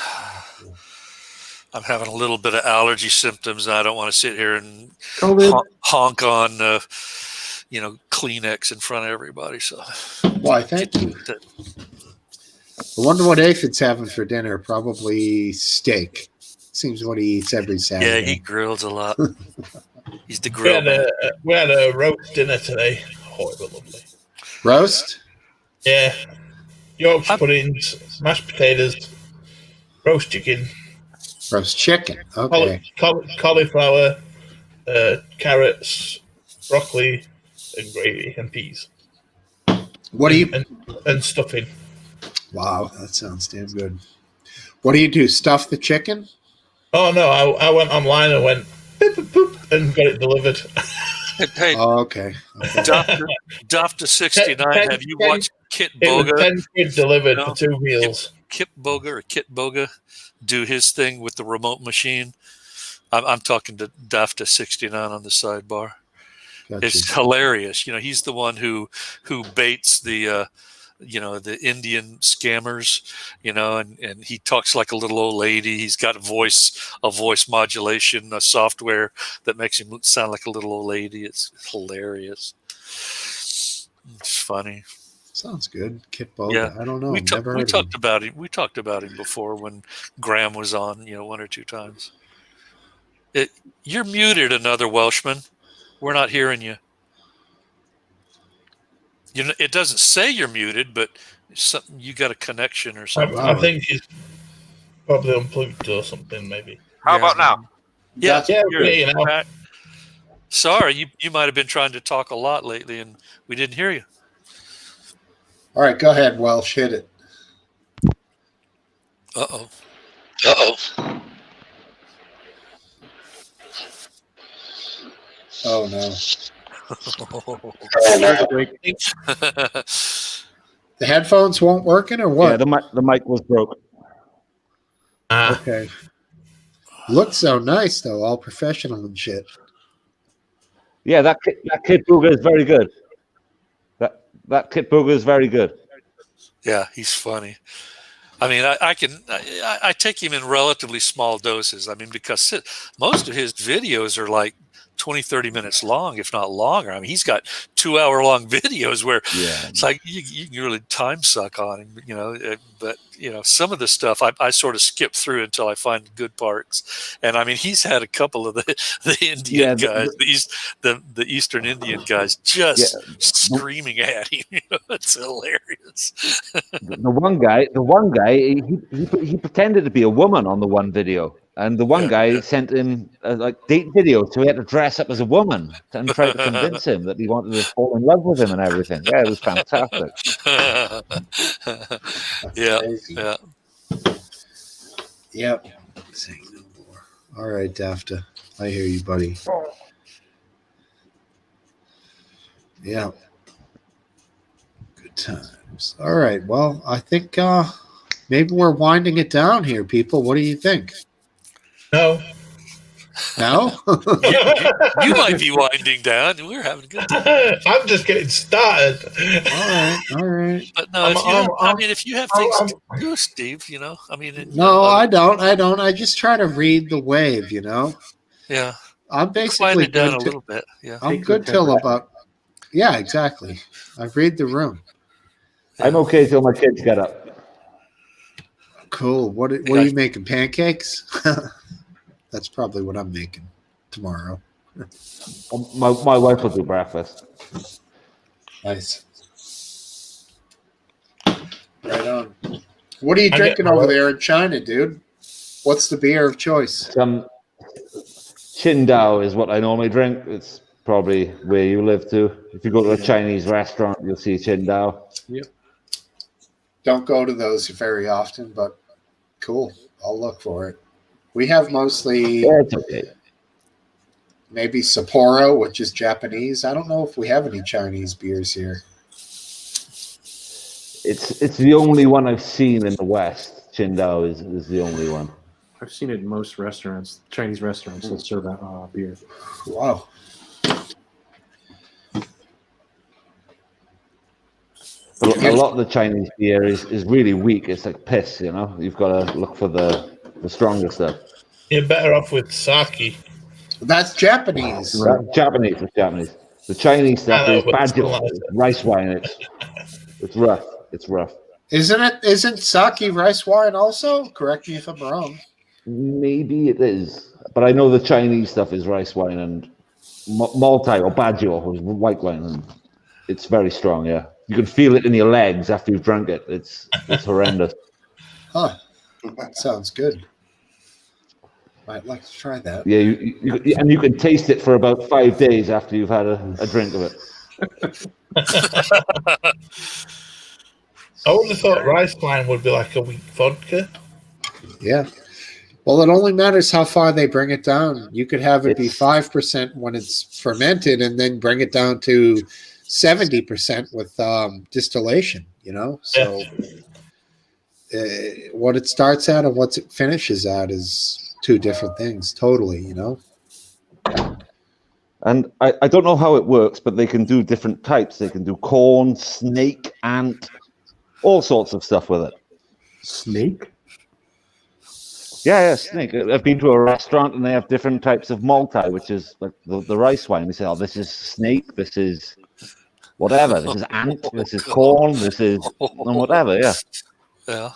I'm having a little bit of allergy symptoms, and I don't want to sit here and COVID. honk on, Kleenex in front of everybody. So, Why? Thank you. I wonder what Aphid's having for dinner. Probably steak. Seems what he eats every Saturday. Yeah, he grills a lot. He's the grill. We had a roast dinner today. Oh, it was lovely. Roast? Yeah. Yorkshire puddings, mashed potatoes, roast chicken. Roast chicken. Okay. Cauliflower, carrots, broccoli, and gravy, and peas. What do you... And stuffing. Wow, that sounds damn good. What do you do? Stuff the chicken? Oh, no, I went online and went boop, boop, boop, and got it delivered. Hey, okay. Doctor 69, have you watched Kit Boga? It was 10 quid delivered for 2 meals. Kit Boga do his thing with the remote machine. I'm talking to Doctor 69 on the sidebar. Gotcha. It's hilarious. He's the one who baits the the Indian scammers, and he talks like a little old lady. He's got a voice modulation, a software that makes him sound like a little old lady. It's hilarious. It's funny. Sounds good. Kit Boga. Yeah. I don't know. We talked about him. We talked about him before when Graham was on, 1 or 2 times. You're muted, another Welshman. We're not hearing you. It doesn't say you're muted, but you got a connection or something. I think he's probably unplugged or something, maybe. How about now? Yeah, you know. Sorry, you might have been trying to talk a lot lately, and we didn't hear you. All right, go ahead, Welsh. Hit it. Uh-oh. Oh, no. The headphones won't working or what? Yeah, the mic was broke. Okay. Looks so nice though, all professional and shit. Yeah, that Kit Booger is very good. That Kit Booger is very good. Yeah, he's funny. I mean, I take him in relatively small doses. I mean, because most of his videos are like 20, 30 minutes long, if not longer. I mean, he's got 2 hour long videos where it's like you can really time suck on him, but some of the stuff I sort of skip through until I find good parts. And I mean, he's had a couple of the Indian guys, the Eastern Indian guys just screaming at him. It's hilarious. The one guy, he pretended to be a woman on the one video, and the one guy sent him like date videos, so he had to dress up as a woman and try to convince him that he wanted to fall in love with him and everything. Yeah, it was fantastic. Yep. Say no more. All right, Dafta. I hear you, buddy. Yeah. Good times. All right. Well, I think maybe we're winding it down here, people. What do you think? No. No? you might be winding down. We're having a good time. I'm just getting started. All right. But no, if you have things to do, Steve, I mean. No, I don't. I just try to read the wave, Yeah. I'm basically it down a little bit. Yeah. I'm good till about. Yeah, exactly. I read the room. I'm okay till my kids get up. Cool. What are you making? Pancakes? That's probably what I'm making tomorrow. My wife will do breakfast. Nice. Right on. What are you drinking over there in China, dude? What's the beer of choice? Some Qingdao is what I normally drink. It's probably where you live too. If you go to a Chinese restaurant, you'll see Qingdao. Yep. Don't go to those very often, but cool. I'll look for it. We have mostly maybe Sapporo, which is Japanese. I don't know if we have any Chinese beers here. It's the only one I've seen in the West. Qingdao is the only one. I've seen it in most restaurants, Chinese restaurants that serve that beer. Wow. But a lot of the Chinese beer is really weak. It's like piss, You've got to look for the stronger stuff. You're better off with sake. That's Japanese. Japanese. The Chinese stuff is bajio, rice wine. It's rough. It's rough. Isn't sake rice wine also? Correct me if I'm wrong. Maybe it is, but I know the Chinese stuff is rice wine and multi or bajio is white wine, and it's very strong. Yeah, you can feel it in your legs after you've drunk it. It's horrendous. Huh. That sounds good. Might like to try that. Yeah, you can taste it for about 5 days after you've had a drink of it. I would have thought rice wine would be like a weak vodka. Yeah. Well, it only matters how far they bring it down. You could have it be 5% when it's fermented and then bring it down to 70% with distillation, So what it starts at and what it finishes at is two different things totally, And I don't know how it works, but they can do different types. They can do corn, snake, ant, all sorts of stuff with it. Snake? Yeah, snake. I've been to a restaurant and they have different types of multi, which is like the rice wine. They say, oh, this is snake, this is whatever, this is ant, this is corn, this is and whatever, yeah. Yeah.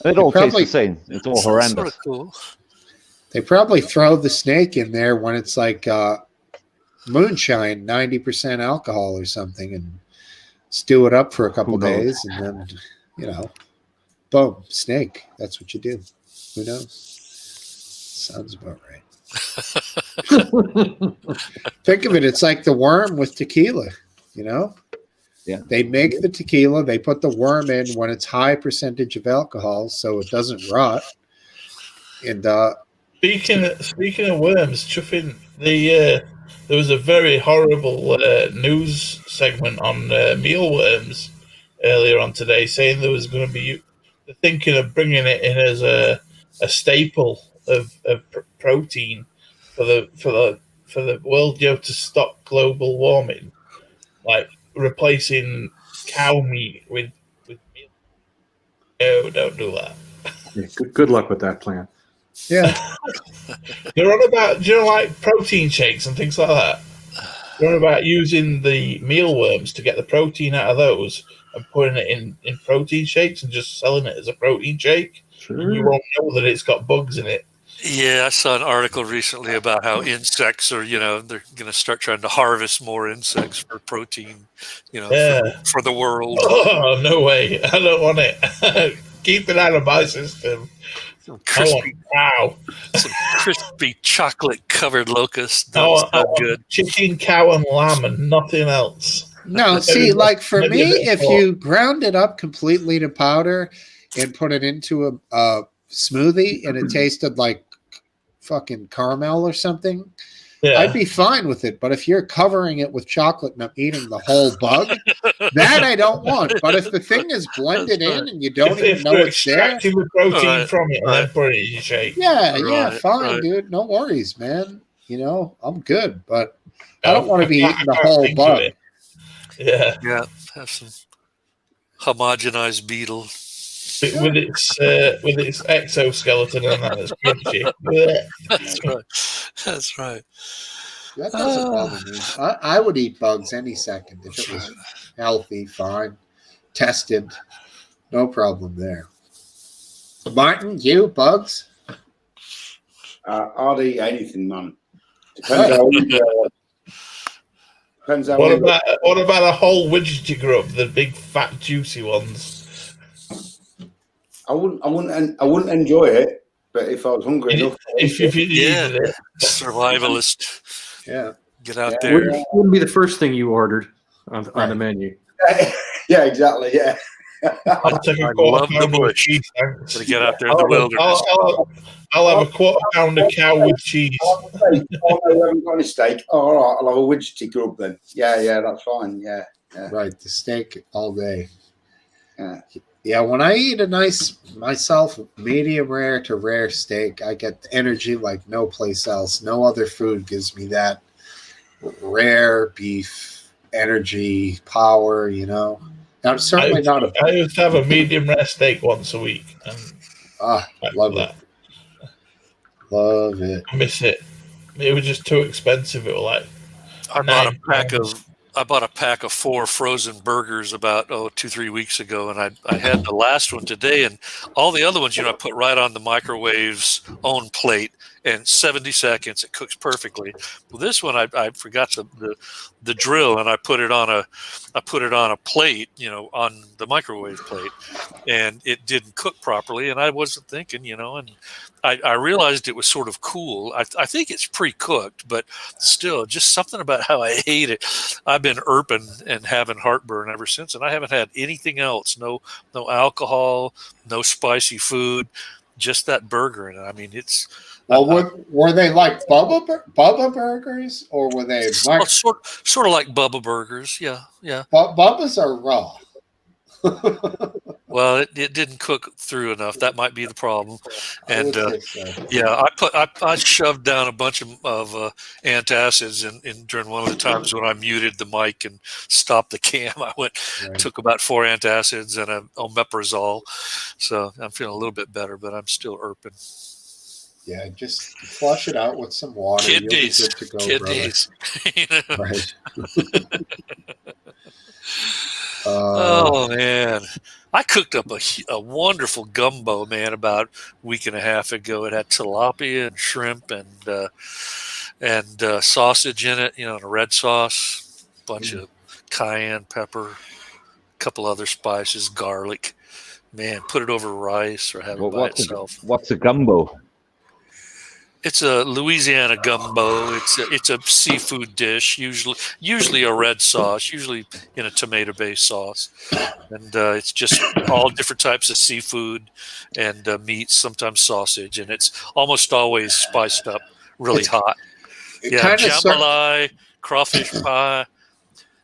It all tastes the same. It's all horrendous. Sort of cool. They probably throw the snake in there when it's like moonshine, 90% alcohol or something, and stew it up for a couple days, and then, boom, snake. That's what you do. Who knows? Sounds about right. Think of it. It's like the worm with tequila, Yeah. They make the tequila. They put the worm in when it's high percentage of alcohol, so it doesn't rot. And speaking of worms, chuffing there was a very horrible news segment on mealworms earlier on today, saying there was going to be thinking of bringing it in as a staple of protein for the world, to stop global warming, like replacing cow meat with meal. No, don't do that. Yeah, good luck with that plan. Yeah. They're on about, do you know, like protein shakes and things like that? They're on about using the mealworms to get the protein out of those and putting it in protein shakes and just selling it as a protein shake. Sure. And you won't know that it's got bugs in it. Yeah, I saw an article recently about how insects are, they're going to start trying to harvest more insects for protein, for the world. Oh, no way. I don't want it. Keep it out of my system. Some crispy, cow. Some crispy chocolate-covered locusts. Good. Chicken, cow, and lamb and nothing else. No, see, like for me, if you ground it up completely to powder and put it into a smoothie and it tasted like fucking caramel or something, I'd be fine with it. But if you're covering it with chocolate and I'm eating the whole bug, that I don't want. But if the thing is blended in and you don't even know it's there, extracting the protein from it and then put it in your shake. Fine, dude. No worries, man. I'm good, but I don't want to be eating the whole bug. Yeah, have some homogenized beetle. With its exoskeleton and that, it's crunchy. That's right. That doesn't bother me. I would eat bugs any second if it was healthy, fine, tested, no problem there. Martin, you bugs? I'd eat anything, man. Depends how. Depends how. What about a whole widgety grub, the big fat juicy ones? I wouldn't enjoy it, but if I was hungry enough, if you needed it, survivalist. Yeah, get out there. It wouldn't be the first thing you ordered on the menu. Yeah, exactly. Yeah. I'll take a I quarter love the pounder with bush. cheese. To get out there in the wilderness. I'll have a quarter pounder cow with cheese. Oh, no, we haven't got any steak. Oh, all right, I'll have a widgety grub then. Yeah, that's fine. Yeah. Right, the steak all day. Yeah. Yeah, when I eat a nice myself medium rare to rare steak, I get energy like no place else. No other food gives me that rare beef energy, power. Now, certainly not a. I used to have a medium rare steak once a week. Love it. Love it. I miss it. It was just too expensive. It was like I bought a pack of 4 frozen burgers about 2-3 weeks ago, and I had the last one today, and all the other ones, I put right on the microwave's own plate, and 70 seconds it cooks perfectly. Well, this one I forgot the drill, and I put it on a plate, on the microwave plate, and it didn't cook properly, and I wasn't thinking, and I realized it was sort of cool. I think it's pre-cooked, but still, just something about how I ate it. I've been irping and having heartburn ever since, and I haven't had anything else. No alcohol, no spicy food, just that burger. And I mean, it's. Well, were they like Bubba burgers, or were they sort of like Bubba burgers? Yeah. Bubba's are raw. Well, it didn't cook through enough. That might be the problem. And I shoved down a bunch of antacids during one of the times when I muted the mic and stopped the cam. Took about 4 antacids and a omeprazole. So I'm feeling a little bit better, but I'm still irping. Yeah, just flush it out with some water. Kidneys. You'll be good to go, Kidneys. Right. Oh man, I cooked up a wonderful gumbo, man, about a week and a half ago. It had tilapia and shrimp and sausage in it, and a red sauce, a bunch of cayenne pepper, a couple other spices, garlic. Man, put it over rice or have it by itself. What's a gumbo? It's a Louisiana gumbo. It's a seafood dish, usually a red sauce, usually in a tomato-based sauce, and it's just all different types of seafood and meats, sometimes sausage, and it's almost always spiced up really hot. Yeah, jambalaya, crawfish pie.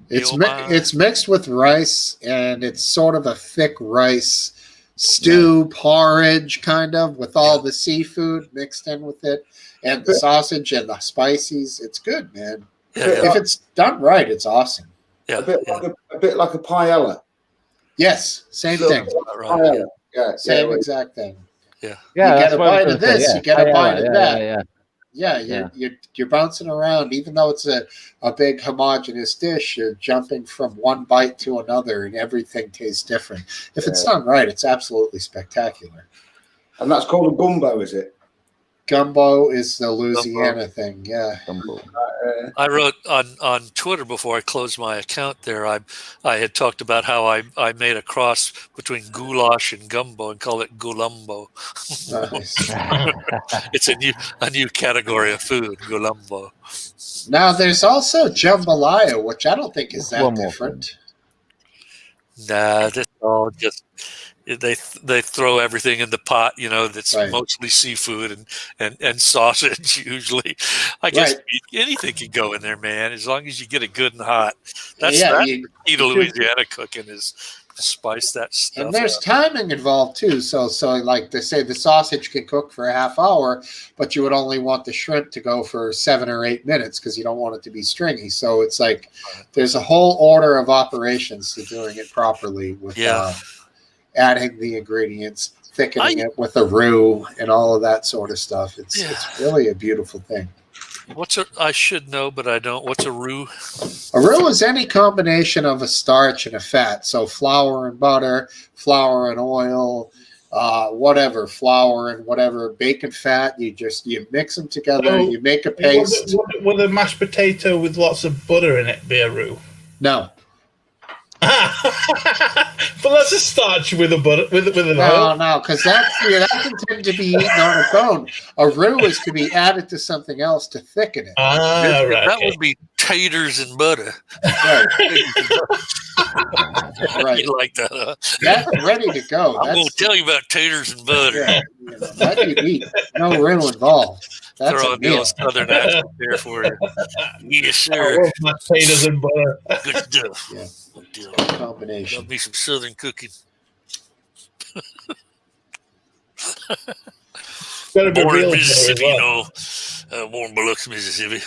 It's mixed with rice, and it's sort of a thick rice stew porridge kind of with all the seafood mixed in with it and the sausage and the spices. It's good, man. If it's done right, it's awesome. A bit like a paella. Yes, same thing. Paella. Yeah, Same exact thing. Yeah. Yeah, You that's get a what I was bite gonna of say, this, yeah. you get a bite of yeah, that. yeah. Yeah, you're bouncing around, even though it's a big homogeneous dish. You're jumping from one bite to another, and everything tastes different. If it's done right, it's absolutely spectacular. And that's called a gumbo, is it? Gumbo is the Louisiana thing. Yeah. I wrote on Twitter before I closed my account there. I had talked about how I made a cross between goulash and gumbo and called it gulumbo. Nice. It's a new category of food, gulumbo. Now there's also jambalaya, which I don't think is that One more different. Nah, that's all just they throw everything in the pot, that's Right. mostly seafood and sausage usually. I guess Right. anything can go in there, man, as long as you get it good and hot. That's Yeah, the you key to do- Louisiana cooking is spice that stuff And there's up. timing involved too. So like they say, the sausage can cook for a half hour, but you would only want the shrimp to go for 7 or 8 minutes because you don't want it to be stringy. So it's like there's a whole order of operations to doing it properly with adding the ingredients, thickening it with a roux, and all of that sort of stuff. It's really a beautiful thing. I should know, but I don't. What's a roux? A roux is any combination of a starch and a fat. So flour and butter, flour and oil, whatever, flour and whatever, bacon fat. You mix them together. So, you make a paste. Would a mashed potato with lots of butter in it be a roux? No. But that's a starch with a butter with an oil. No, because that can tend to be eaten on its own. A roux is to be added to something else to thicken it. Right. That would be taters and butter. Right. Right. You like that, huh? That's ready to go. I'm going to tell you about taters and butter. Yeah, that you eat. No roux involved. That's Throw a a the meal. old southern accent there for you. Yes, I sir. love my potatoes and butter. Good stuff. Yeah. Good deal. Combination. Love me some southern cooking. Gotta be Born in real Mississippi, butter as born in Biloxi, Mississippi.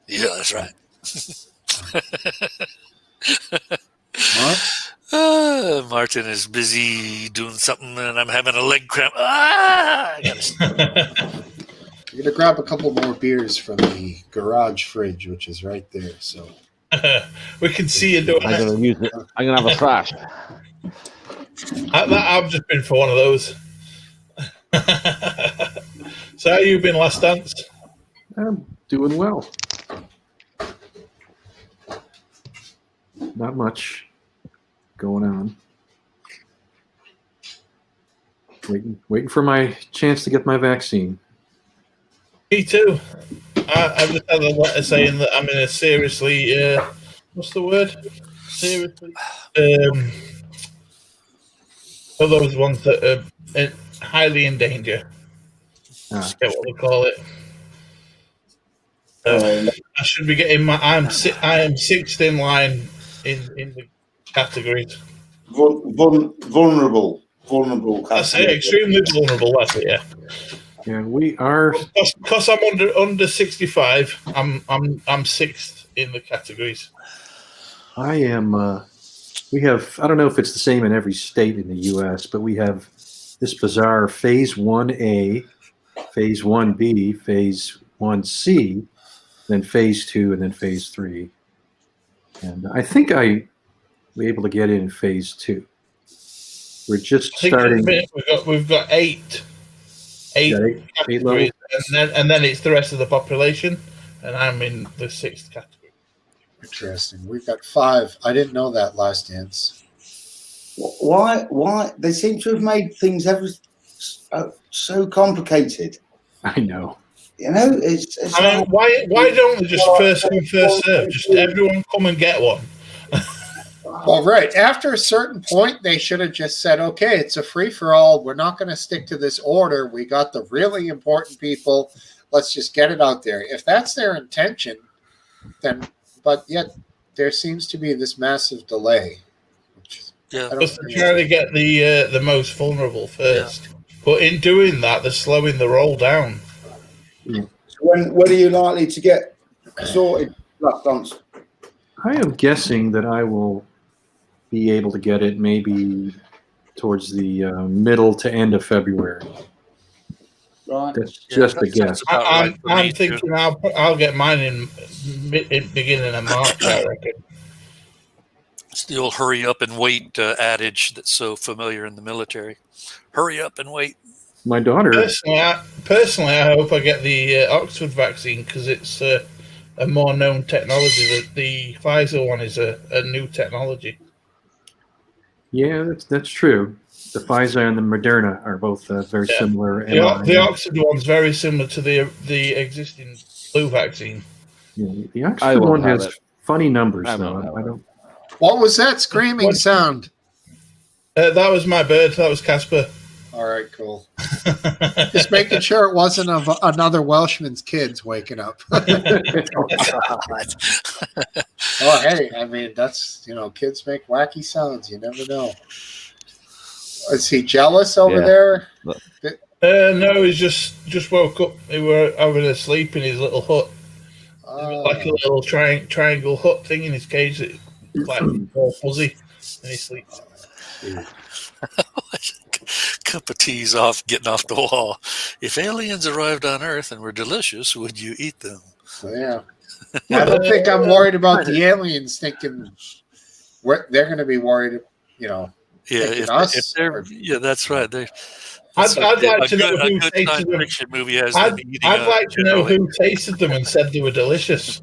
Yeah, that's right. Martin is busy doing something, and I'm having a leg cramp. I gotta You're gonna grab a couple more beers from the garage fridge, which is right there. So we can see you doing I'm it. gonna use it. I'm gonna have a flash. I've just been for one of those. So how you been, Last Dance? I'm doing well. Not much going on. Waiting for my chance to get my vaccine. Me too. I just had a letter saying that I'm in a seriously, what's the word? Seriously? For those ones that are highly in danger. I forget what they call it. I should be getting I am sixth in line in the categories. Vulnerable. That's it, extremely vulnerable. That's it. Yeah. Yeah, we are. Because I'm under 65, I'm sixth in the categories. I am. We have. I don't know if it's the same in every state in the U.S., but we have this bizarre Phase 1A, Phase 1B, Phase 1C, then Phase 2, and then Phase 3. And I think I'll be able to get in Phase 2. We're just starting. We've got eight categories, and then it's the rest of the population, and I'm in the sixth category. interesting. We've got 5. I didn't know that, Last Dance. Why? They seem to have made things so complicated. I know. You know, it's I mean, why don't they just first come, first serve? Just everyone come and get one. Well, right. After a certain point, they should have just said, okay, it's a free-for-all. We're not going to stick to this order. We got the really important people. Let's just get it out there. If that's their intention, then, but yet there seems to be this massive delay. Yeah, because they're trying to get the most vulnerable first. Yeah. But in doing that, they're slowing the roll down. So when are you likely to get sorted, Last Dance? I am guessing that I will be able to get it maybe towards the middle to end of February. Right. That's just a that sounds guess. about right for me, I'm too. thinking I'll get mine in beginning of March, I reckon. It's the old hurry up and wait adage that's so familiar in the military. Hurry up and wait. My daughter, Personally, I hope I get the Oxford vaccine because it's a more known technology. The Pfizer one is a new technology. yeah, that's true. The Pfizer and the Moderna are both very similar. The mRNA. Oxford one's very similar to the existing flu vaccine. Yeah, the I Oxford won't one have has it. funny numbers, I though. won't have I it. don't. What was that screaming sound? That was my bird. That was Casper. All right, cool. Just making sure it wasn't another Welshman's kids waking up. Oh, hey, I mean, that's, kids make wacky sounds. You never know. Is he jealous over there? No, he's just woke up. He were having a sleep in his little hut. Like a little triangle hut thing in his cage. It's like all fuzzy, and he sleeps. Cup of tea's off, getting off the wall. If aliens arrived on Earth and were delicious, would you eat them? Yeah. I don't think I'm worried about the aliens thinking they're going to be worried, Yeah, us. that's right. I'd like to know who tasted them. Movie has I'd them eating like to know who tasted them and said they were delicious.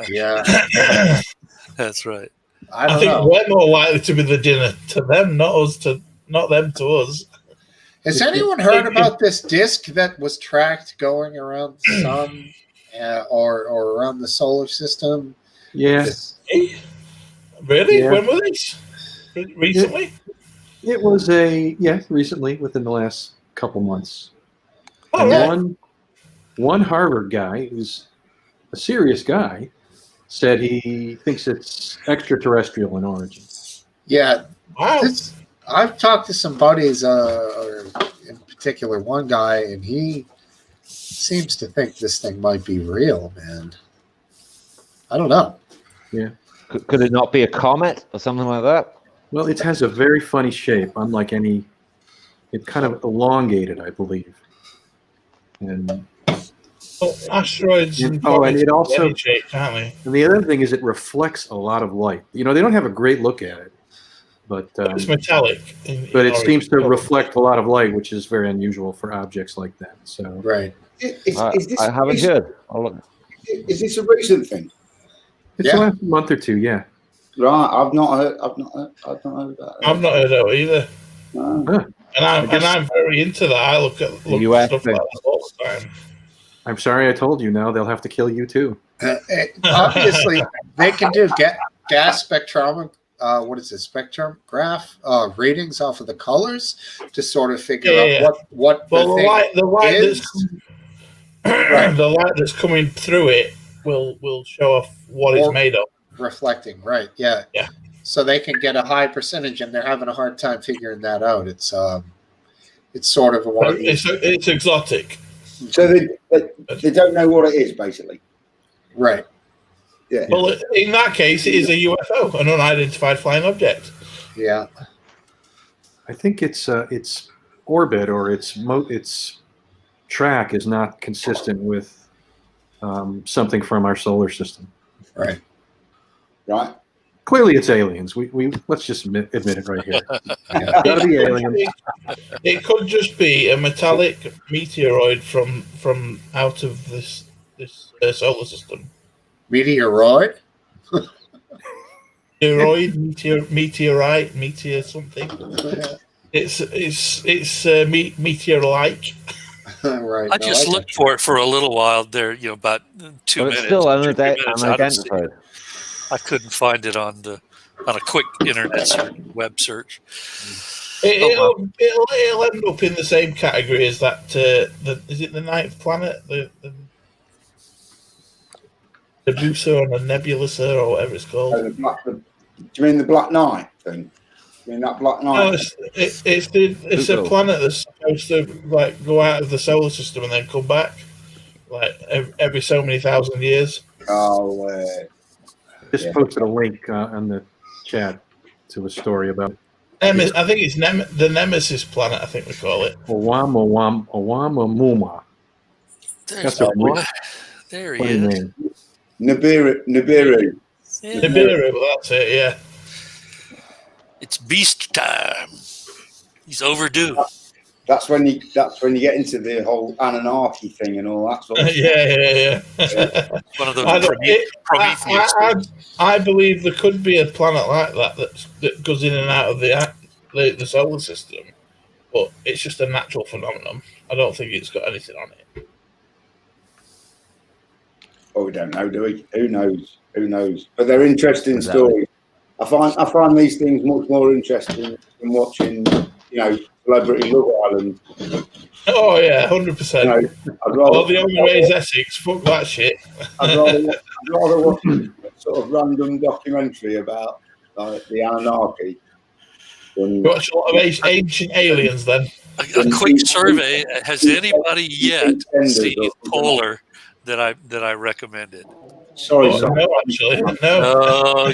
Yeah, that's right. I think we're more likely to be the dinner to them, not them to us. Has anyone heard about this disc that was tracked going around the sun or around the solar system? Yeah. Really? Yeah. When was this? Recently? It was recently, within the last couple months. Oh, and one Harvard guy, who's a serious guy, said he thinks it's extraterrestrial in origin. Yeah. Wow. I've talked to some buddies, or in particular one guy, and he seems to think this thing might be real, man. I don't know. Yeah. Could it not be a comet or something like that? Well, it has a very funny shape, unlike any. It's kind of elongated, I believe. And asteroids. And it also. Shape, can't they? And the other thing is, it reflects a lot of light. They don't have a great look at it, but it's metallic. But it seems to reflect a lot of light, which is very unusual for objects like that. So right. I haven't heard. Is this a recent thing? It's the last month or two, yeah. Right, I've not heard that. I've not heard of it either. No. Huh. And I'm very into that. I look at stuff like that all the time. I'm sorry I told you. Now they'll have to kill you too. Obviously, they can do gas spectrometer. What is it? Spectrograph readings off of the colors to sort of figure out what. Well, the light is. The light that's coming through it will show off what it's made of. Reflecting, right? Yeah. Yeah. So they can get a high percentage, and they're having a hard time figuring that out. It's sort of it's exotic. So they don't know what it is, basically. Right. Yeah. Well, in that case, it is a UFO, an unidentified flying object. Yeah. I think its orbit or its track is not consistent with something from our solar system. Right. Right. Clearly, it's aliens. We let's just admit it right here. Gotta be aliens. It could just be a metallic meteoroid from out of this solar system. Meteoroid? Meteorite, meteor something. It's meteor-like. Right. I just looked for it for a little while there, about 2 minutes. It's still 2 minutes, unidentified. I couldn't find it on a quick internet search, web search. It'll end up in the same category as that. Is it the ninth planet? The Nebusa or the Nebulosa or whatever it's called. Do you mean the Black Knight thing? You mean that Black Knight? No, it's a planet that's supposed to go out of the solar system and then come back, every so many thousand years. Oh, just posted a link on the chat to a story about it. I think it's the Nemesis planet. I think we call it. Oumuamua. There's That's the a boy. There he funny is. name. Nibiru. Yeah. Nibiru, that's it. Yeah. It's beast time. He's overdue. That's when you get into the whole Anunnaki thing and all that sort of stuff. Yeah. One of those Prometheus things. I believe there could be a planet like that goes in and out of the solar system, but it's just a natural phenomenon. I don't think it's got anything on it. Oh, we don't know, do we? Who knows? But they're interesting stories. I find these things much more interesting than watching, Celebrity Love Island. Oh yeah, 100%. All the only way is Essex. Fuck that shit. I'd rather watch a sort of random documentary about the Anunnaki. Watch a lot of ancient aliens then. A quick survey: has anybody yet seen Polar that I recommended? Sorry, no, actually, no. Oh,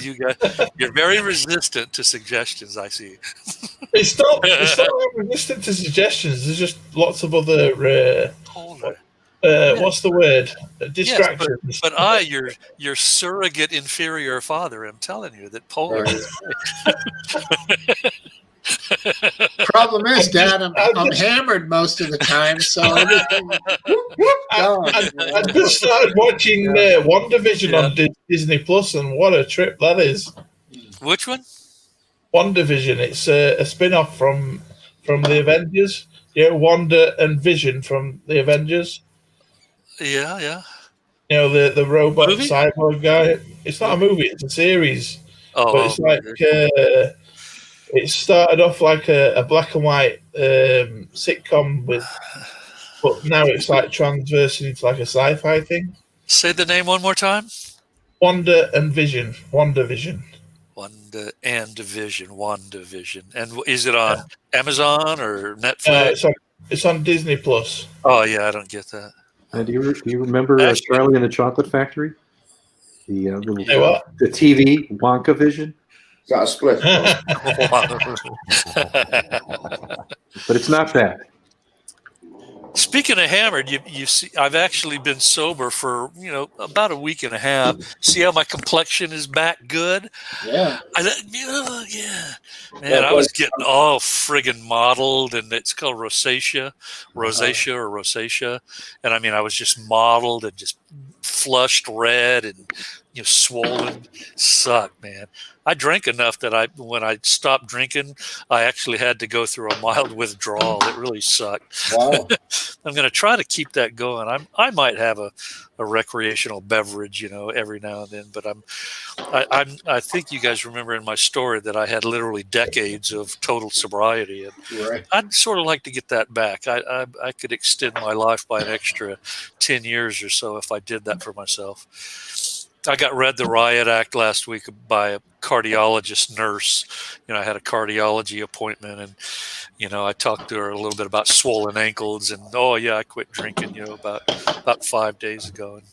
you're very resistant to suggestions. I see. It's not resistant to suggestions. There's just lots of other. What's the word? Distractions. Yes, but your surrogate inferior father, am telling you that Polar is great. Problem is, Dad, I'm hammered most of the time, so everything. I just started watching WandaVision on Disney Plus, and what a trip that is! Which one? WandaVision. It's a spin-off from the Avengers. Yeah, Wanda and Vision from the Avengers. Yeah. The robot Movie? cyborg guy. It's not a movie; it's a series. But it's like it started off like a black and white sitcom but now it's like transversing into like a sci-fi thing. Say the name one more time. Wanda and Vision. WandaVision. Wanda and Vision. WandaVision. And is it on Amazon or Netflix? It's on Disney Plus. Oh yeah, I don't get that. Do you remember Charlie and the Chocolate Factory? The TV Wonka Vision. Is that a split? But it's not that. Speaking of hammered, you see, I've actually been sober for about a week and a half. See how my complexion is back good? Yeah. Man, I was getting all friggin' mottled, and it's called rosacea, and I mean, I was just mottled and just flushed red and swollen. Sucked, man. I drank enough that when I stopped drinking, I actually had to go through a mild withdrawal. It really sucked. Wow. I'm going to try to keep that going. I might have a recreational beverage, every now and then, but I think you guys remember in my story that I had literally decades of total sobriety, and Right. I'd sort of like to get that back. I could extend my life by an extra 10 years or so if I did that for myself. I got read the Riot Act last week by a cardiologist nurse. I had a cardiology appointment, and I talked to her a little bit about swollen ankles, and I quit drinking, about 5 days ago, and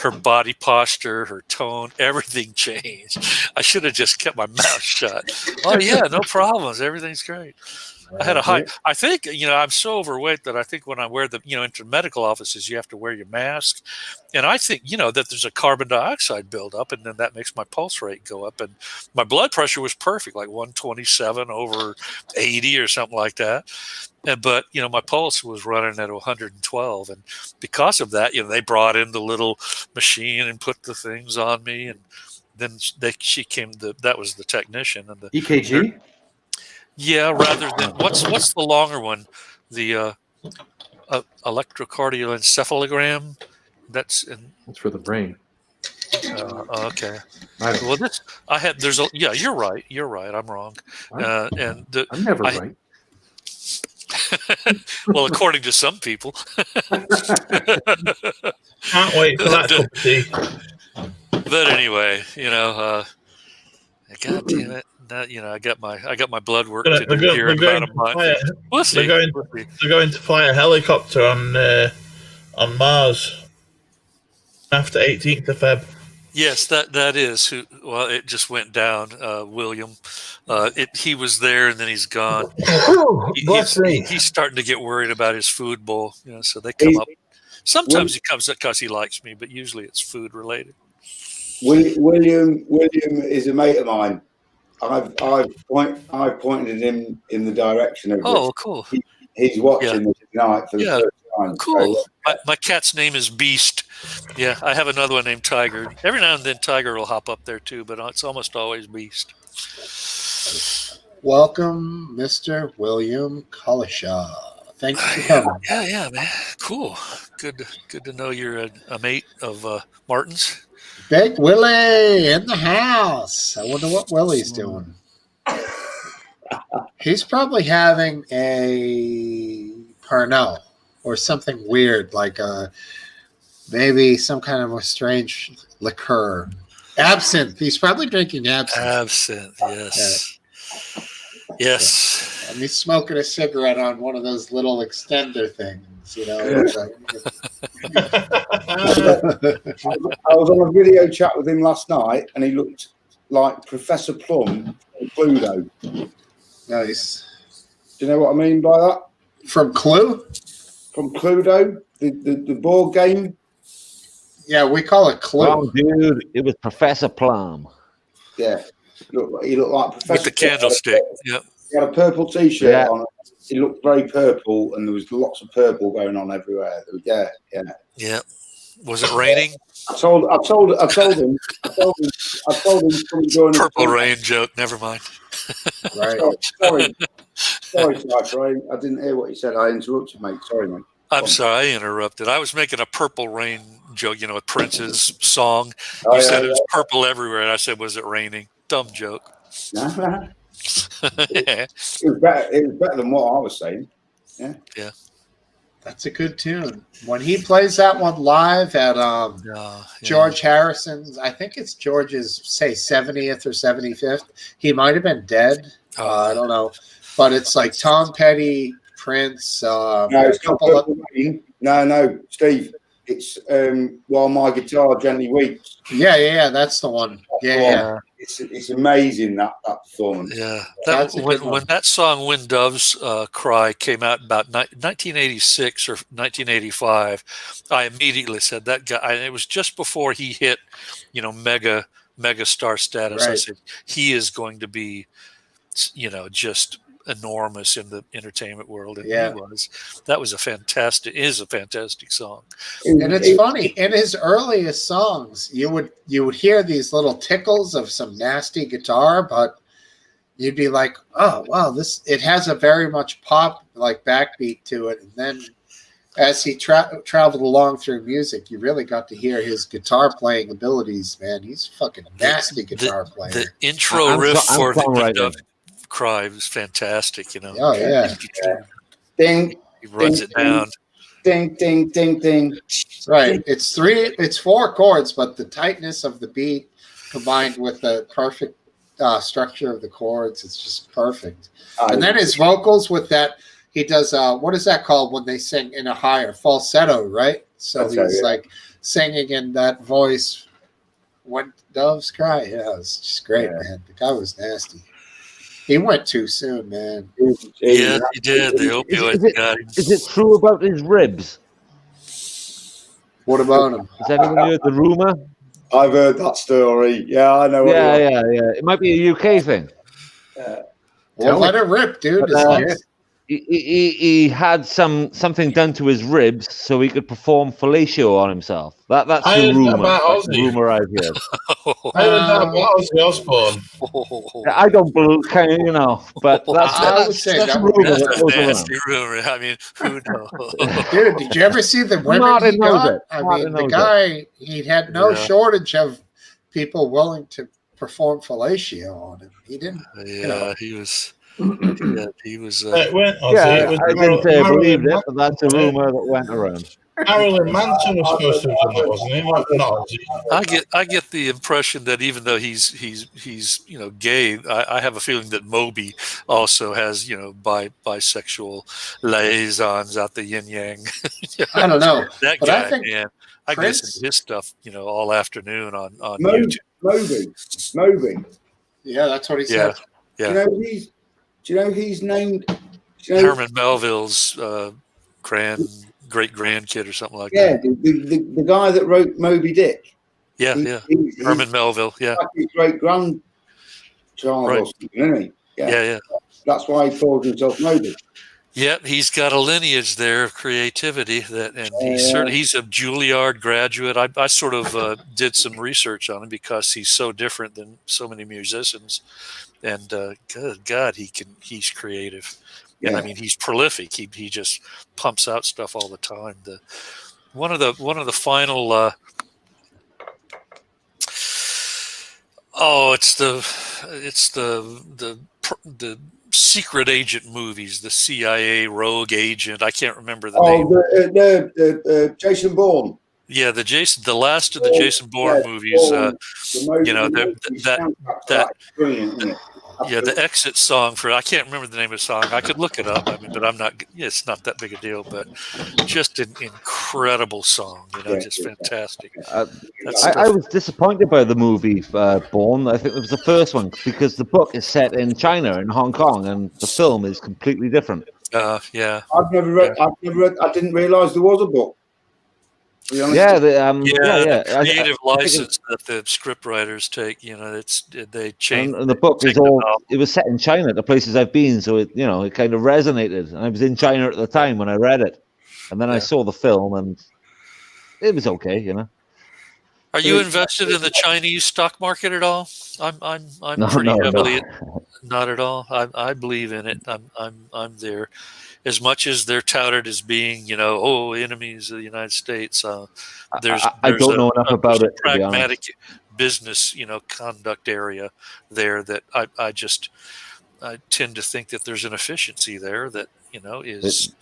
her body posture, her tone, everything changed. I should have just kept my mouth shut. Oh yeah, no problems, everything's great. I had a high. I think I'm so overweight that I think when I wear into medical offices, you have to wear your mask, and I think that there's a carbon dioxide buildup, and then that makes my pulse rate go up, and my blood pressure was perfect, like 127 over 80 or something like that. But my pulse was running at 112, and because of that, they brought in the little machine and put the things on me, and then she came. That was the technician and the EKG. Yeah, rather than what's the longer one, the electrocardioencephalogram. That's for the brain. Okay. Well, you're right. You're right. I'm wrong. I'm never right. Well, according to some people. Can't wait for that cup of tea. But anyway, God damn it. I got my blood work to do here in about a month. We'll see. They're going to fly a helicopter on Mars after 18th of Feb. Yes, that is who. Well, it just went down. William, he was there and then he's gone. Bless me. He's starting to get worried about his food bowl. So they come He's- up. Sometimes he comes up because he likes me, but usually it's food related. William is a mate of mine. I've pointed him in the direction of Oh, cool. he's watching this tonight for the first time. Cool. So, My cat's name is Beast. Yeah, I have another one named Tiger. Every now and then Tiger will hop up there too, but it's almost always Beast. Welcome, Mr. William Collishaw. Thanks for coming. Yeah, man. Cool. Good to know you're a mate of Martin's. Big Willie in the house. I wonder what Willie's doing. He's probably having a Pernod or something weird, like maybe some kind of a strange liqueur. Absinthe. He's probably drinking absinthe. Absinthe, yes. Yes. And he's smoking a cigarette on one of those little extender things, It's like, I was on a video chat with him last night, and he looked like Professor Plum from Cluedo. Nice. Do you know what I mean by that? From Clue? From Cluedo, the board game. Yeah, we call it Clue. Oh, dude, it was Professor Plum. Yeah, he looked like Professor With the candlestick. Yep. He had a purple T-shirt on. He looked very purple, and there was lots of purple going on everywhere. Yeah. Was it raining? I told him. From joining Purple rain joke. Never mind. Right. Sorry, Ray. I didn't hear what you said. I interrupted, mate. Sorry, mate. I'm sorry, I interrupted. I was making a Purple Rain joke, with Prince's song. You said it was purple everywhere, and I said, was it raining? Dumb joke. Yeah. It was better than what I was saying. Yeah. That's a good tune. When he plays that one live at George Harrison's, I think it's George's, say, 70th or 75th. He might have been dead. I don't know. But it's like Tom Petty, Prince. No, it's not Purple Rain. No, Steve. It's While My Guitar Gently Weeps. Yeah, that's the one. Yeah. It's amazing that performance. Yeah, when that song "When Doves Cry" came out about 1986 or 1985, I immediately said that guy. It was just before he hit, mega star status. Right. I said he is going to be, just enormous in the entertainment world, and he was. That was a fantastic song. And it's funny, in his earliest songs, you would hear these little tickles of some nasty guitar, but you'd be like, oh wow, it has a very much pop like backbeat to it. And then as he traveled along through music, you really got to hear his guitar playing abilities. Man, he's a fucking nasty guitar player. The intro riff for the Cry was fantastic, Oh yeah. Ding. He runs it down. Ding, ding, ding, ding. Right. It's 4 chords, but the tightness of the beat combined with the perfect structure of the chords, it's just perfect. And then his vocals with that, he does what is that called when they sing in a higher falsetto, right? So he's like singing in that voice when doves cry. Yeah, it's just great, man. The guy was nasty. He went too soon, man. Yeah, he did. The opioid got him. Is it true about his ribs? What about him? Has anyone heard the rumor? I've heard that story. Yeah, I know. Yeah. It might be a UK thing. Well, let it rip, dude. He had something done to his ribs so he could perform fellatio on himself. That's the rumor. That's the rumor I've heard. I heard that about Ozzy Osbourne. I don't believe, but I would say that's that rumor. That's a nasty rumor. I mean, who knows? Dude, did you ever see the women he got? I mean, the guy, he had no shortage of people willing to perform fellatio on him. He didn't. Yeah, he was. Yeah, he was. It went, I didn't say I believed it, but that's a rumor that went around. Marilyn Manson was supposed to have done that, wasn't he? Not I get the impression that even though he's gay, I have a feeling that Moby also has bisexual liaisons out the yin yang. I don't know. That But guy, I think man, I Prince- listen to his stuff, all afternoon on Moby. YouTube. Moby. Yeah, that's what he Yeah, said. yeah. Do you know he's named? Do you know, Herman Melville's great grandkid or something like yeah, that. the guy that wrote Moby Dick. Yeah, He's Herman Melville. Yeah, like his great grandchild Right. or something, isn't he? yeah. That's why he calls himself Moby. Yeah, he's got a lineage there of creativity he's a Juilliard graduate. I sort of did some research on him because he's so different than so many musicians, and good God, he's creative, and Yeah. I mean he's prolific. He just pumps out stuff all the time. One of the final. It's the secret agent movies, the CIA rogue agent. I can't remember the name. The Jason Bourne. Yeah, the last of the Jason Bourne movies. That brilliant, isn't it? yeah, the exit song I can't remember the name of the song. I could look it up. I mean, but I'm not. It's not that big a deal. But just an incredible song. Just fantastic. I was disappointed by the movie Born. I think it was the first one because the book is set in China, in Hong Kong, and the film is completely different. Yeah. I've never read. I didn't realise there was a book. To be honest. Yeah, the creative license that the script writers take. They change. And the book is all. It was set in China, the places I've been, so it kind of resonated. And I was in China at the time when I read it, and then I saw the film, and it was okay. Are you invested in the Chinese stock market at all? I'm No, pretty no, heavily. no. Not at all. I believe in it. I'm there. As much as they're touted as being, enemies of the United States, there's I don't know enough about it, to be honest. pragmatic business, conduct area there that I tend to think that there's an efficiency there that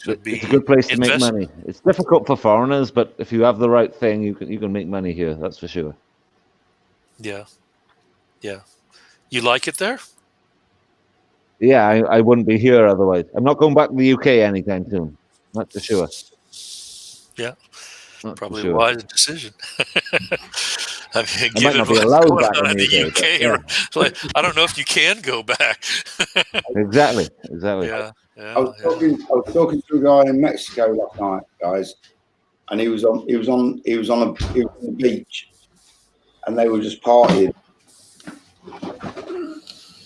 could be. It's a good place to make invested. money. It's difficult for foreigners, but if you have the right thing, you can make money here. That's for sure. Yeah. You like it there? Yeah, I wouldn't be here otherwise. I'm not going back to the UK anytime soon. That's for sure. Yeah. Not Probably for sure. a wise decision. I mean, I might not be allowed back in the UK. like, I don't know if you can go back. Exactly. Yeah. I was talking to a guy in Mexico last night, guys, and he was on the beach, and they were just partying,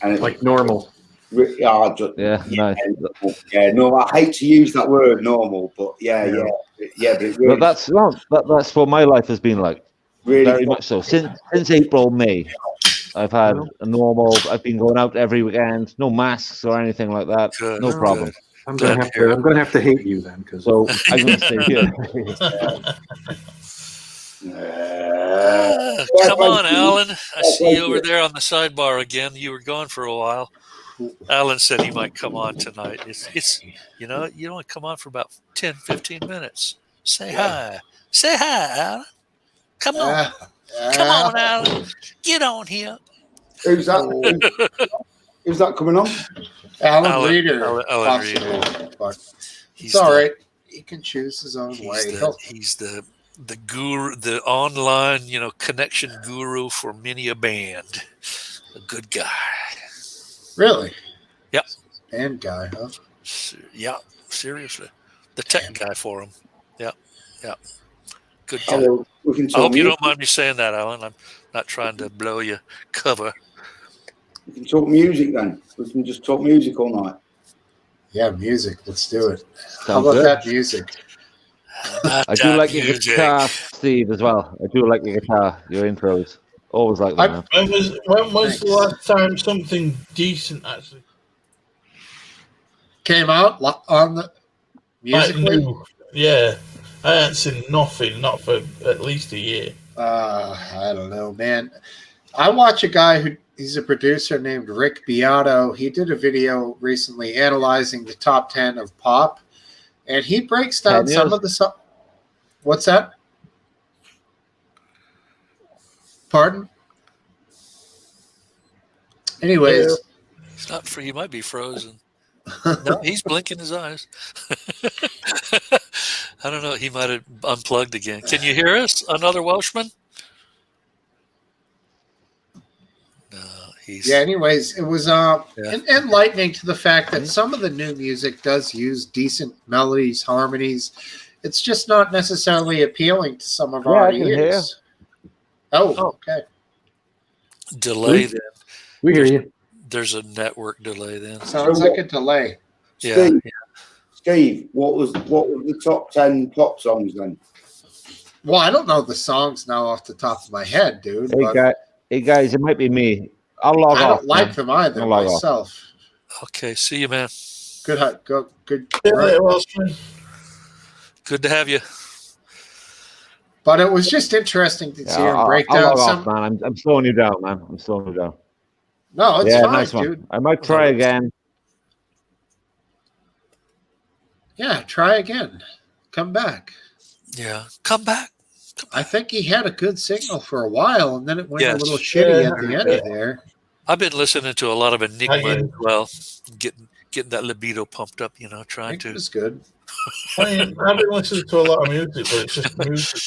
and it's Like normal. nice. No, I hate to use that word, normal, but yeah. But it really, that's what my life has been like. really Very much so. Since April, May, I've had a normal. I've been going out every weekend. No masks or anything like that. Good. No problem. I'm gonna have to hate you then, because So I'm going to stay here. Come on, Alan. I see you over there on the sidebar again. You were gone for a while. Alan said he might come on tonight. It's you only come on for about 10, 15 minutes. Say hi. Say hi, Alan. Come on. Come on, Alan. Get on here. Who's that? Who's that coming on? Alan Reeder. Alan Reeder. But He's it's all right. He can choose his own way. He's the guru, the online, connection guru for many a band. A good guy. Really? Yep. Band guy, huh? Yeah, seriously. The tech guy for him. Yep. Good guy. I hope you don't mind me saying that, Alan. I'm not trying to blow your cover. We can talk music then. We can just talk music all night. Yeah, music. Let's do it. How Sounds about good. that music? I do like your guitar, Steve, as well. I do like your guitar, your intros. Always like that. When was the last time something decent actually came out on the musically? Yeah, I haven't seen nothing, not for at least a year. I don't know, man. I watch a guy he's a producer named Rick Beato. He did a video recently analyzing the top 10 of pop, and he breaks down some of the What's that? Pardon? Anyways. He's not free. He might be frozen. No, he's blinking his eyes. I don't know. He might have unplugged again. Can you hear us? Another Welshman? No, he's. Yeah, anyways, it was enlightening to the fact that some of the new music does use decent melodies, harmonies. It's just not necessarily appealing to some of our I can ears. Oh, okay. Delay then. We hear you. There's a network delay then. Sounds like a delay. Steve, Steve, what was the top 10 pop songs then? Well, I don't know the songs now off the top of my head, dude. Hey guys, it might be me. I'll log off. I don't like them either I'll log myself. Okay, see you, man. Good. Good. Good to have you. But it was just interesting to see him break I'll down log some. off, man. I'm slowing you down, man. I'm slowing you down. No, it's fine, nice one. dude. I might try again. Yeah, try again. Come back. Yeah, come back. I think he had a good signal for a while, and then it went a little shitty at the end of there. I've been listening to a lot of Enigma as well, getting that libido pumped up. Trying to. It's good. I mean, I've been listening to a lot of music, but it's just music,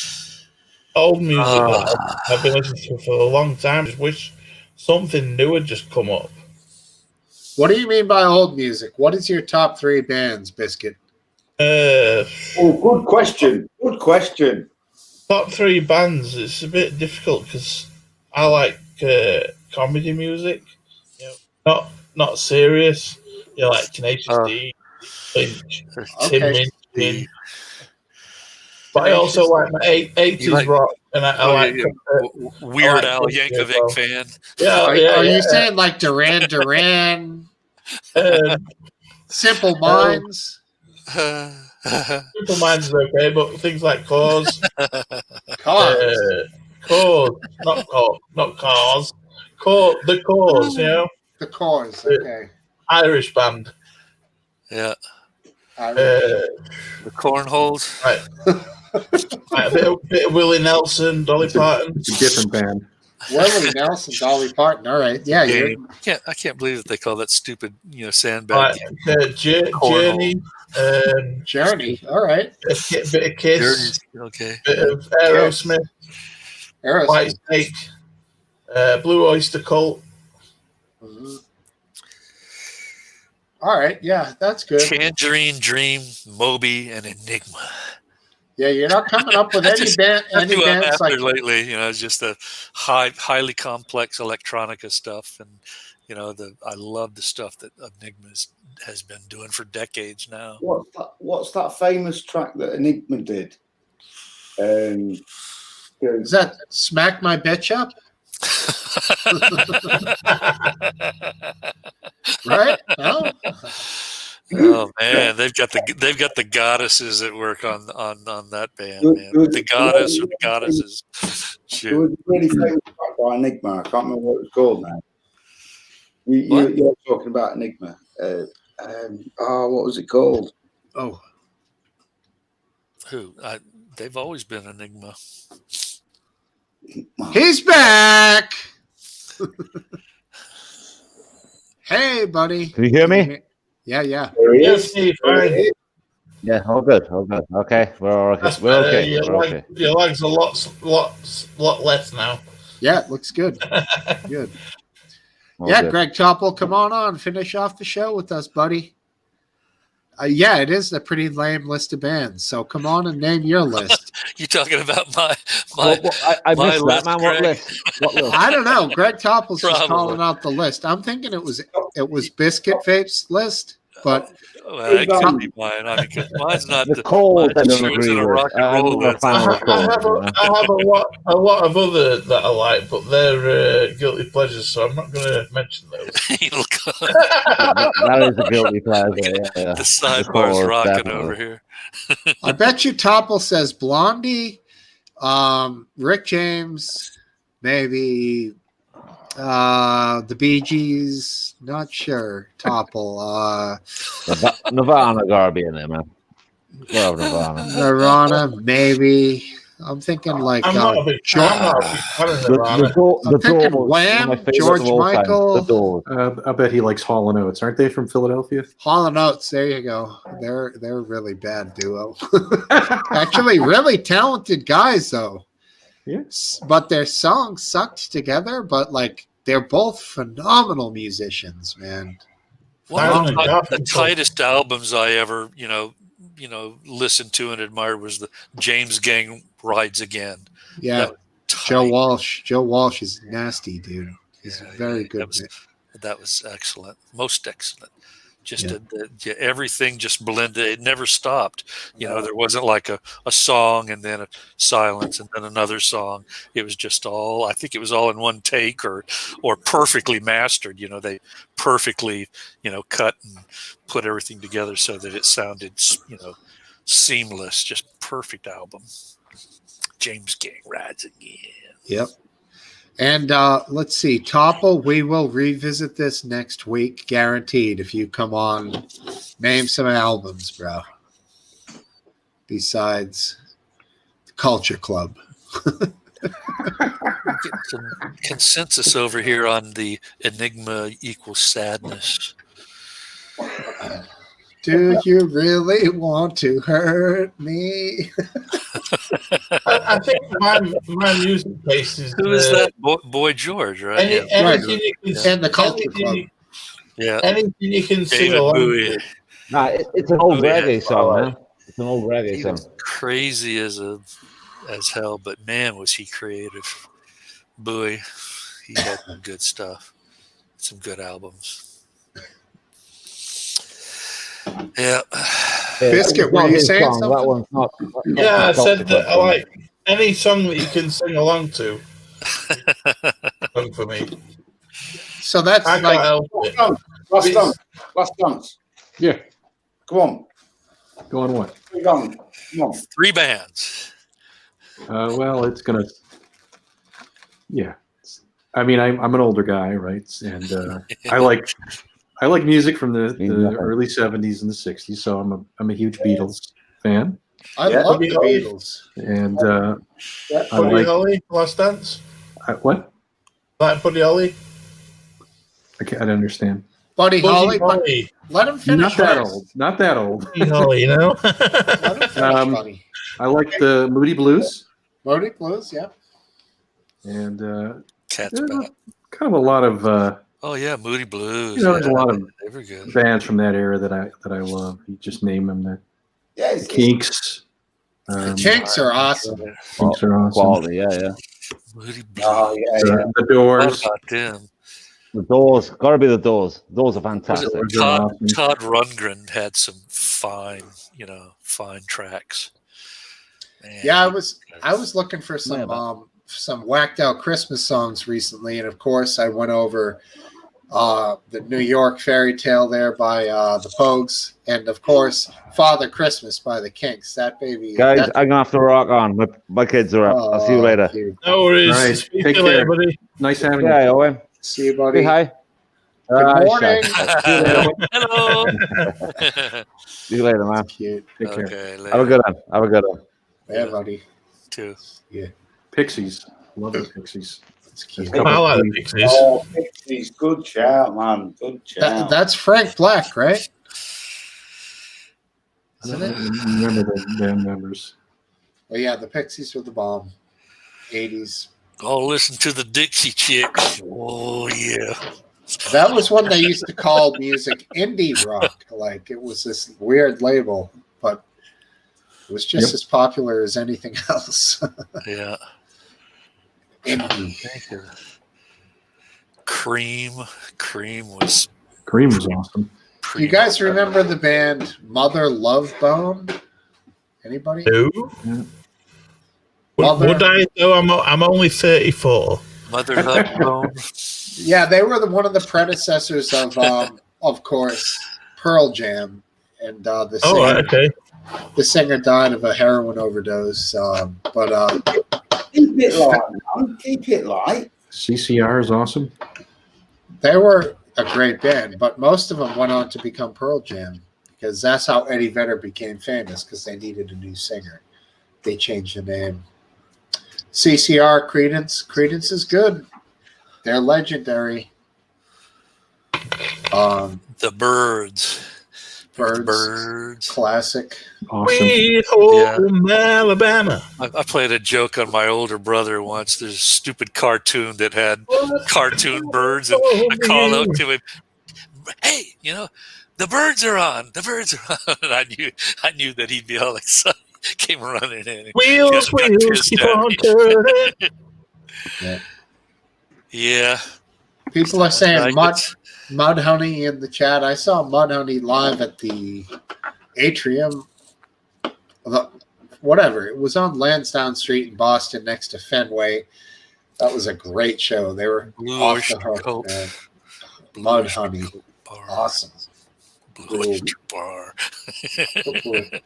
old music that I've been listening to for a long time. Just wish something new had just come up. What do you mean by old music? What is your top 3 bands, Biscuit? Good question. Good question. Top 3 bands. It's a bit difficult because I like comedy music. Not serious. Like Tenacious D, Lynch, Tim Minchin. But I also like my 80s rock, and I like Weird Al Yankovic fan. Are you saying like Duran Duran? Simple Minds? Simple Minds is okay, but things like Cause. Cause? Not Cause. The Cause, The Cause, okay. Irish band. Yeah. The Cornholes. Right. A bit of Willie Nelson, Dolly Parton. It's a different band. Willie Nelson, Dolly Parton. All right. Yeah. I can't believe that they call that stupid, sandbag. Journey. Journey. All right. A bit of Kiss. Okay. Bit of Aerosmith. White Snake. Blue Oyster Cult. Mm-hmm. All right. Yeah, that's good. Tangerine Dream, Moby, and Enigma. Yeah, you're not coming up with any band. Any bands like lately, it's just the highly complex electronica stuff, and I love the stuff that Enigma has been doing for decades now. What's that famous track that Enigma did? Is that "Smack My Bitch Up"? Right? No. Oh man, they've got the goddesses at work on that band, man. The goddess or the goddesses. It was a really famous track by Enigma. I can't remember what it was called now. You're talking about Enigma. What was it called? Oh, who? They've always been Enigma. He's back. Hey, buddy. Can you hear me? Yeah. Yes, fine. Yeah, all good. Okay, we're okay. We're okay. Your legs are lot less now. Yeah, it looks good. Good. Good. Greg Topple, come on, finish off the show with us, buddy. It is a pretty lame list of bands. So come on and name your list. You talking about my I my missed list, that, man. Greg? What list? I don't know. Greg Topple's just Probably. calling out the list. I'm thinking it was Biscuit Vape's list, but It could be mine. I mean, 'cause mine's not The cold, I don't sure it's agree in a with. rock and I'm roll not a list. fan I of the cold. have a lot of other that I like, but they're guilty pleasures, so I'm not going to mention those. That is a guilty pleasure. Yeah. The sidebar's cold, rocking definitely. over here. I bet you Topple says Blondie, Rick James, maybe the Bee Gees. Not sure. Topple. Nirvana gotta be in there, man. Well, Nirvana. Nirvana, maybe. I'm thinking like I'm not a big fan of Nirvana. I'm thinking Doors, one of my Wham, favorite George of all time. Michael. The Doors. I bet he likes Hall & Oates. Aren't they from Philadelphia? Hall & Oates, there you go. They're a really bad duo. Actually, really talented guys though. Yes. But their songs sucked together, but like they're both phenomenal musicians, man. One of the tightest albums I ever, listened to and admired was the James Gang Rides Again. Yeah, Joe Walsh. Joe Walsh is nasty, dude. He's very good. That was excellent, most excellent. Just everything just blended. It never stopped. There wasn't like a song and then a silence and then another song. It was just all. I think it was all in one take or perfectly mastered. They perfectly cut and put everything together so that it sounded seamless. Just perfect album. James Gang Rides Again. Yep. And let's see, Topple, we will revisit this next week, guaranteed. If you come on, name some albums, bro. Besides the Culture Club. Get some consensus over here on the Enigma equals sadness. Do you really want to hurt me? I think my music taste is. Who is that? Boy George, right? Anything you can, and the Culture Club. Anything you can sing along to. Nah, it's an old reggae song, man. It's an old reggae He song. was crazy as hell, but man, was he creative. Boy, he had some good stuff. Some good albums. Yeah. Biscuit, were you saying something? That one's not. Yeah, I said that I like any song that you can sing along to. For me. So that's I like Last dance. Yeah. Come on. Go on what? Come on. 3 bands. Well, it's gonna. Yeah. I mean, I'm an older guy, right? And I like music from the early '70s and the '60s, so I'm a huge Beatles fan. I love the Beatles. And Buddy Holly, Last Dance. What? Like Buddy Holly. I can't understand. Buddy Holly. Let him finish. Not that old. Buddy Holly, Let him finish, Buddy. I like the Moody Blues. Moody Blues, yeah. And Cat's Back. Kind of a lot of. Oh yeah, Moody Blues. There's a lot of they were good. bands from that era that I love. You just name them. The Kinks. The Kinks are awesome. Kinks are awesome. Quality, yeah. Moody Blues. Oh, yeah. The Doors. What about them? The Doors. Gotta be the Doors. Those are fantastic. Todd Rundgren had some fine tracks. Man, yeah, I was looking for some whacked out Christmas songs recently, and of course I went over the New York Fairy Tale there by the Pogues, and of course Father Christmas by the Kinks. That baby, guys, I'm gonna have to rock on. My kids are up. I'll see you later. No worries. Right. Speak Take to you later, care. buddy. Nice having you. Yeah, Owen. See you, buddy. Say hi. Good morning. Hello. See you later, man. Cute. Take care. Okay, later. Have a good one. Yeah, buddy. Too. Yeah. Pixies. Love the Pixies. That's cute. I like the Pixies. Oh, Pixies. Good shout, man. Good shout. That's Frank Black, right? I don't remember the band members. Well, yeah, the Pixies were the bomb. 80s. Oh, listen to the Dixie Chicks. Oh yeah. That was when they used to call music indie rock. Like it was this weird label, but it was just as popular as anything else. Yeah. Indie. Thank you. Cream was awesome. You guys remember the band Mother Love Bone? Anybody? Who? Yeah. Would I? No, I'm only 34. Mother Love Bone. Yeah, they were one of the predecessors of course, Pearl Jam, and the singer died of a heroin overdose. Keep it light, man. Keep it light. CCR is awesome. They were a great band, but most of them went on to become Pearl Jam because that's how Eddie Vedder became famous, because they needed a new singer. They changed the name. CCR, Credence is good. They're legendary. The Birds. Birds. Classic. Awesome. Sweet home Alabama. I played a joke on my older brother once. There's a stupid cartoon that had cartoon birds, and I call out to him, "Hey, the birds are on. The birds are on." And I knew that he'd be all excited. Came running in. And Wheels, keep on turning. Yeah. People are saying Mudhoney in the chat. I saw Mudhoney live at the Atrium. Whatever. It was on Lansdowne Street in Boston next to Fenway. That was a great show. They were off the hook. Mudhoney. Awesome. Blue Oyster Bar.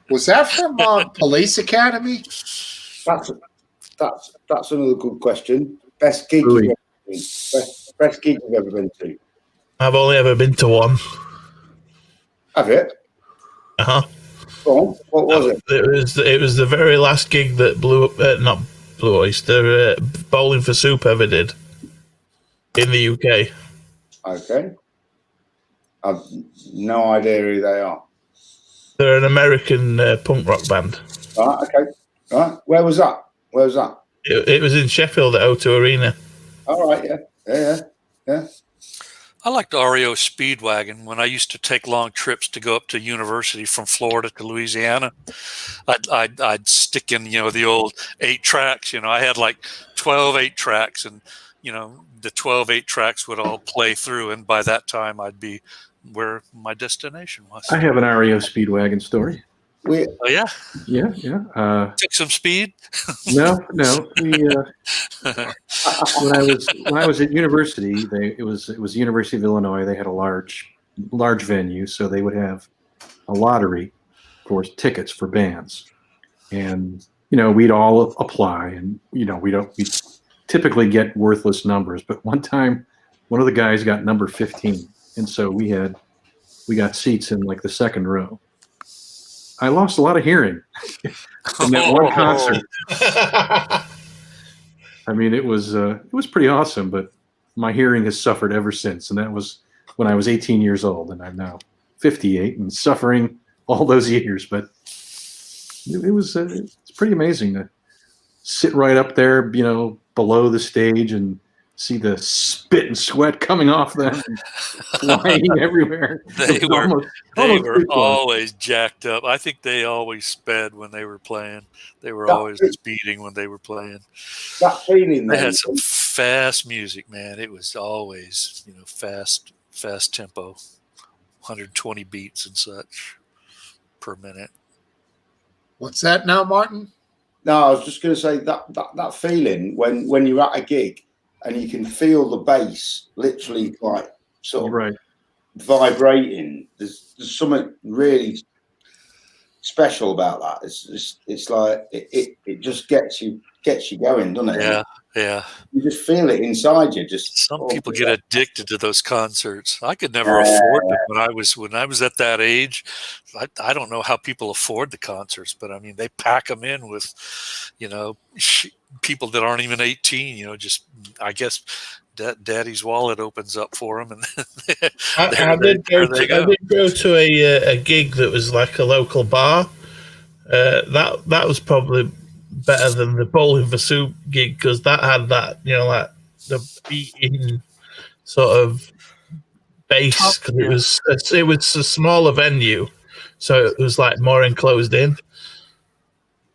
Was that from Police Academy? That's another good question. Best gig you've ever been. Best gig you've ever been to. I've only ever been to one. Have you? Go on. What was it? It was the very last gig that not Blue Oyster, Bowling for Soup ever did in the UK. Okay. I've no idea who they are. They're an American punk rock band. Right, okay. Right. Where was that? It was in Sheffield at O2 Arena. All right, yeah. I liked REO Speedwagon when I used to take long trips to go up to university from Florida to Louisiana. I'd stick in, the old 8 tracks. I had like 12 8 tracks, and the 12 8 tracks would all play through, and by that time I'd be where my destination was. I have an REO Speedwagon story. Oh yeah. Yeah. Took some speed. No. We when I was at university, it was the University of Illinois. They had a large venue, so they would have a lottery for tickets for bands, and we'd all apply, and we typically get worthless numbers, but one time one of the guys got number 15, and so we got seats in like the second row. I lost a lot of hearing in that one concert. I mean, it was pretty awesome, but my hearing has suffered ever since, and that was when I was 18 years old, and I'm now 58 and suffering all those years. But it's pretty amazing to sit right up there, below the stage and see the spit and sweat coming off them, and flying everywhere. They were always jacked up. I think they always sped when they were playing. They were always speeding when they were playing. That feeling, they had some fast music, man. It was always, fast tempo, 120 beats and such per minute. What's that now, Martin? No, I was just going to say that feeling when you're at a gig and you can feel the bass literally like sort of vibrating. There's something really special about that. It's like it just gets you going, doesn't it? Yeah. You just feel it inside you. Some people get addicted to those concerts. I could never afford them when I was at that age. I don't know how people afford the concerts, but I mean they pack them in with, people that aren't even 18. Just I guess Daddy's wallet opens up for them, and I did go to a gig that was like a local bar. That was probably better than the Bowling for Soup gig, because that had that, like the beating sort of bass, because it was a smaller venue, so it was like more enclosed in.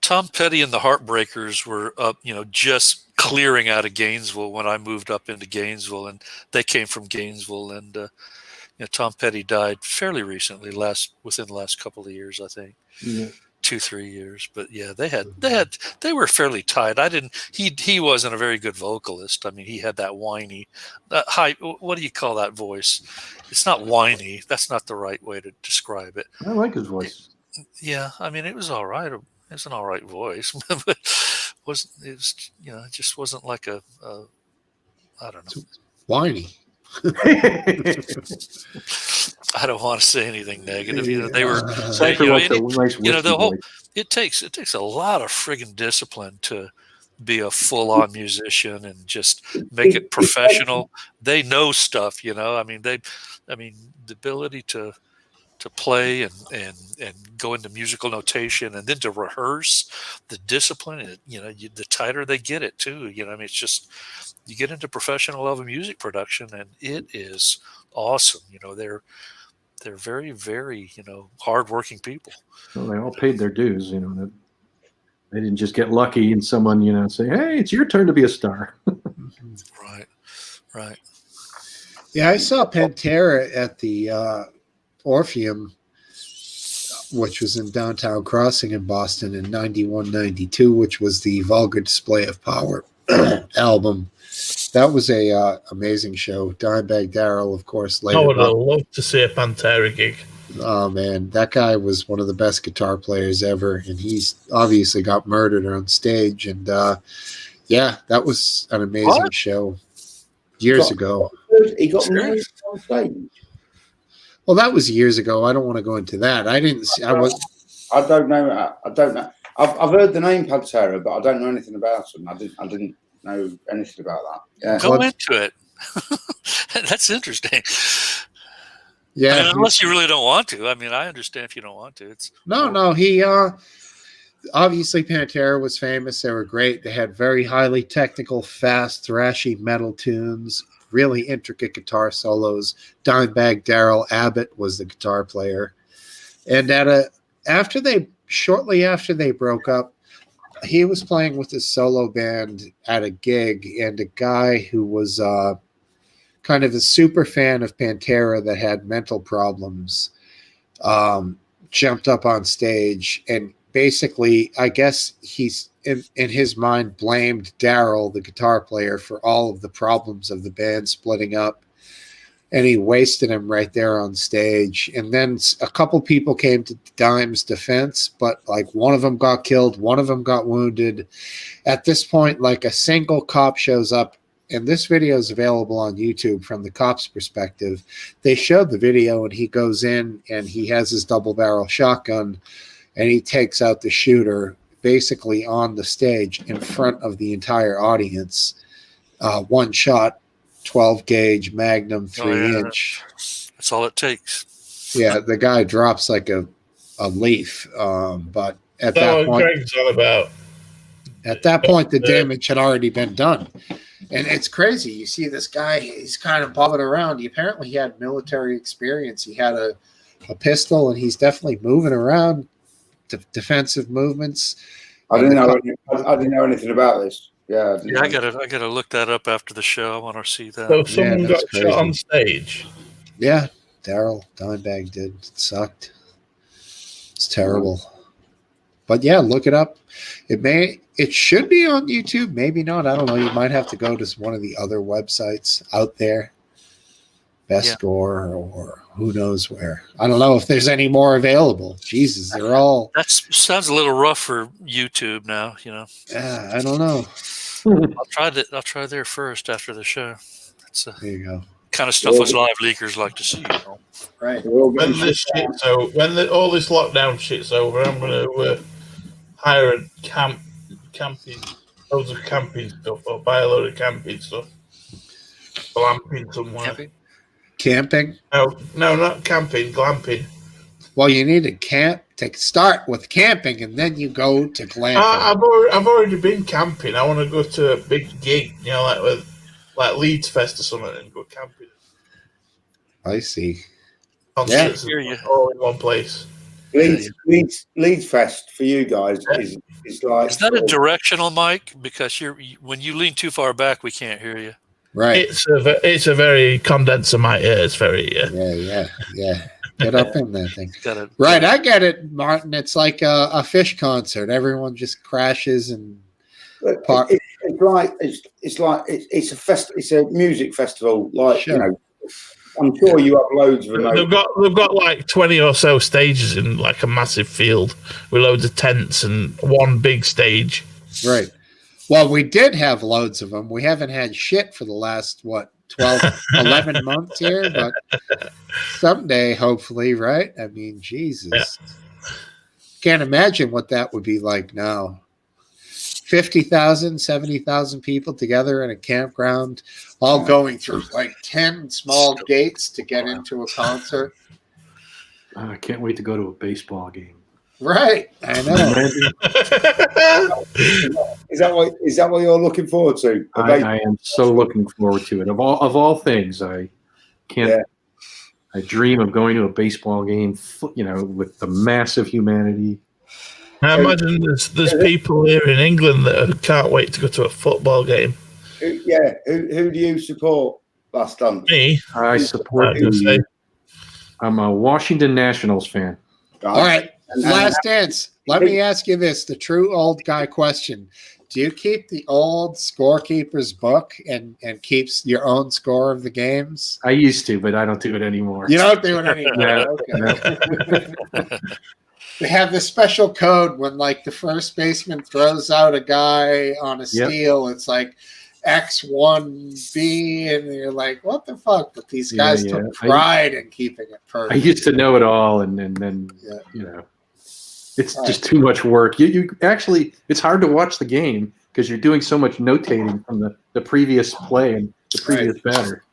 Tom Petty and the Heartbreakers were up, just clearing out of Gainesville when I moved up into Gainesville, and they came from Gainesville, and Tom Petty died fairly recently, within the last couple of years, I think. Yeah. 2-3 years, but yeah, they were fairly tight. He wasn't a very good vocalist. I mean, he had that whiny, high. What do you call that voice? It's not whiny. That's not the right way to describe it. I like his voice. Yeah, I mean, it was all right. It was an all right voice, but it just wasn't like a I don't know, whiny. I don't want to say anything negative. You know, they were, Cypher wants a nice you know, whiskey the whole, voice. it takes a lot of friggin' discipline to be a full-on musician and just make it professional. They know stuff, you know. I mean, the ability to play and go into musical notation and then to rehearse, the discipline, you know, the tighter they get it too. You know, I mean, it's just, you get into professional level music production and it is awesome. You know, they're very, very, you know, hardworking people. Well, they all paid their dues, you know. That they didn't just get lucky and someone, you know, say, "Hey, it's your turn to be a star." Right. Yeah, I saw Pantera at the Orpheum, which was in Downtown Crossing in Boston in 91, 92, which was the Vulgar Display of Power album. That was a amazing show. Dimebag Darrell, of course, later. I would have loved to see a Pantera gig. Oh, man, that guy was one of the best guitar players ever, and he's obviously got murdered on stage. And, yeah, that was an amazing show years ago. He got murdered on stage? Well, that was years ago. I don't want to go into that. I didn't see. I don't know. I don't know. I've heard the name Pantera, but I don't know anything about him. I didn't know anything about that. Yeah. Go into it. That's interesting. Yeah, I mean, unless you really don't want to. I mean, I understand if you don't want to. It's no. He obviously Pantera was famous. They were great. They had very highly technical, fast, thrashy metal tunes. Really intricate guitar solos. Dimebag Darrell Abbott was the guitar player, and shortly after they broke up, he was playing with his solo band at a gig, and a guy who was kind of a super fan of Pantera that had mental problems jumped up on stage and basically, I guess he's in his mind blamed Darrell, the guitar player, for all of the problems of the band splitting up, and he wasted him right there on stage. And then a couple people came to Dime's defense, but like one of them got killed, one of them got wounded. At this point, like a single cop shows up, and this video is available on YouTube from the cop's perspective. They showed the video, and he goes in and he has his double barrel shotgun, and he takes out the shooter basically on the stage in front of the entire audience. One shot, 12 gauge Magnum 3-inch. That's all it takes. Yeah, the guy drops like a leaf. But at that point, Greg's all about. At that point, the damage had already been done. And it's crazy. You see this guy, he's kind of bobbing around. Apparently he had military experience. He had a pistol, and he's definitely moving around, defensive movements. I didn't know anything about this. Yeah, I gotta look that up after the show. I want to see that. So someone got shot on stage. Yeah, Darrell Dimebag did. It sucked. It's terrible. But yeah, look it up. It should be on YouTube. Maybe not. I don't know. You might have to go to one of the other websites out there. Best Score or who knows where. I don't know if there's any more available. Jesus, they're all. That sounds a little rough for YouTube now. You know. Yeah, I don't know. I'll try there first after the show. That's there you go. Kind of stuff us live leakers like to see. You know? Right. When all this lockdown shit's over, I'm going to hire a camping, loads of camping stuff, or buy a load of camping stuff. Glamping somewhere. Camping? No, not camping. Glamping. Well, you need to start with camping, and then you go to glamping. I've already been camping. I want to go to a big gig, you know, like Leeds Fest or something, and go camping. I see. Concerts all in one place. Leeds Fest for you guys is like. Is that a directional mic? Because when you lean too far back, we can't hear you. Right. It's a very condenser mic. Yeah, it's very Yeah. Get up in that thing. Right, I get it, Martin. It's like a fish concert. Everyone just crashes and. It's a music festival. Like you know, I'm sure you have loads of them. They've got like 20 or so stages in like a massive field with loads of tents and one big stage. Right. Well, we did have loads of them. We haven't had shit for the last 12, 11 months here, but someday, hopefully, right? I mean, Jesus. Can't imagine what that would be like now. 50,000, 70,000 people together in a campground, all going through like 10 small gates to get into a concert. I can't wait to go to a baseball game. Right, I know. Is that what you're looking forward to? I am so looking forward to it. Of all things, I can't. Yeah. I dream of going to a baseball game, with the massive humanity. I imagine there's people here in England that can't wait to go to a football game. Who do you support, Last Dance? Me? I support I'm a Washington Nationals fan. All right, Last Dance. Let me ask you this, the true old guy question. Do you keep the old scorekeeper's book and keeps your own score of the games? I used to, but I don't do it anymore. You don't do it anymore. No, Okay. They have this special code when, like, the first baseman throws out a guy on a steal. It's like X1B, and you're like, what the fuck? But these guys took pride in keeping it perfect. I used to know it all, and then it's just too much work. You actually, it's hard to watch the game because you're doing so much notating from the previous play and the previous batter.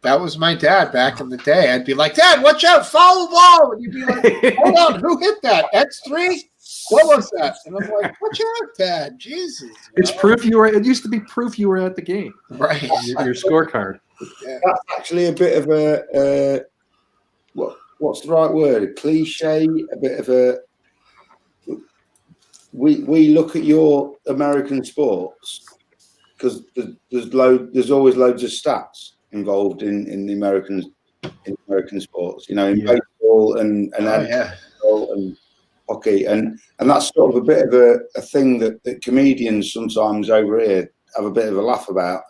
That was my dad back in the day. I'd be like, Dad, watch out, foul ball. And you'd be like, hold on, who hit that? X3? What was that? And I'm like, watch out, Dad. Jesus. It's proof you were. It used to be proof you were at the game. Right. Your scorecard. Yeah. That's actually a bit of a what's the right word? A cliche. A bit of a. We look at your American sports because there's always loads of stats involved in the American sports, in baseball and hockey, and that's sort of a bit of a thing that comedians sometimes over here have a bit of a laugh about.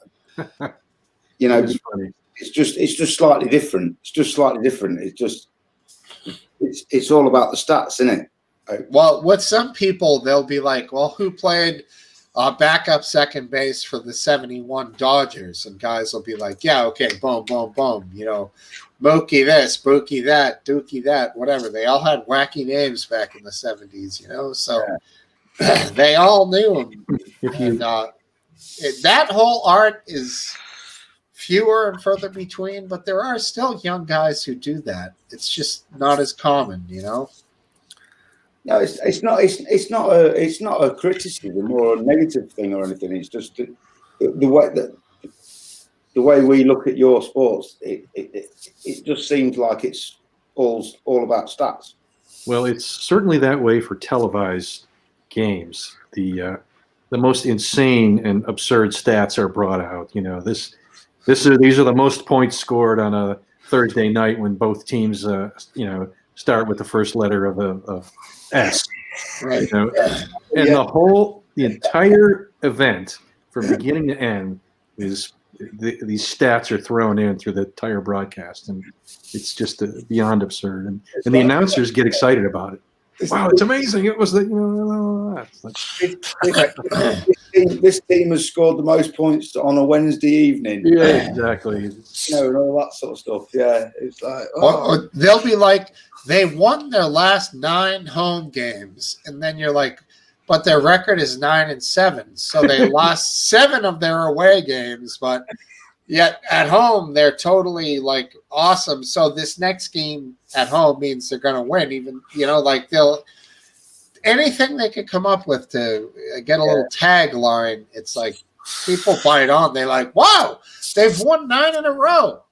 It's funny. It's just slightly different. It's all about the stats, isn't it? Well, with some people, they'll be like, well, who played backup second base for the 71 Dodgers? And guys will be like, yeah, okay, boom, boom, boom. Mookie this, Bookie that, Dookie that, whatever. They all had wacky names back in the 70s, so they all knew them. And that whole art is fewer and further between, but there are still young guys who do that. It's just not as common, No, it's not a criticism or a negative thing or anything. It's just the way we look at your sports. It just seems like it's all about stats. Well, it's certainly that way for televised games. The most insane and absurd stats are brought out. These are the most points scored on a Thursday night when both teams start with the first letter of S, right? And the entire event from beginning to end is these stats are thrown in through the entire broadcast, and it's just beyond absurd. And the announcers get excited about it. Wow, it's amazing! It was this team has scored the most points on a Wednesday evening. Yeah, exactly. And all that sort of stuff. Yeah, it's like or they'll be like, they won their last 9 home games, and then you're like, but their record is 9-7, so they lost 7 of their away games, but yet at home they're totally like awesome. So this next game at home means they're going to win. Even they'll anything they could come up with to get a little tagline. It's like people bite on. They're like, wow, they've won 9 in a row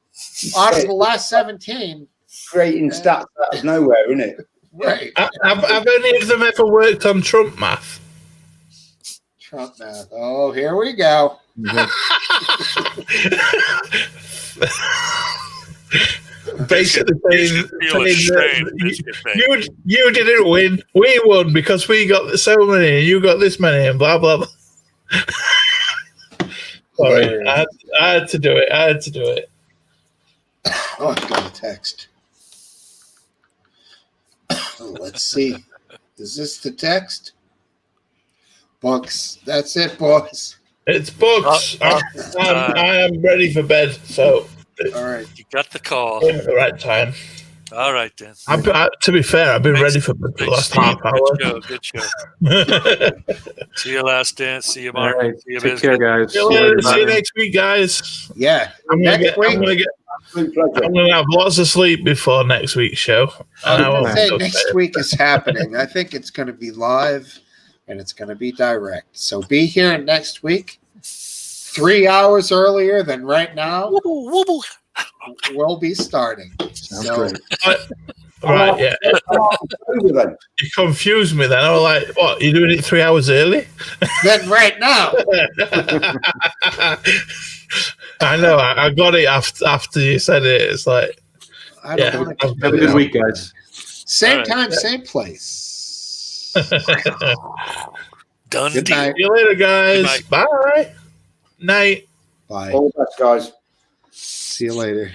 out of the last 17. Creating stats out of nowhere, isn't it? Right. Have any of them ever worked on Trump math? Trump math. Oh, here we go. Basically saying you didn't win, we won because we got so many and you got this many and blah blah blah. Sorry, I had to do it. Oh, I got a text. Let's see. Is this the text? Books. That's it, boys. It's books. I am ready for bed, so All right. You got the call. came at the right time. All right, then. To be fair, I've been ready for the last half hour. Good show. See you, Last Dance. See you, Mark. All right. See you, Take Biscuit. care, guys. See you later. See you next week, guys. Yeah. I'm Next week. gonna have lots of sleep before next week's show. And I I won't would be say so next tired. week is happening. I think it's going to be live and it's going to be direct. So be here next week, 3 hours earlier than right now. We'll be starting. Sounds So, great. Right, yeah. You confused me then. I was like, what, you're doing it 3 hours early? then right now. I know, I got it after you said it. It's like, I don't want to Have a good week, guys. Same All right. time, same place. Done Good deal. night. See you later, guys. Good night. Bye. Night. Bye. All the best, guys. See you later.